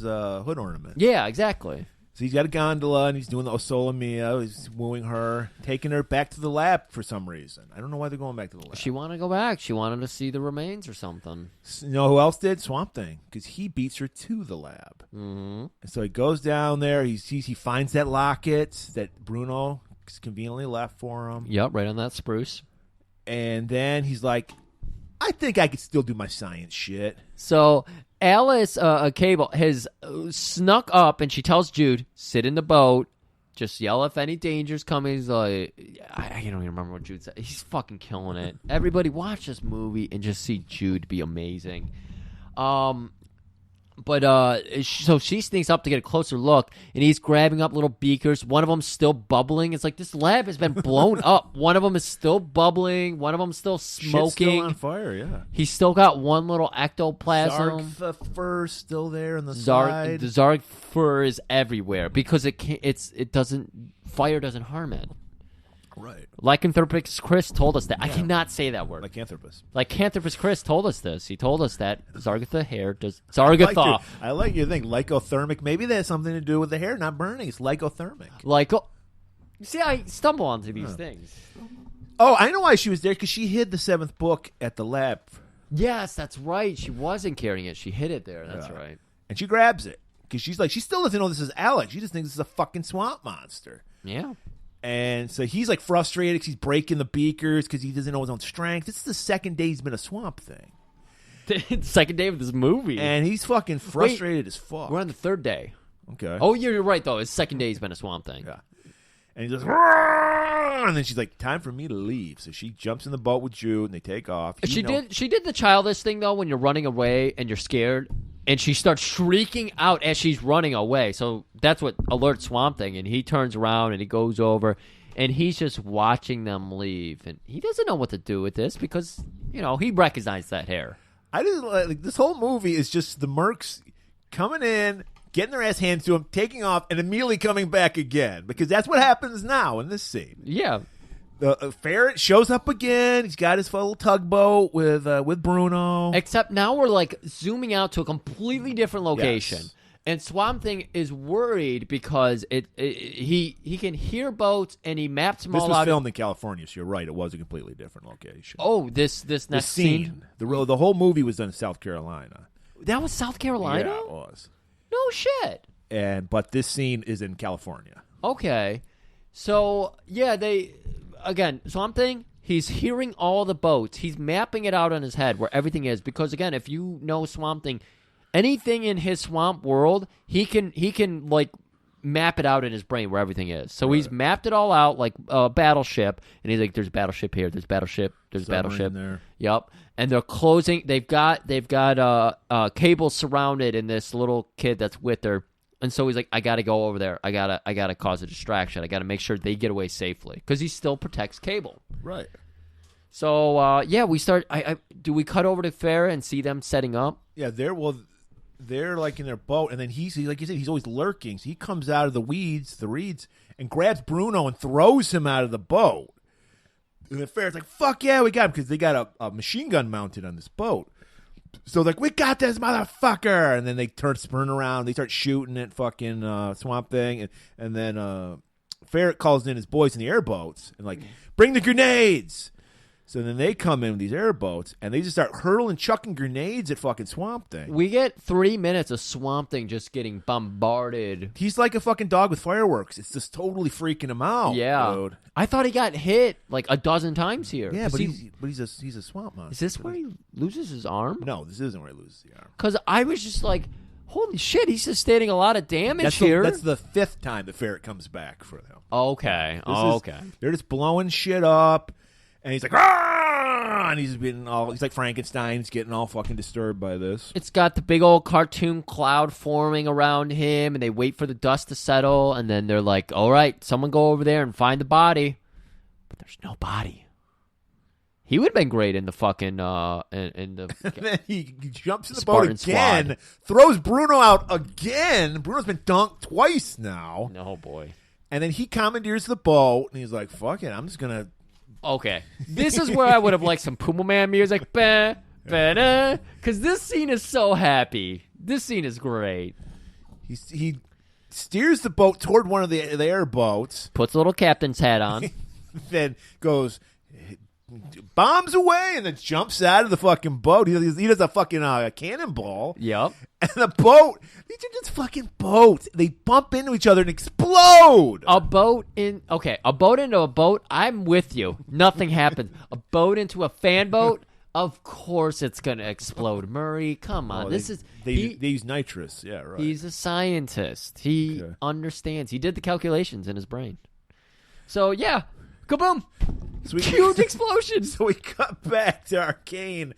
hood ornament. Yeah, exactly. So he's got a gondola, and he's doing the Osola Mia. He's wooing her, taking her back to the lab for some reason. I don't know why they're going back to the lab. She wanted to go back. She wanted to see the remains or something. You know who else did? Swamp Thing, because he beats her to the lab. Mm-hmm. And so he goes down there. He finds that locket that Bruno conveniently left for him. Yep, right on that spruce. And then he's like, I think I could still do my science shit. So Alice Cable has snuck up, and she tells Jude, sit in the boat. Just yell if any danger's coming. He's like, I don't even remember what Jude said. He's fucking killing it. Everybody watch this movie and just see Jude be amazing. So she sneaks up to get a closer look, and he's grabbing up little beakers. One of them's still bubbling. It's like this lab has been blown up. One of them is still bubbling. One of them's still smoking. Shit's still on fire, yeah. He's still got one little ectoplasm. The fur's still there in the side. The Zarg fur is everywhere because fire doesn't harm it. Right. Lycanthropus Chris told us that. Yeah. I cannot say that word. Lycanthropus Chris told us this. He told us that Zargatha hair does... Zargatha. I like your thing. Lycothermic. Maybe that has something to do with the hair not burning. It's lycothermic. See, I stumble onto these things. Oh, I know why she was there, because she hid the 7th book at the lab. Yes, that's right. She wasn't carrying it. She hid it there. That's right. And she grabs it, because she's like, she still doesn't know this is Alec. She just thinks this is a fucking swamp monster. Yeah. And so he's like frustrated because he's breaking the beakers because he doesn't know his own strength. This is the second day he's been a swamp thing. The second day of this movie. And he's fucking frustrated as fuck. We're on the 3rd day. Okay. Oh, you're right, though. His second day he's been a swamp thing. Yeah. And he goes, and then she's like, time for me to leave. So she jumps in the boat with Jude, and they take off. She did the childish thing, though, when you're running away and you're scared. And she starts shrieking out as she's running away. So that's what alerts Swamp Thing. And he turns around and he goes over. And he's just watching them leave. And he doesn't know what to do with this because, he recognized that hair. I didn't like this whole movie is just the mercs coming in, getting their ass handed to him, taking off, and immediately coming back again. Because that's what happens now in this scene. Yeah. The ferret shows up again. He's got his little tugboat with Bruno. Except now we're like zooming out to a completely different location. Yes. And Swamp Thing is worried because he can hear boats and he maps them all out. This was filmed in California, so you're right. It was a completely different location. Oh, this next scene? The whole movie was done in South Carolina. That was South Carolina? Yeah, it was. No shit. But this scene is in California. Okay. So, yeah, again, Swamp Thing, he's hearing all the boats. He's mapping it out on his head where everything is. Because, again, if you know Swamp Thing, anything in his swamp world, he can like, map it out in his brain where everything is. So he's mapped it all out like a battleship. And he's like, there's battleship here. There's battleship. There's battleship. There. Yep. And they're closing. They've got Cable surrounded in this little kid that's with her. And so he's like, I got to go over there. I gotta cause a distraction. I got to make sure they get away safely because he still protects Cable. Right. So we start. Do we cut over to Fair and see them setting up? Yeah, they're like in their boat, and then he's like you said, he's always lurking. So he comes out of the reeds, and grabs Bruno and throws him out of the boat. And then Fair's like, "Fuck yeah, we got him," because they got a machine gun mounted on this boat. So like, we got this motherfucker, and then they spin around. They start shooting at fucking Swamp Thing, and then Ferret calls in his boys in the airboats and like, bring the grenades. So then they come in with these airboats, and they just start chucking grenades at fucking Swamp Thing. We get 3 minutes of Swamp Thing just getting bombarded. He's like a fucking dog with fireworks. It's just totally freaking him out. Yeah, dude. I thought he got hit like a dozen times here. Yeah, but he's a swamp monster. Is this where he loses his arm? No, this isn't where he loses the arm. Because I was just like, holy shit, he's sustaining a lot of damage here. That's the 5th time the Ferret comes back for them. Okay. They're just blowing shit up. And he's like, "Argh!" And he's like Frankenstein. He's getting all fucking disturbed by this. It's got the big old cartoon cloud forming around him, and they wait for the dust to settle, and then they're like, all right, someone go over there and find the body. But there's no body. He would have been great in the fucking, in the... And then he jumps in the boat again, throws Bruno out again. Bruno's been dunked twice now. No, boy. And then he commandeers the boat, and he's like, fuck it, I'm just going to... Okay, this is where I would have liked some Puma Man music, because this scene is so happy. This scene is great. He steers the boat toward one of the airboats. Puts a little captain's hat on. Then goes, bombs away and then jumps out of the fucking boat. He does a fucking cannonball. Yep. And the boat, these are just fucking boats. They bump into each other and explode. A boat into a boat, I'm with you. Nothing happens. A boat into a fan boat, of course it's going to explode. Murray, come on. They use nitrous. Yeah, right. He's a scientist. He understands. He did the calculations in his brain. So, yeah. Kaboom! Huge explosion! So we cut back to Arcane.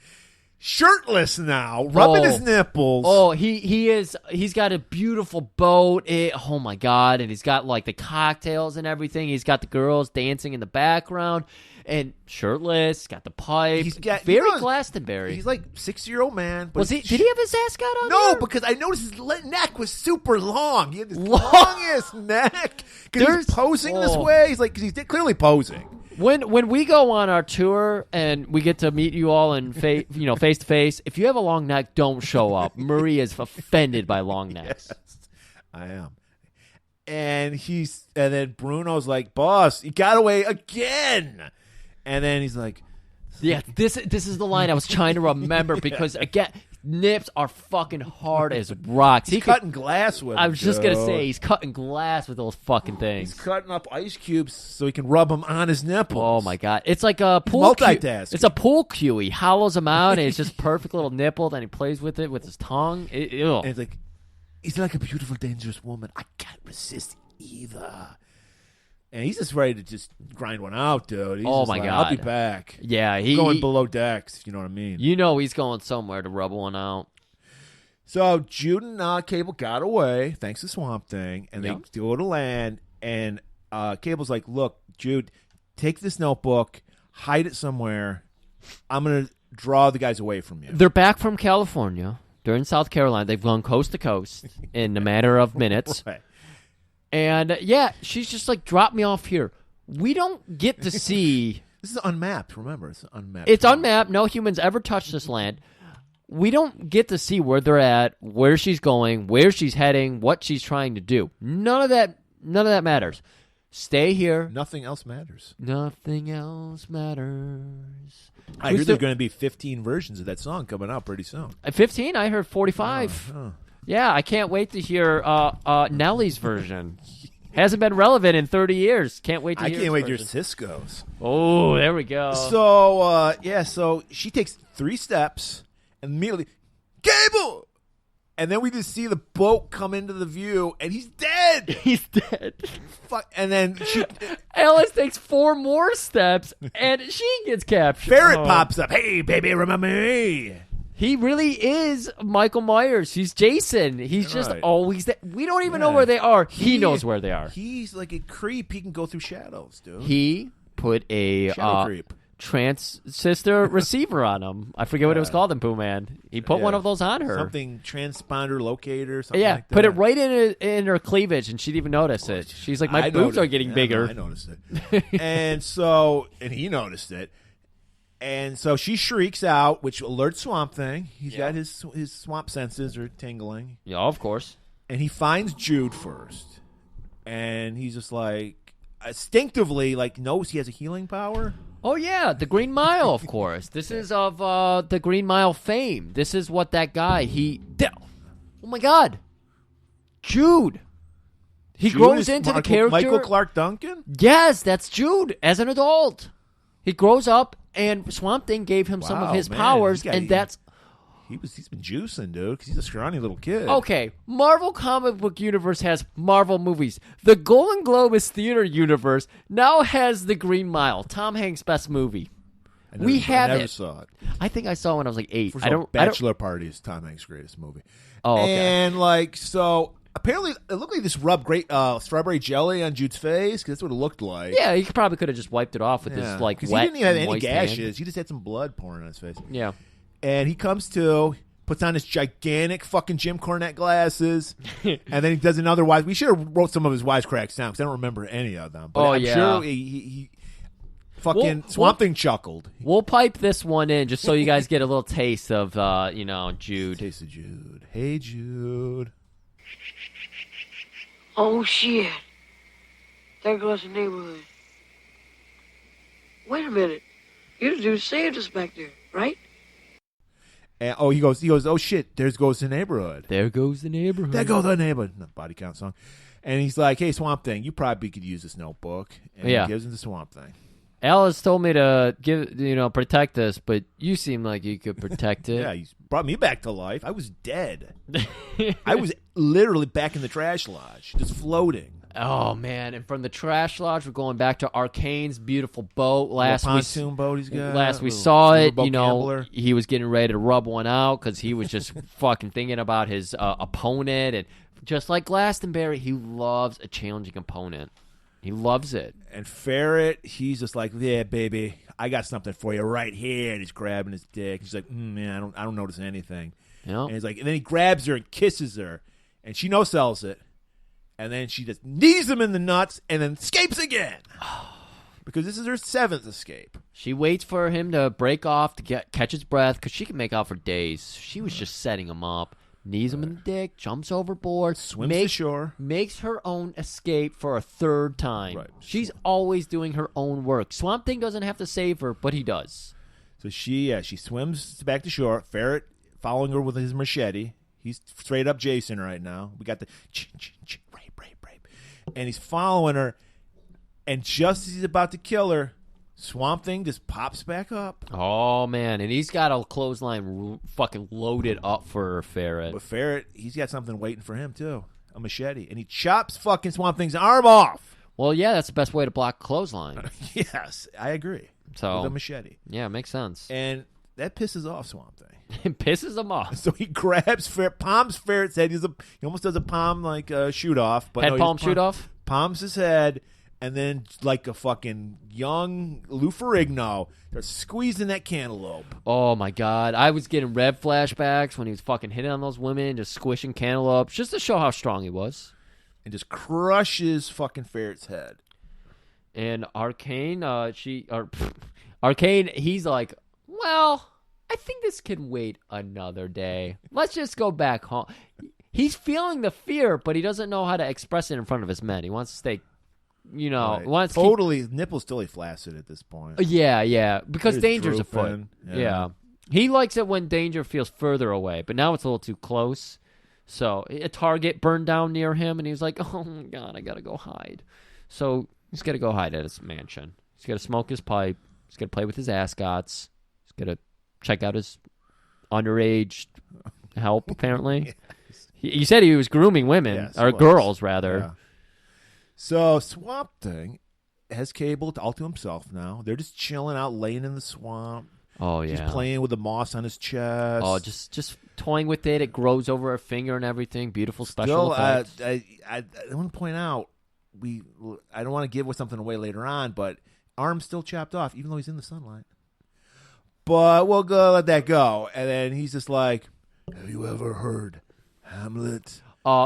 Shirtless now, rubbing his nipples. Oh, he's got a beautiful boat. Oh my God. And he's got like the cocktails and everything. He's got the girls dancing in the background and shirtless, got the pipe. He's got very Glastonbury. He's like 60-year-old man. But did he have his ascot on? No, there? because I noticed his neck was super long. He had this longest neck. Because he's posing this way. He's clearly posing. When we go on our tour and we get to meet you all in face to face, if you have a long neck, don't show up. Murray is offended by long necks. Yes, I am. And then Bruno's like, "Boss, you got away again." And then he's like, "Yeah, this is the line I was trying to remember because again, nips are fucking hard as rocks. He's cutting glass with them. I was just going to say, he's cutting glass with those fucking things. He's cutting up ice cubes so he can rub them on his nipples. Oh, my God. It's like a pool cue. Multitasking. It's a pool cue. He hollows them out, and it's just perfect little nipple. Then he plays with it with his tongue. And it's like, he's like a beautiful, dangerous woman. I can't resist either. And he's just ready to just grind one out, dude. He's my God. I'll be back. Yeah, he's going below decks, if you know what I mean. You know he's going somewhere to rub one out. So Jude and Cable got away, thanks to Swamp Thing, and they go to land. And Cable's like, "Look, Jude, take this notebook, hide it somewhere. I'm going to draw the guys away from you." They're back from California. They're in South Carolina. They've gone coast to coast in a matter of minutes. Right. And, she's just like, drop me off here. We don't get to see... This is unmapped, remember. It's unmapped. It's unmapped. No humans ever touch this land. We don't get to see where they're at, where she's going, where she's heading, what she's trying to do. None of that matters. Stay here. Nothing else matters. Nothing else matters. I hear there's going to be 15 versions of that song coming out pretty soon. 15? I heard 45. Yeah, I can't wait to hear Nellie's version. Hasn't been relevant in 30 years. Can't wait to hear I can't wait to hear version. Cisco's. Oh, there we go. So, so she takes 3 steps and immediately, Cable! And then we just see the boat come into the view, and he's dead! He's dead. Fuck. And then Alice takes 4 more steps, and she gets captured. Ferret pops up. "Hey, baby, remember me?" He really is Michael Myers. He's Jason. He's just always there. We don't even know where they are. He knows where they are. He's like a creep. He can go through shadows, dude. He put a Shadow creep. transistor receiver on him. I forget what it was called in Pooh Man. He put one of those on her. Something transponder locator, something like that. Put it right in her cleavage, and she'd even notice it. She's like, my boobs are getting bigger. I noticed it. and he noticed it. And so she shrieks out, which alerts Swamp Thing. He's got his swamp senses are tingling. Yeah, of course. And he finds Jude first. And he's just like, instinctively, knows he has a healing power. Oh, yeah, the Green Mile, of course. This is of the Green Mile fame. This is what that guy, oh, my God. Jude. He grows into the character. Michael Clark Duncan? Yes, that's Jude as an adult. He grows up, and Swamp Thing gave him some of his powers, and that's... He's been juicing, dude, because he's a scrawny little kid. Okay, Marvel Comic Book Universe has Marvel movies. The Golan-globus Theater Universe now has The Green Mile, Tom Hanks' best movie. I never saw it. I think I saw it when I was like 8. Bachelor Party is Tom Hanks' greatest movie. Oh, okay. And, so... Apparently, it looked like this rubbed great strawberry jelly on Jude's face, because that's what it looked like. Yeah, he probably could have just wiped it off with his, wet, because he didn't even have any gashes. Hand. He just had some blood pouring on his face. Yeah. And he comes to, puts on his gigantic fucking Jim Cornette glasses, and then he does another wise. We should have wrote some of his wisecracks down, because I don't remember any of them. But I'm sure he fucking Swamp Thing chuckled. We'll pipe this one in, just so you guys get a little taste of, Jude. Taste of Jude. Hey, Jude. Oh, shit. There goes the neighborhood. Wait a minute. You saved us back there, right? And he goes, oh shit, there goes the neighborhood. There goes the neighborhood. There goes the neighborhood. No, body count song. And he's like, hey, Swamp Thing, you probably could use this notebook. And Yeah. he gives him the Swamp Thing. Alice told me to protect this, but you seem like you could protect it. Yeah, he brought me back to life. I was dead. I was literally back in the trash lodge, just floating. Oh man! And from the trash lodge, we're going back to Arcane's beautiful boat. Last pontoon boat he's got. Last we Little saw it, riverboat gambler. he was getting ready to rub one out because he was just fucking thinking about his opponent, and just like Glastonbury, he loves a challenging opponent. He loves it. And Ferret, he's just like, yeah, baby, I got something for you right here. And he's grabbing his dick. He's like, man, I don't notice anything. Yep. And he's like, and then he grabs her and kisses her, and she no sells it. And then she just knees him in the nuts and then escapes again. Because this is her 7th escape. She waits for him to break off to catch his breath because she can make out for days. She was just setting him up. Knees him in the dick, jumps overboard, Swims to shore. Makes her own escape for a 3rd time. Right. She's always doing her own work. Swamp Thing doesn't have to save her, but he does. So she swims back to shore. Ferret following her with his machete. He's straight up Jason right now. We got the rape. And he's following her. And just as he's about to kill her, Swamp Thing just pops back up. Oh, man. And he's got a clothesline fucking loaded up for Ferret. But Ferret, he's got something waiting for him, too. A machete. And he chops fucking Swamp Thing's arm off. Well, yeah, that's the best way to block a clothesline. Yes, I agree. So, with a machete. Yeah, makes sense. And that pisses off Swamp Thing. It pisses him off. So he grabs palms Ferret's head. He almost does a palm shoot off. But Head palm shoot off? Palms his head, and then like a fucking young Lou Ferrigno, they're squeezing that cantaloupe. Oh my god. I was getting Rev flashbacks when he was fucking hitting on those women, just squishing cantaloupes, just to show how strong he was. And just crushes fucking Ferret's head. And Arcane, Arcane, he's like, well, I think this can wait another day. Let's just go back home. He's feeling the fear, but he doesn't know how to express it in front of his men. He wants to stay, Right. wants totally nipples totally flaccid at this point. Yeah, because They're danger's afoot. drooping. Yeah. He likes it when danger feels further away, but now it's a little too close. So a target burned down near him, and he was like, oh my god, I gotta go hide. So he's gotta go hide at his mansion. He's gotta smoke his pipe. He's gotta play with his ascots. He's gotta check out his underage help, apparently. Yes. He said he was grooming women, Yes, or he was. girls, rather. Yeah. So Swamp Thing has Cable all to himself now. They're just chilling out, laying in the swamp. Oh, yeah. He's playing with the moss on his chest. Oh, just toying with it. It grows over her finger and everything. Beautiful special Still, effects. I want to point out, I don't want to give something away later on, but arm's still chopped off, even though he's in the sunlight. But we'll let that go. And then he's just like, have you ever heard Hamlet?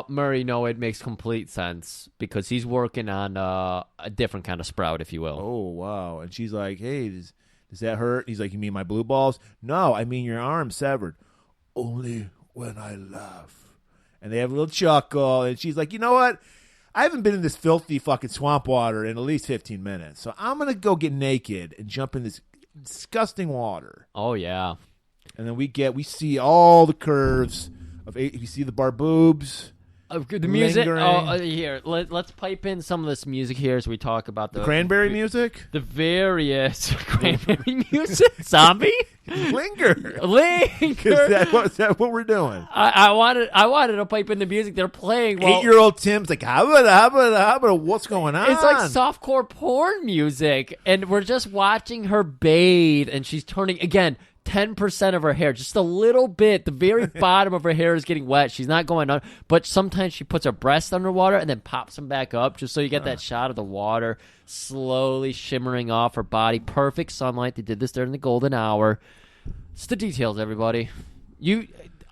Murray, no, it makes complete sense because he's working on a different kind of sprout, if you will. Oh, wow. And she's like, hey, does that hurt? He's like, you mean my blue balls? No, I mean your arm severed. Only when I laugh. And they have a little chuckle. And she's like, you know what? I haven't been in this filthy fucking swamp water in at least 15 minutes. So I'm going to go get naked and jump in this disgusting water. Oh, yeah. And then we see all the curves. You see the barboobs. The music. lingering. Here, let's pipe in some of this music here as we talk about the Cranberry music? the various cranberry music. Zombie. Linger. Linger. Is that what we're doing? I wanted to pipe in the music they're playing. Well, 8-year-old Tim's like, how about what's going on? it's like softcore porn music, and we're just watching her bathe, and she's turning again. 10% of her hair, just a little bit. The very bottom of her hair is getting wet. She's not going on, but sometimes she puts her breasts underwater and then pops them back up, just so you get that shot of the water slowly shimmering off her body. Perfect sunlight. They did this during the golden hour. It's the details, everybody.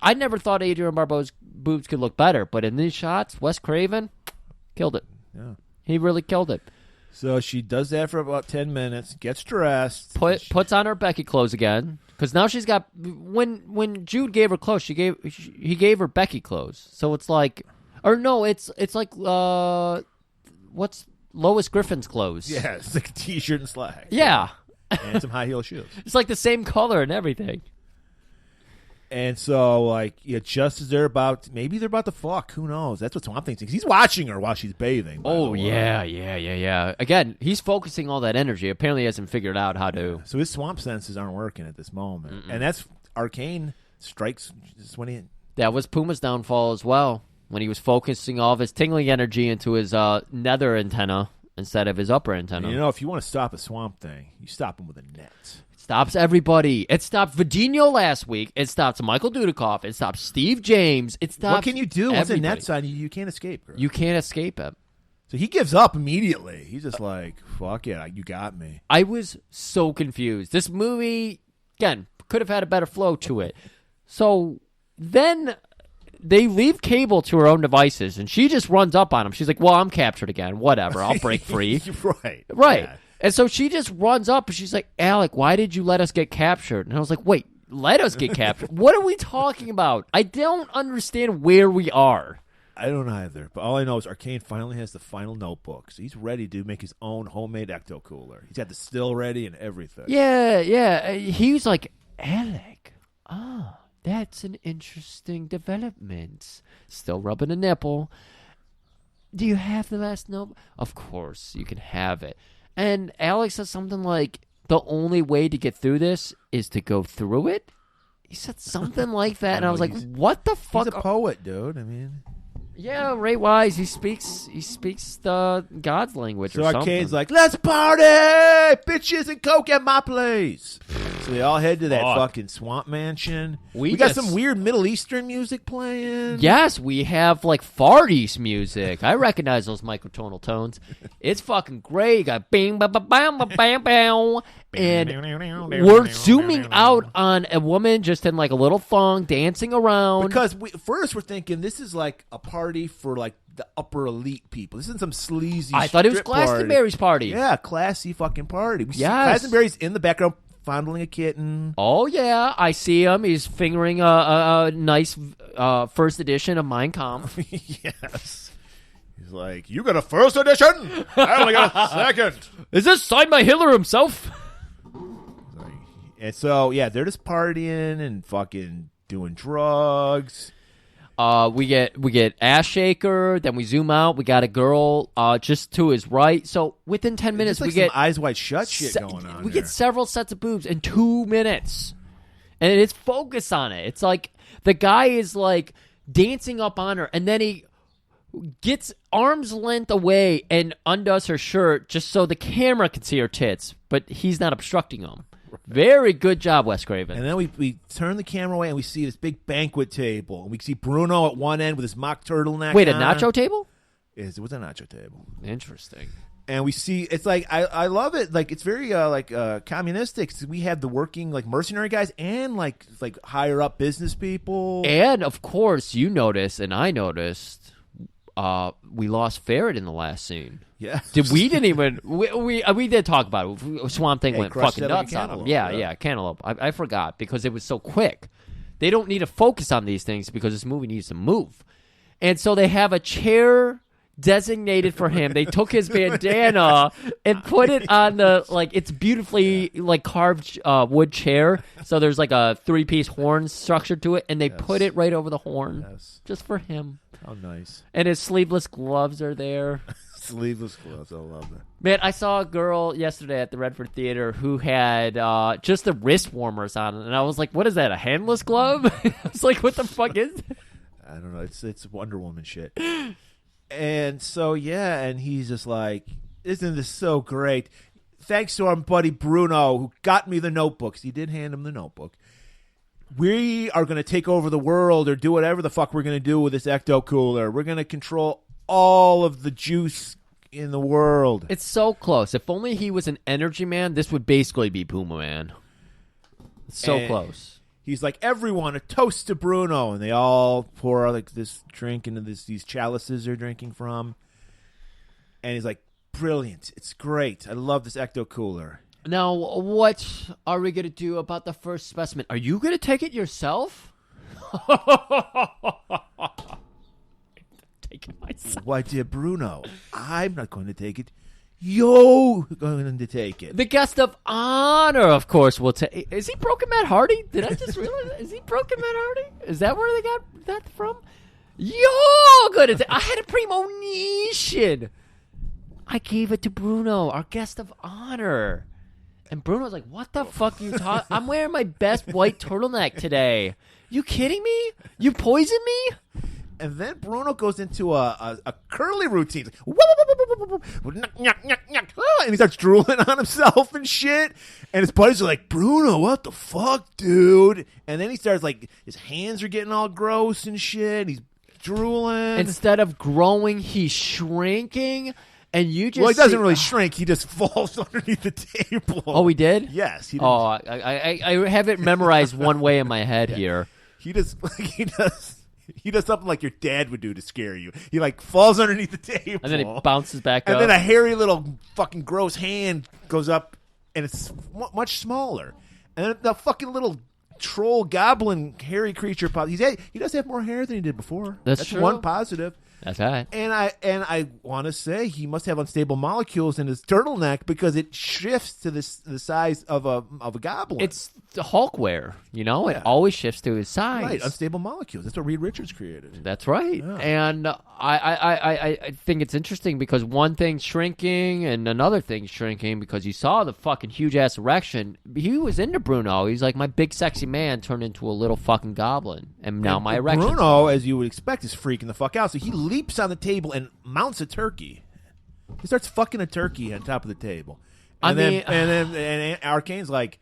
I never thought Adrian Barbeau's boobs could look better, but in these shots, Wes Craven killed it. Yeah. He really killed it. So she does that for about 10 minutes, gets dressed. Puts on her Becky clothes again. Because now she's got when Jude gave her clothes, he gave her Becky clothes. So it's like, or no, it's like what's Lois Griffin's clothes? Yeah, it's like a t-shirt and slacks. Yeah, and some high heel shoes. It's like the same color and everything. And so, like, yeah, just as they're about, maybe they're about to fuck. Who knows? That's what Swamp Thing thinks. He's watching her while she's bathing. Oh, yeah. Again, he's focusing all that energy. Apparently, he hasn't figured out how to. So his swamp senses aren't working at this moment. And that's Arcane strikes just when he. That was Puma's downfall as well, when he was focusing all of his tingling energy into his nether antenna instead of his upper antenna. You know, if you want to stop a Swamp Thing, you stop him with a net. Stops everybody. It stopped Vadinho last week. It stops Michael Dudikoff. It stops Steve James. It stops. What can you do? Once a everybody. net's on you, you can't escape, girl. You can't escape it. So he gives up immediately. He's just like, fuck it, you got me. I was so confused. This movie, again, could have had a better flow to it. So then they leave Cable to her own devices, and she just runs up on him. She's like, well, I'm captured again. Whatever. I'll break free. Right. Yeah. And so she just runs up, and she's like, Alec, why did you let us get captured? And I was like, wait, let us get captured? What are we talking about? I don't understand where we are. I don't either. But all I know is Arcane finally has the final notebook. So he's ready to make his own homemade ecto cooler. He's got the still ready and everything. Yeah. He was like, Alec, that's an interesting development. Still rubbing a nipple. Do you have the last note? Of course, you can have it. And Alex says something like, the only way to get through this is to go through it? He said something like that, and I was like, what the fuck? He's a poet, dude. I mean... Yeah, Ray Wise, he speaks the God's language or So something. Arcane's like, let's party! Bitches and coke at my place! So they all head to that fucking swamp mansion. We got some weird Middle Eastern music playing. Yes, we have like Far East music. I recognize those microtonal tones. It's fucking great. You got bing, ba ba bam, ba bam, bam. And we're zooming out on a woman just in like a little thong dancing around. Because first we're thinking this is like a party for like the upper elite people. This isn't some sleazy I thought it was strip party. Glastonbury's party. Yeah, classy fucking party. We see Yes. Glastonbury's in the background fondling a kitten. Oh, yeah. I see him. He's fingering a nice first edition of Mein Kampf. Yes. He's like, you got a first edition? I only got a second. Is this signed by Hitler himself? And so, yeah, they're just partying and fucking doing drugs. We get ass shaker. Then we zoom out. We got a girl just to his right. So within 10 minutes, Like we get some eyes wide shut shit going on. We get several sets of boobs in 2 minutes, and it's focused on it. It's like the guy is like dancing up on her, and then he gets arm's length away and undoes her shirt just so the camera can see her tits, but he's not obstructing them. Very good job, Wes Craven. And then we turn the camera away and we see this big banquet table. And we see Bruno at one end with his mock turtleneck. Wait, a on. nacho table? It was a nacho table. Interesting. And we see it's like I love it. Like it's very communistic. So we have the working like mercenary guys and like higher up business people. And of course, you noticed, and I noticed, we lost Ferret in the last scene. Yeah, We didn't even we did talk about it. Swamp Thing went crushed fucking it like nuts a on him. cantaloupe, Yeah, cantaloupe. I forgot because it was so quick. They don't need to focus on these things because this movie needs to move. And so they have a chair designated for him. They took his bandana and put it on the it's beautifully carved wood chair. So there's like a 3-piece horn structure to it, and they put it right over the horn just for him. How nice. And his sleeveless gloves are there. Sleeveless gloves. I love that. Man, I saw a girl yesterday at the Redford Theater who had just the wrist warmers on, and I was like, "What is that? A handless glove?" I was like, "What the fuck is?" I don't know. It's Wonder Woman shit. And so yeah, and he's just like, "Isn't this so great?" Thanks to our buddy Bruno who got me the notebooks. He did hand him the notebook. We are going to take over the world or do whatever the fuck we're going to do with this ecto cooler. We're going to control all of the juice in the world. It's so close. If only he was an energy man, this would basically be Puma Man. It's so close. He's like, everyone, a toast to Bruno. And they all pour like this drink into these chalices they're drinking from. And he's like, brilliant. It's great. I love this ecto cooler. Now, what are we going to do about the first specimen? Are you going to take it yourself? Take it myself. Why, dear Bruno, I'm not going to take it. going to take it. The guest of honor, of course, will take. Is he Broken Matt Hardy? Did I just realize that? Is he Broken Matt Hardy? Is that where they got that from? Good. I had a premonition. I gave it to Bruno, our guest of honor. And Bruno's like, what the fuck are you talking? I'm wearing my best white turtleneck today. You kidding me? You poisoned me? And then Bruno goes into a curly routine. And he starts drooling on himself and shit. And his buddies are like, Bruno, what the fuck, dude? And then he starts like, his hands are getting all gross and shit. He's drooling. Instead of growing, he's shrinking. And you just he doesn't really shrink. He just falls underneath the table. Oh, he did? Yes. He did. Oh, I have it memorized one way in my head here. He does something like your dad would do to scare you. He like falls underneath the table. And then he bounces back up. And then a hairy little fucking gross hand goes up and it's much smaller. And then the fucking little troll goblin hairy creature pops. He does have more hair than he did before. That's true. One positive. That's right. And I want to say he must have unstable molecules in his turtleneck because it shifts to the size of a goblin. It's the Hulkware, you know? Yeah. It always shifts to his size. Right, unstable molecules. That's what Reed Richards created. That's right. Yeah. And I think it's interesting because one thing's shrinking and another thing's shrinking because you saw the fucking huge-ass erection. He was into Bruno. He's like, my big sexy man turned into a little fucking goblin. And now my erection. Bruno, as you would expect, is freaking the fuck out. So he leaps on the table and mounts a turkey. He starts fucking a turkey on top of the table. And then Arcane's like,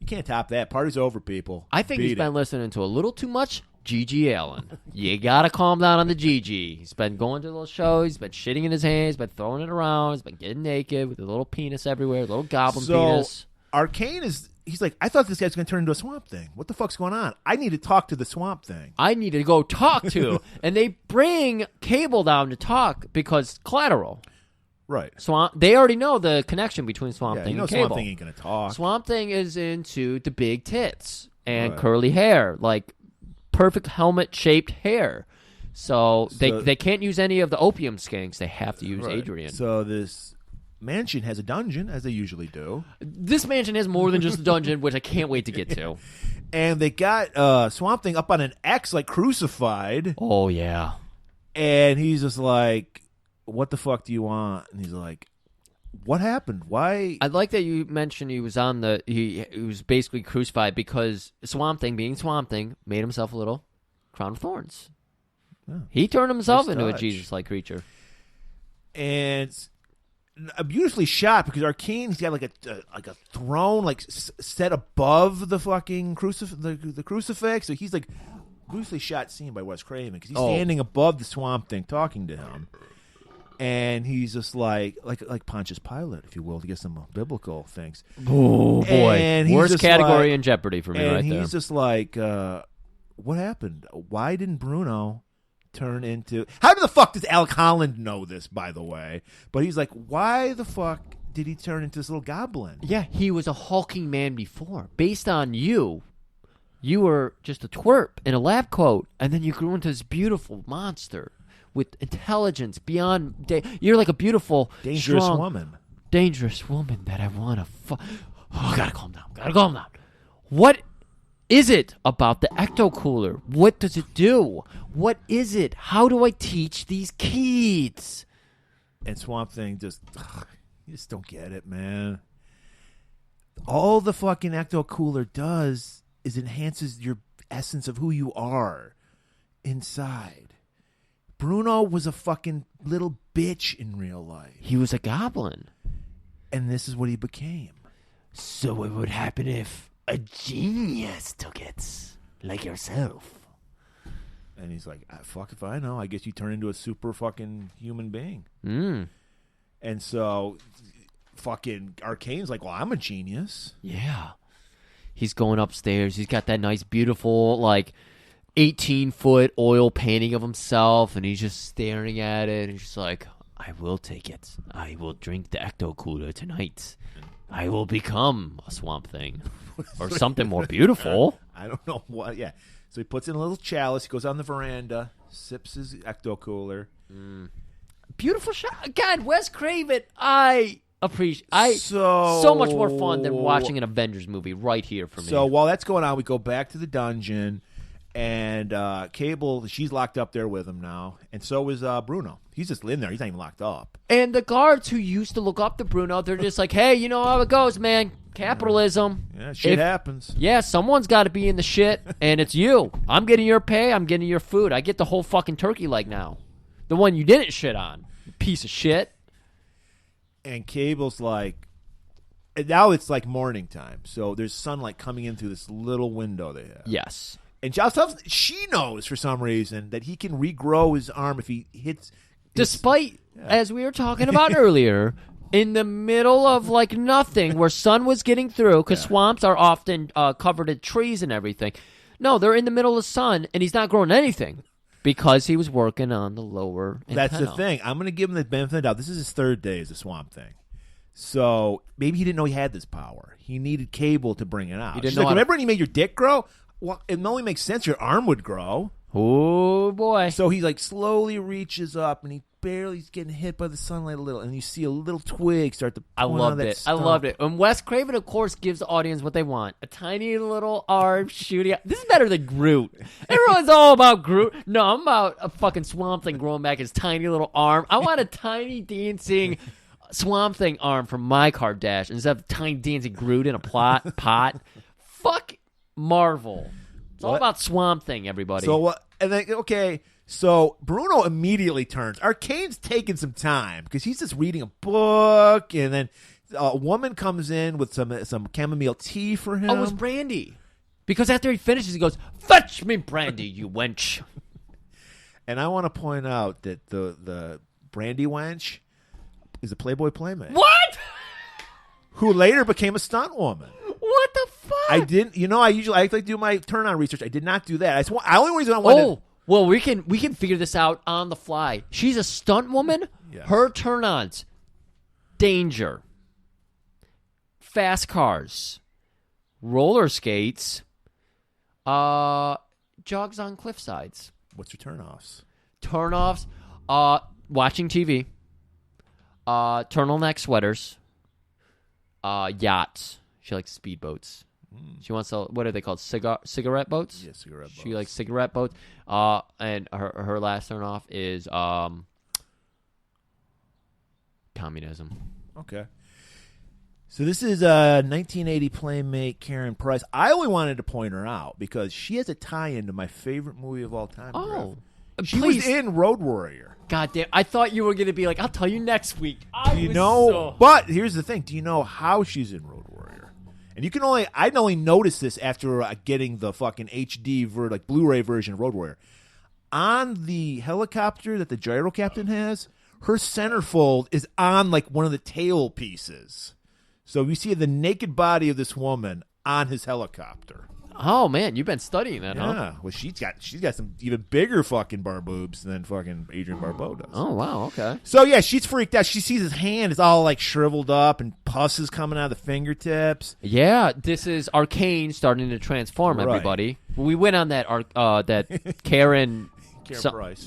you can't top that. Party's over, people. I think he's been listening to a little too much GG Allen. You gotta calm down on the GG. He's been going to little shows. He's been shitting in his hands. He's been throwing it around. He's been getting naked with a little penis everywhere, little goblin penis. Arcane he's like, I thought this guy's going to turn into a Swamp Thing. What the fuck's going on? I need to talk to the Swamp Thing. I need to go talk to. And they bring Cable down to talk because collateral. Right. They already know the connection between Swamp Thing and Cable. Swamp Thing ain't going to talk. Swamp Thing is into the big tits and Right. curly hair, like perfect helmet-shaped hair. So they can't use any of the opium skanks. They have to use Adrian. So this mansion has a dungeon, as they usually do. This mansion has more than just a dungeon, which I can't wait to get to. And they got Swamp Thing up on an X, like crucified. Oh, yeah. And he's just like, what the fuck do you want? And he's like, what happened? Why? I like that you mentioned he was on he was basically crucified because Swamp Thing, being Swamp Thing, made himself a little crown of thorns. Yeah. He turned himself Nice into a touch. Jesus-like creature. And beautifully shot because Arcane, he's got like a throne like set above the fucking the crucifix. So he's like beautifully shot scene by Wes Craven because he's standing above the Swamp Thing talking to him. And he's just like Pontius Pilate, if you will, to get some biblical things. Oh, boy. And he's Worst just category like- in Jeopardy for me right there. And he's just like, what happened? Why didn't Bruno turn into... How the fuck does Alec Holland know this, by the way? But he's like, why the fuck did he turn into this little goblin? Yeah, he was a hulking man before. Based on you were just a twerp in a lab coat, and then you grew into this beautiful monster with intelligence beyond you're like a beautiful, Dangerous strong, woman. Dangerous woman that I want to fuck. Oh, gotta calm down. What is it about the ecto cooler? What does it do? What is it? How do I teach these kids? And Swamp Thing just... You just don't get it, man. All the fucking ecto cooler does is enhances your essence of who you are inside. Bruno was a fucking little bitch in real life. He was a goblin. And this is what he became. So what would happen if a genius took it? Like yourself. And he's like, fuck if I know. I guess you turn into a super fucking human being. And so fucking Arcane's like, well, I'm a genius. Yeah. He's going upstairs. He's got that nice, beautiful, like, 18-foot oil painting of himself, and he's just staring at it, and he's just like, I will take it. I will drink the ecto cooler tonight. I will become a Swamp Thing. Or something more beautiful. I don't know what, yeah. So he puts in a little chalice, he goes on the veranda, sips his ecto cooler. beautiful shot. God, Wes Craven, I appreciate. So much more fun than watching an Avengers movie right here for me. So while that's going on, we go back to the dungeon, and Cable, she's locked up there with him now, and so is Bruno. He's just in there. He's not even locked up. And the guards who used to look up to Bruno, they're just like, hey, you know how it goes, man. Capitalism. Yeah, shit happens. Yeah, someone's got to be in the shit, and it's you. I'm getting your pay. I'm getting your food. I get the whole fucking turkey leg now. The one you didn't shit on. Piece of shit. And Cable's like, and now it's like morning time, so there's sunlight coming in through this little window they have. Yes. And she knows for some reason that he can regrow his arm if he hits. Despite, as we were talking about earlier, in the middle of like nothing where sun was getting through, because swamps are often covered in trees and everything. No, they're in the middle of the sun, and he's not growing anything because he was working on the lower antenna. That's the thing. I'm going to give him the benefit of the doubt. This is his third day as a swamp thing. So maybe he didn't know he had this power. He needed Cable to bring it out. He didn't She's know like, how to- remember when you made your dick grow? Well, it only makes sense your arm would grow. Oh, boy. So he like slowly reaches up, and he's getting hit by the sunlight a little, and you see a little twig start to. I loved it. I loved it. And Wes Craven, of course, gives the audience what they want: a tiny little arm shooting out. This is better than Groot. Everyone's all about Groot. No, I'm about a fucking Swamp Thing growing back his tiny little arm. I want a tiny dancing Swamp Thing arm from my Kardashian instead of tiny dancing Groot in a pot. Fuck Marvel. It's all about Swamp Thing, everybody. So what? And then okay. So Bruno immediately turns. Arcane's taking some time because he's just reading a book, and then a woman comes in with some chamomile tea for him. Oh, it was brandy. Because after he finishes, he goes, "Fetch me brandy, you wench." And I want to point out that the brandy wench is a Playboy Playmate. What? Who later became a stunt woman. What the fuck? I didn't. I usually like to do my turn on research. I did not do that. I only reason I wanted. Oh. Well, we can figure this out on the fly. She's a stunt woman. Yes. Her turn-ons: danger, fast cars, roller skates, jogs on cliff sides. What's your turn-offs? Turn-offs: watching TV, turtleneck sweaters, yachts. She likes speedboats. She wants to, what are they called? Cigarette boats? Yeah, cigarette boats. She likes cigarette boats. And her last turn off is communism. Okay. So this is 1980 Playmate Karen Price. I only wanted to point her out because she has a tie-in to my favorite movie of all time. Oh. Griff. She please. was in Road Warrior. God damn. I thought you were going to be like, I'll tell you next week. Do you know? But here's the thing. Do you know how she's in Road Warrior? And I'd only noticed this after getting the fucking HD Blu-ray version of Road Warrior. On the helicopter that the gyro captain has, her centerfold is on like one of the tail pieces. So you see the naked body of this woman on his helicopter. Oh man, you've been studying that, huh? Yeah. Well, she's got some even bigger fucking bar boobs than fucking Adrienne Barbeau does. Oh wow, okay. So yeah, she's freaked out. She sees his hand is all like shriveled up and pus is coming out of the fingertips. Yeah, this is Arcane starting to transform everybody. We went on that Karen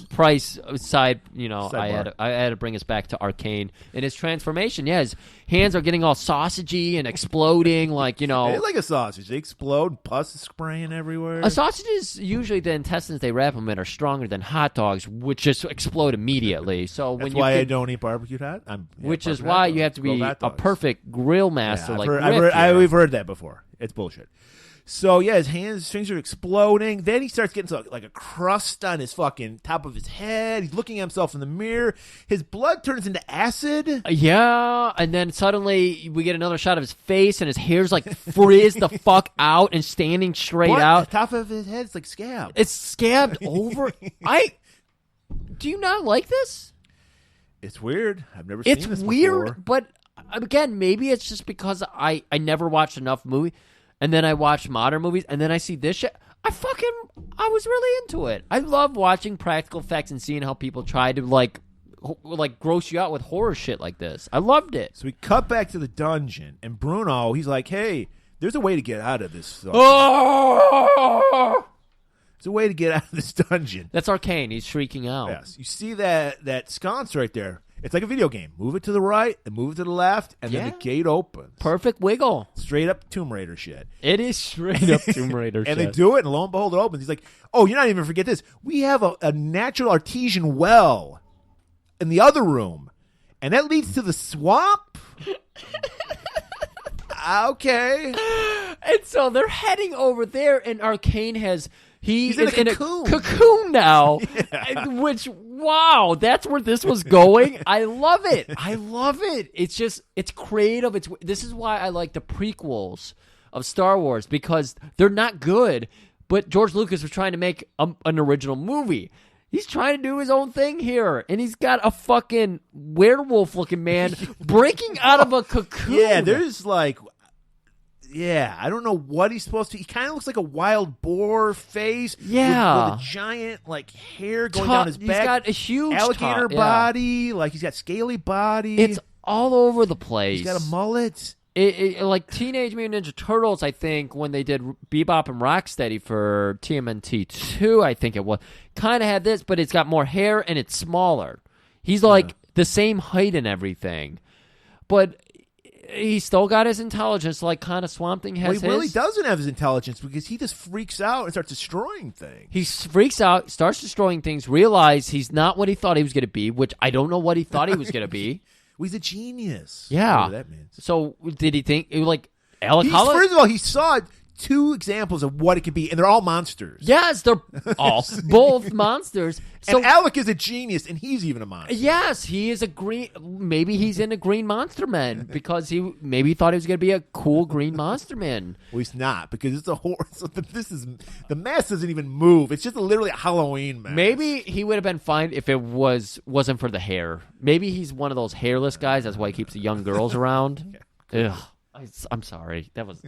Price side, I had to bring us back to Arcane and his transformation. Yeah, his hands are getting all sausagey and exploding, It's like a sausage. They explode, pus is spraying everywhere. A sausage is usually the intestines they wrap them in are stronger than hot dogs, which just explode immediately. So That's why I don't eat barbecued hot. Which is why you have to be a perfect grill master. We've heard that before. It's bullshit. So yeah, his fingers are exploding. Then he starts getting like a crust on his fucking top of his head. He's looking at himself in the mirror. His blood turns into acid. Yeah, and then suddenly we get another shot of his face, and his hair's like frizz the fuck out and standing straight out. The top of his head is like scab. It's scabbed over. Do you not like this? It's weird. I've never seen this before. It's weird, but again, maybe it's just because I never watched enough movie. And then I watch modern movies, and then I see this shit. I was really into it. I love watching practical effects and seeing how people try to like gross you out with horror shit like this. I loved it. So we cut back to the dungeon, and Bruno, he's like, "Hey, there's a way to get out of this." So It's a way to get out of this dungeon. That's Arcane. He's shrieking out. Yes. You see that sconce right there. It's like a video game. Move it to the right and move it to the left, and then the gate opens. Perfect wiggle. Straight up Tomb Raider shit. It is straight up Tomb Raider shit. And they do it, and lo and behold, it opens. He's like, oh, you're not even forget this. We have a natural artesian well in the other room, and that leads to the swamp? Okay. And so they're heading over there, and Arcane has... He's in a cocoon now. Yeah. Which, wow, that's where this was going. I love it. It's creative. This is why I like the prequels of Star Wars, because they're not good, but George Lucas was trying to make an original movie. He's trying to do his own thing here, and he's got a fucking werewolf-looking man breaking out of a cocoon. Yeah, there's like... Yeah, I don't know what he's supposed to. He kind of looks like a wild boar face. Yeah, with a giant like hair going down his back. He's got a huge alligator body. Like he's got scaly body. It's all over the place. He's got a mullet. Like Teenage Mutant Ninja Turtles, I think, when they did Bebop and Rocksteady for TMNT 2, I think it was, kind of had this, but it's got more hair and it's smaller. He's like the same height and everything, but. He still got his intelligence, like kind of Swamp Thing has. Well, he really doesn't have his intelligence because he just freaks out and starts destroying things. He freaks out, starts destroying things, realizes he's not what he thought he was going to be, which I don't know what he thought he was going to be. Well, he's a genius. Yeah. Whatever that means. So did he think, like, Alec Holland? First of all, he saw 2 examples of what it could be, and they're all monsters. Yes, they're all both monsters. So, and Alec is a genius, and he's even a monster. Yes, he is a green. Maybe he's in a Green Monster Man because he thought he was going to be a cool Green Monster Man. Well, he's not, because it's a horror. So the mask doesn't even move. It's just literally a Halloween mask. Maybe he would have been fine if it wasn't for the hair. Maybe he's one of those hairless guys. That's why he keeps the young girls around. Ugh. I'm sorry. That was...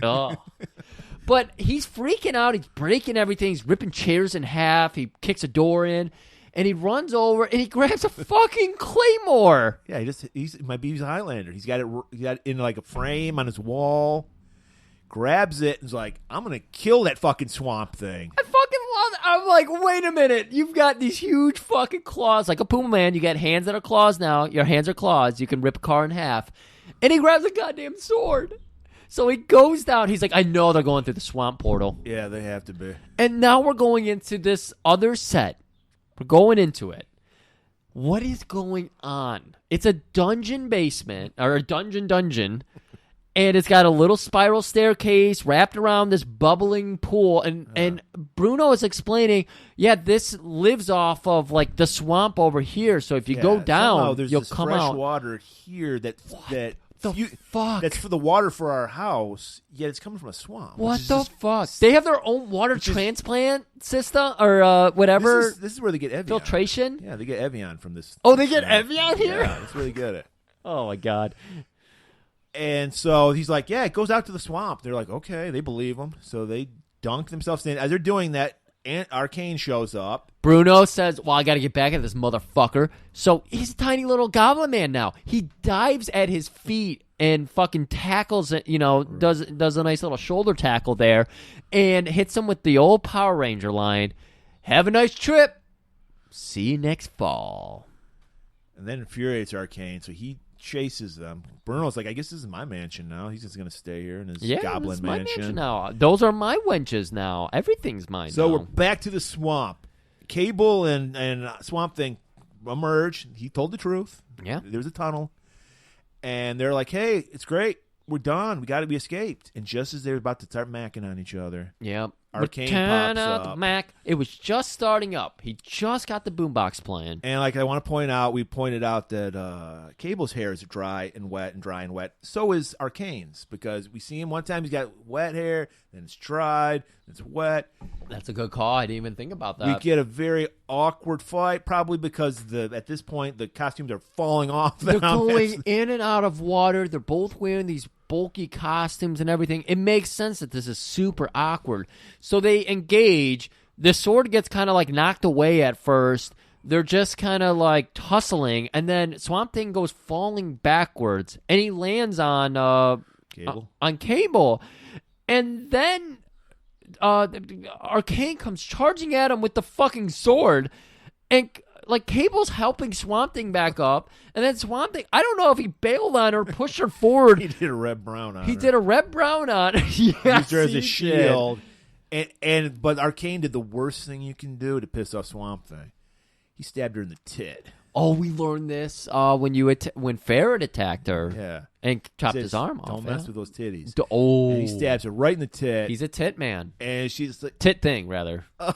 But he's freaking out. He's breaking everything. He's ripping chairs in half. He kicks a door in. And he runs over and he grabs a fucking claymore. Yeah, he might be a Highlander. He's got it in like a frame on his wall. Grabs it and is like, I'm going to kill that fucking swamp thing. I fucking love it. I'm like, wait a minute. You've got these huge fucking claws. Like a Puma Man, you got hands that are claws now. Your hands are claws. You can rip a car in half. And he grabs a goddamn sword. So he goes down. He's like, I know they're going through the swamp portal. Yeah, they have to be. And now we're going into this other set. We're going into it. What is going on? It's a dungeon basement, or a dungeon, and it's got a little spiral staircase wrapped around this bubbling pool. And Bruno is explaining, this lives off of like the swamp over here. So if you go down, there's you'll this come fresh out. water here that fuck? That's for the water for our house, yet it's coming from a swamp. What the fuck? They have their own water transplant system or whatever. This is where they get Evian. Filtration? Yeah, they get Evian from this. Oh, they get Evian here? Yeah, that's really good at. Oh, my God. And so he's like, it goes out to the swamp. They're like, okay, they believe him. So they dunk themselves in. As they're doing that, Arcane shows up. Bruno says, I got to get back at this motherfucker. So he's a tiny little goblin man now. He dives at his feet and fucking tackles it, does a nice little shoulder tackle there and hits him with the old Power Ranger line. Have a nice trip. See you next fall. And then infuriates Arcane, so he chases them. Bruno's like, I guess this is my mansion now. He's just going to stay here in his goblin this is mansion. My mansion now. Those are my wenches now. Everything's mine So now. we're back to the swamp. Cable and Swamp Thing emerge. He told the truth. Yeah. There's a tunnel. And they're like, hey, it's great. We're done. We escaped. And just as they're about to start macking on each other, yep. Arcane Turn pops out up. the Mac. It was just starting up. He just got the boombox playing. And like I want to point out, we pointed out that Cable's hair is dry and wet and dry and wet. So is Arcane's, because we see him one time, he's got wet hair, then it's dried, then it's wet. That's a good call. I didn't even think about that. We get a very awkward fight, probably because at this point the costumes are falling off. They're going in and out of water. They're both wearing these bulky costumes and everything. It makes sense that this is super awkward. So they engage. The sword gets kind of like knocked away at first. They're just kind of like tussling, and then Swamp Thing goes falling backwards, and he lands on Cable. On Cable, and then Arcane comes charging at him with the fucking sword, and like Cable's helping Swamp Thing back up, and then Swamp Thing, I don't know if he bailed on her, pushed her forward. He did a red brown on her. He did a red brown on her. Yes, used her as he a shield. But Arcane did the worst thing you can do to piss off Swamp Thing. He stabbed her in the tit. Oh, we learned this when Ferret attacked her. Yeah. And chopped his arm off. Don't mess with those titties. Oh. And he stabs her right in the tit. He's a tit man. And she's like... Tit thing, rather. Oh.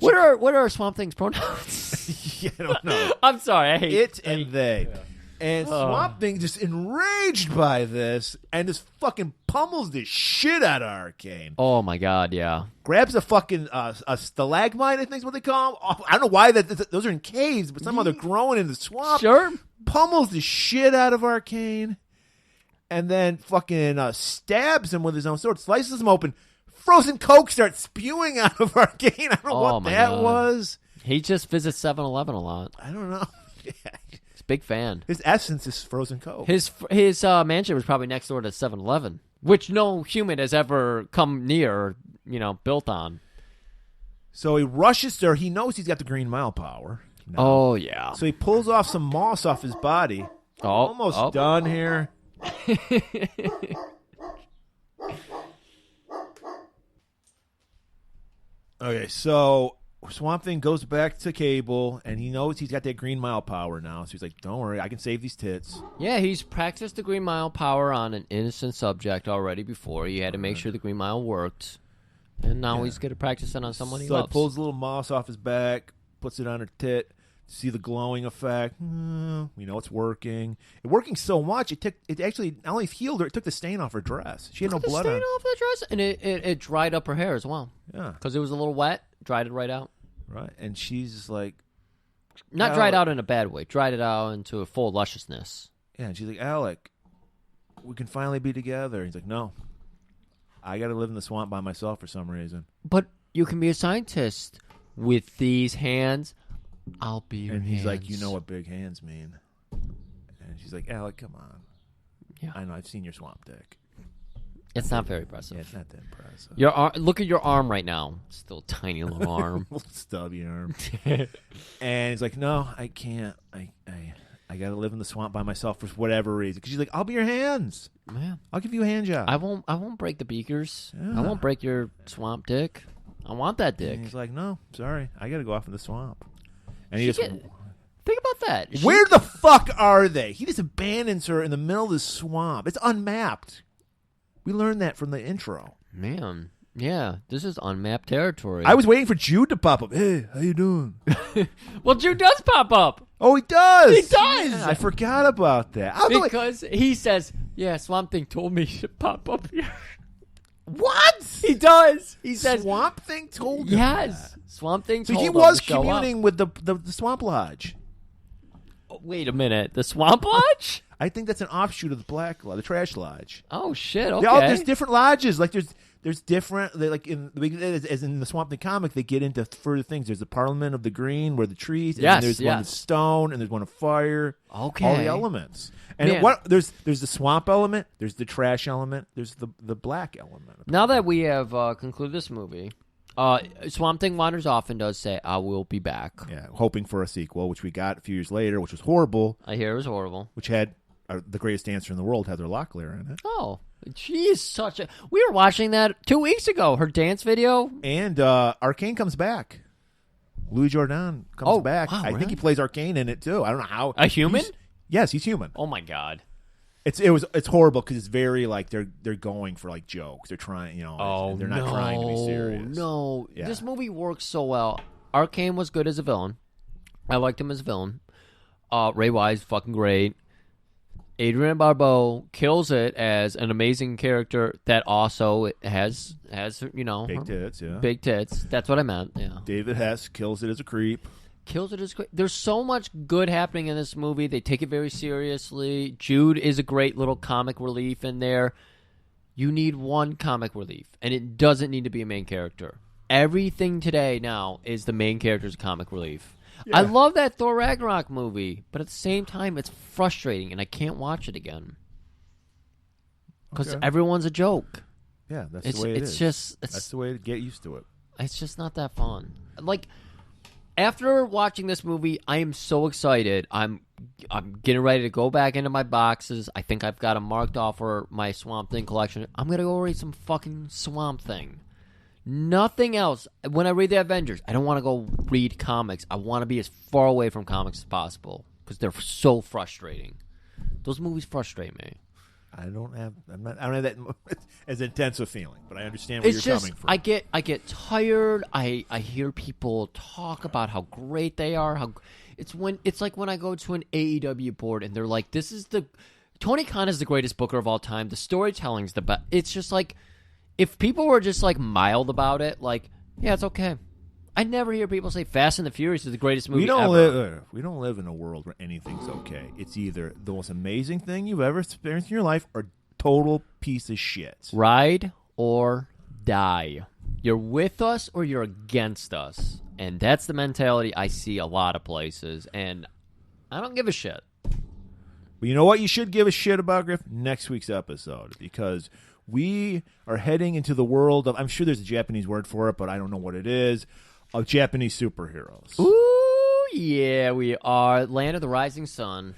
What are Swamp Thing's pronouns? Yeah, I don't know. I'm sorry. I hate it and they. Yeah. And Swamp Thing just enraged by this and just fucking pummels the shit out of Arcane. Oh, my God, yeah. Grabs a fucking a stalagmite, I think is what they call them. I don't know why those are in caves, but somehow they're growing in the swamp. Sure. Pummels the shit out of Arcane. And then fucking stabs him with his own sword, slices him open. Frozen Coke starts spewing out of Arcane. I don't know what that was. He just visits 7-Eleven a lot. I don't know. Yeah. He's a big fan. His essence is Frozen Coke. His mansion was probably next door to 7-Eleven, which no human has ever come near, built on. So he rushes to her. He knows he's got the Green Mile power. No. Oh, yeah. So he pulls off some moss off his body. Almost done here. Okay, so Swamp Thing goes back to Cable, and he knows he's got that Green Mile power now. So he's like, don't worry, I can save these tits. Yeah, he's practiced the Green Mile power on an innocent subject already before. He had to make sure the Green Mile worked. And now he's going to practice it on someone he loves. So he pulls a little moss off his back, puts it on her tit. See the glowing effect. We know it's working. It's working so much, it actually not only healed her, it took the stain off her dress. She had no blood on it. Stain off the dress, and it dried up her hair as well. Yeah. Because it was a little wet, dried it right out. Right, and she's just like... Not dried out in a bad way, dried it out into a full lusciousness. Yeah, and she's like, Alec, we can finally be together. He's like, no. I got to live in the swamp by myself for some reason. But you can be a scientist with these hands. I'll be your hands. And he's like, you know what big hands mean. And she's like, Alec, come on. Yeah. I know, I've seen your swamp dick. It's not very impressive. Yeah, it's not that impressive. Look at your arm right now. Still a tiny little arm. Little stubby arm. And he's like, no, I can't. I got to live in the swamp by myself for whatever reason. Because she's like, I'll be your hands. Yeah. I'll give you a hand job. I won't break the beakers. Yeah. I won't break your swamp dick. I want that dick. And he's like, no, sorry. I got to go off in the swamp. And he just... Think about that. Where the fuck are they? He just abandons her in the middle of the swamp. It's unmapped. We learned that from the intro. Man, yeah, this is unmapped territory. I was waiting for Jude to pop up. Hey, how you doing? Well, Jude does pop up. Oh, he does. He does. Yeah, I forgot about that. Because he says, yeah, Swamp Thing told me to pop up here. What? He does. He says Swamp Thing told him. Yes. Swamp Thing told him. So he was to show communing up. with the Swamp Lodge. Oh, wait a minute. The Swamp Lodge? I think that's an offshoot of the Black Lodge, the Trash Lodge. Oh shit! Okay. There's different lodges. Like there's different. Like as in the Swamp Thing comic, they get into further things. There's the Parliament of the Green, where the trees. And there's one of stone, and there's one of fire. Okay. All the elements. And there's the swamp element. There's the trash element. There's the black element. Now that we have concluded this movie, Swamp Thing wanders off and does say, "I will be back." Yeah, hoping for a sequel, which we got a few years later, which was horrible. I hear it was horrible. Which had the greatest dancer in the world, Heather Locklear, in it. Oh, she is such a... We were watching that 2 weeks ago, her dance video. And Arcane comes back. Louis Jordan comes back. Wow, I think he plays Arcane in it, too. I don't know how. A human? Yes, he's human. Oh, my God. It's horrible because it's very, like, they're going for, like, jokes. They're trying, they're not trying to be serious. No, yeah. This movie works so well. Arcane was good as a villain. I liked him as a villain. Ray Wise, fucking great. Adrienne Barbeau kills it as an amazing character that also has big tits, yeah. Big tits. That's what I meant, yeah. David Hess kills it as a creep. Kills it as great. There's so much good happening in this movie. They take it very seriously. Jude is a great little comic relief in there. You need one comic relief, and it doesn't need to be a main character. Everything today now is the main character's comic relief. Yeah. I love that Thor Ragnarok movie, but at the same time, it's frustrating, and I can't watch it again. Because everyone's a joke. Yeah, that's the way it is. That's the way to get used to it. It's just not that fun. Like, after watching this movie, I am so excited. I'm getting ready to go back into my boxes. I think I've got them marked off for my Swamp Thing collection. I'm going to go read some fucking Swamp Thing. Nothing else. When I read the Avengers, I don't want to go read comics. I want to be as far away from comics as possible because they're so frustrating. Those movies frustrate me. I don't have that as intense a feeling, but I understand where you're coming from. I get tired. I hear people talk about how great they are. It's like when I go to an AEW board and they're like, "This is Tony Khan is the greatest booker of all time. The storytelling's the best." It's just like, if people were just like mild about it, like, yeah, it's okay. I never hear people say Fast and the Furious is the greatest movie ever. We don't live in a world where anything's okay. It's either the most amazing thing you've ever experienced in your life or total piece of shit. Ride or die. You're with us or you're against us. And that's the mentality I see a lot of places. And I don't give a shit. But you know what you should give a shit about, Griff? Next week's episode. Because we are heading into the world of, I'm sure there's a Japanese word for it, but I don't know what it is, of Japanese superheroes. Ooh, yeah, we are. Land of the Rising Sun.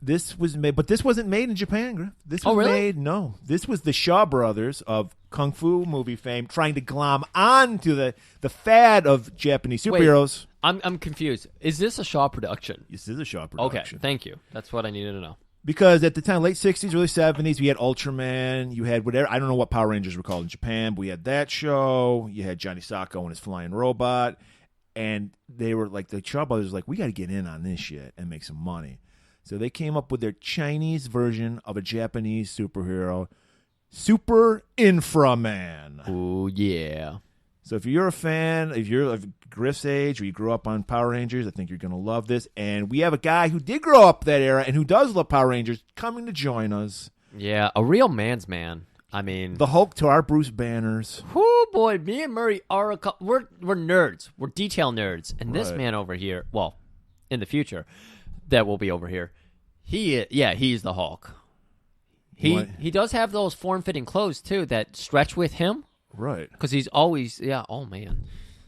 This was made, but this wasn't made in Japan, Griff. This was really? No. This was the Shaw brothers of Kung Fu movie fame trying to glom on to the fad of Japanese superheroes. Wait, I'm confused. Is this a Shaw production? This is a Shaw production. Okay, thank you. That's what I needed to know. Because at the time, late 60s, early 70s, we had Ultraman. You had whatever. I don't know what Power Rangers were called in Japan, but we had that show. You had Johnny Sacco and his flying robot. And they were like, the Shaw Brothers were like, we got to get in on this shit and make some money. So they came up with their Chinese version of a Japanese superhero, Super Inframan. Oh, yeah. So if you're a fan, if you're of Griff's age or you grew up on Power Rangers, I think you're going to love this. And we have a guy who did grow up that era and who does love Power Rangers coming to join us. Yeah, a real man's man. I mean, the Hulk to our Bruce Banners. Whoo, boy, me and Murray are we're nerds. We're detail nerds. And this man over here, well, in the future, that will be over here, he's the Hulk. He does have those form-fitting clothes, too, that stretch with him. Right. Because he's always, oh, man.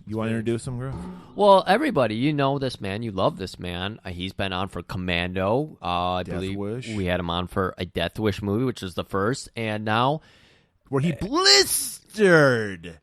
You want to introduce him, Griff? Well, everybody, you know this man. You love this man. He's been on for Commando. I believe Wish. We had him on for a Death Wish movie, which was the first. And now, where he blistered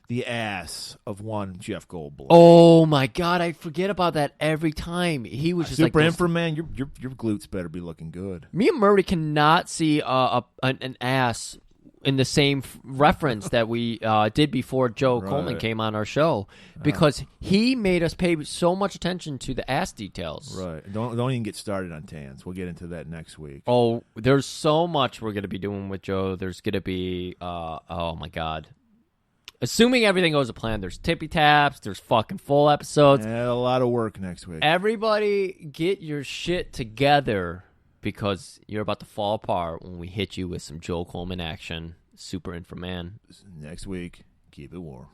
the ass of one Jeff Goldblum. Oh, my God. I forget about that every time. He was just Super like... Inframan, your glutes better be looking good. Me and Murray cannot see an ass in the same reference that we did before Joe Coleman came on our show, because he made us pay so much attention to the ass details. Right. Don't even get started on tans. We'll get into that next week. Oh, there's so much we're going to be doing with Joe. There's going to be, oh my God. Assuming everything goes to plan, there's tippy taps, there's fucking full episodes. Yeah, a lot of work next week. Everybody get your shit together, because you're about to fall apart when we hit you with some Joel Coleman action. Super Inframan. Next week, keep it warm.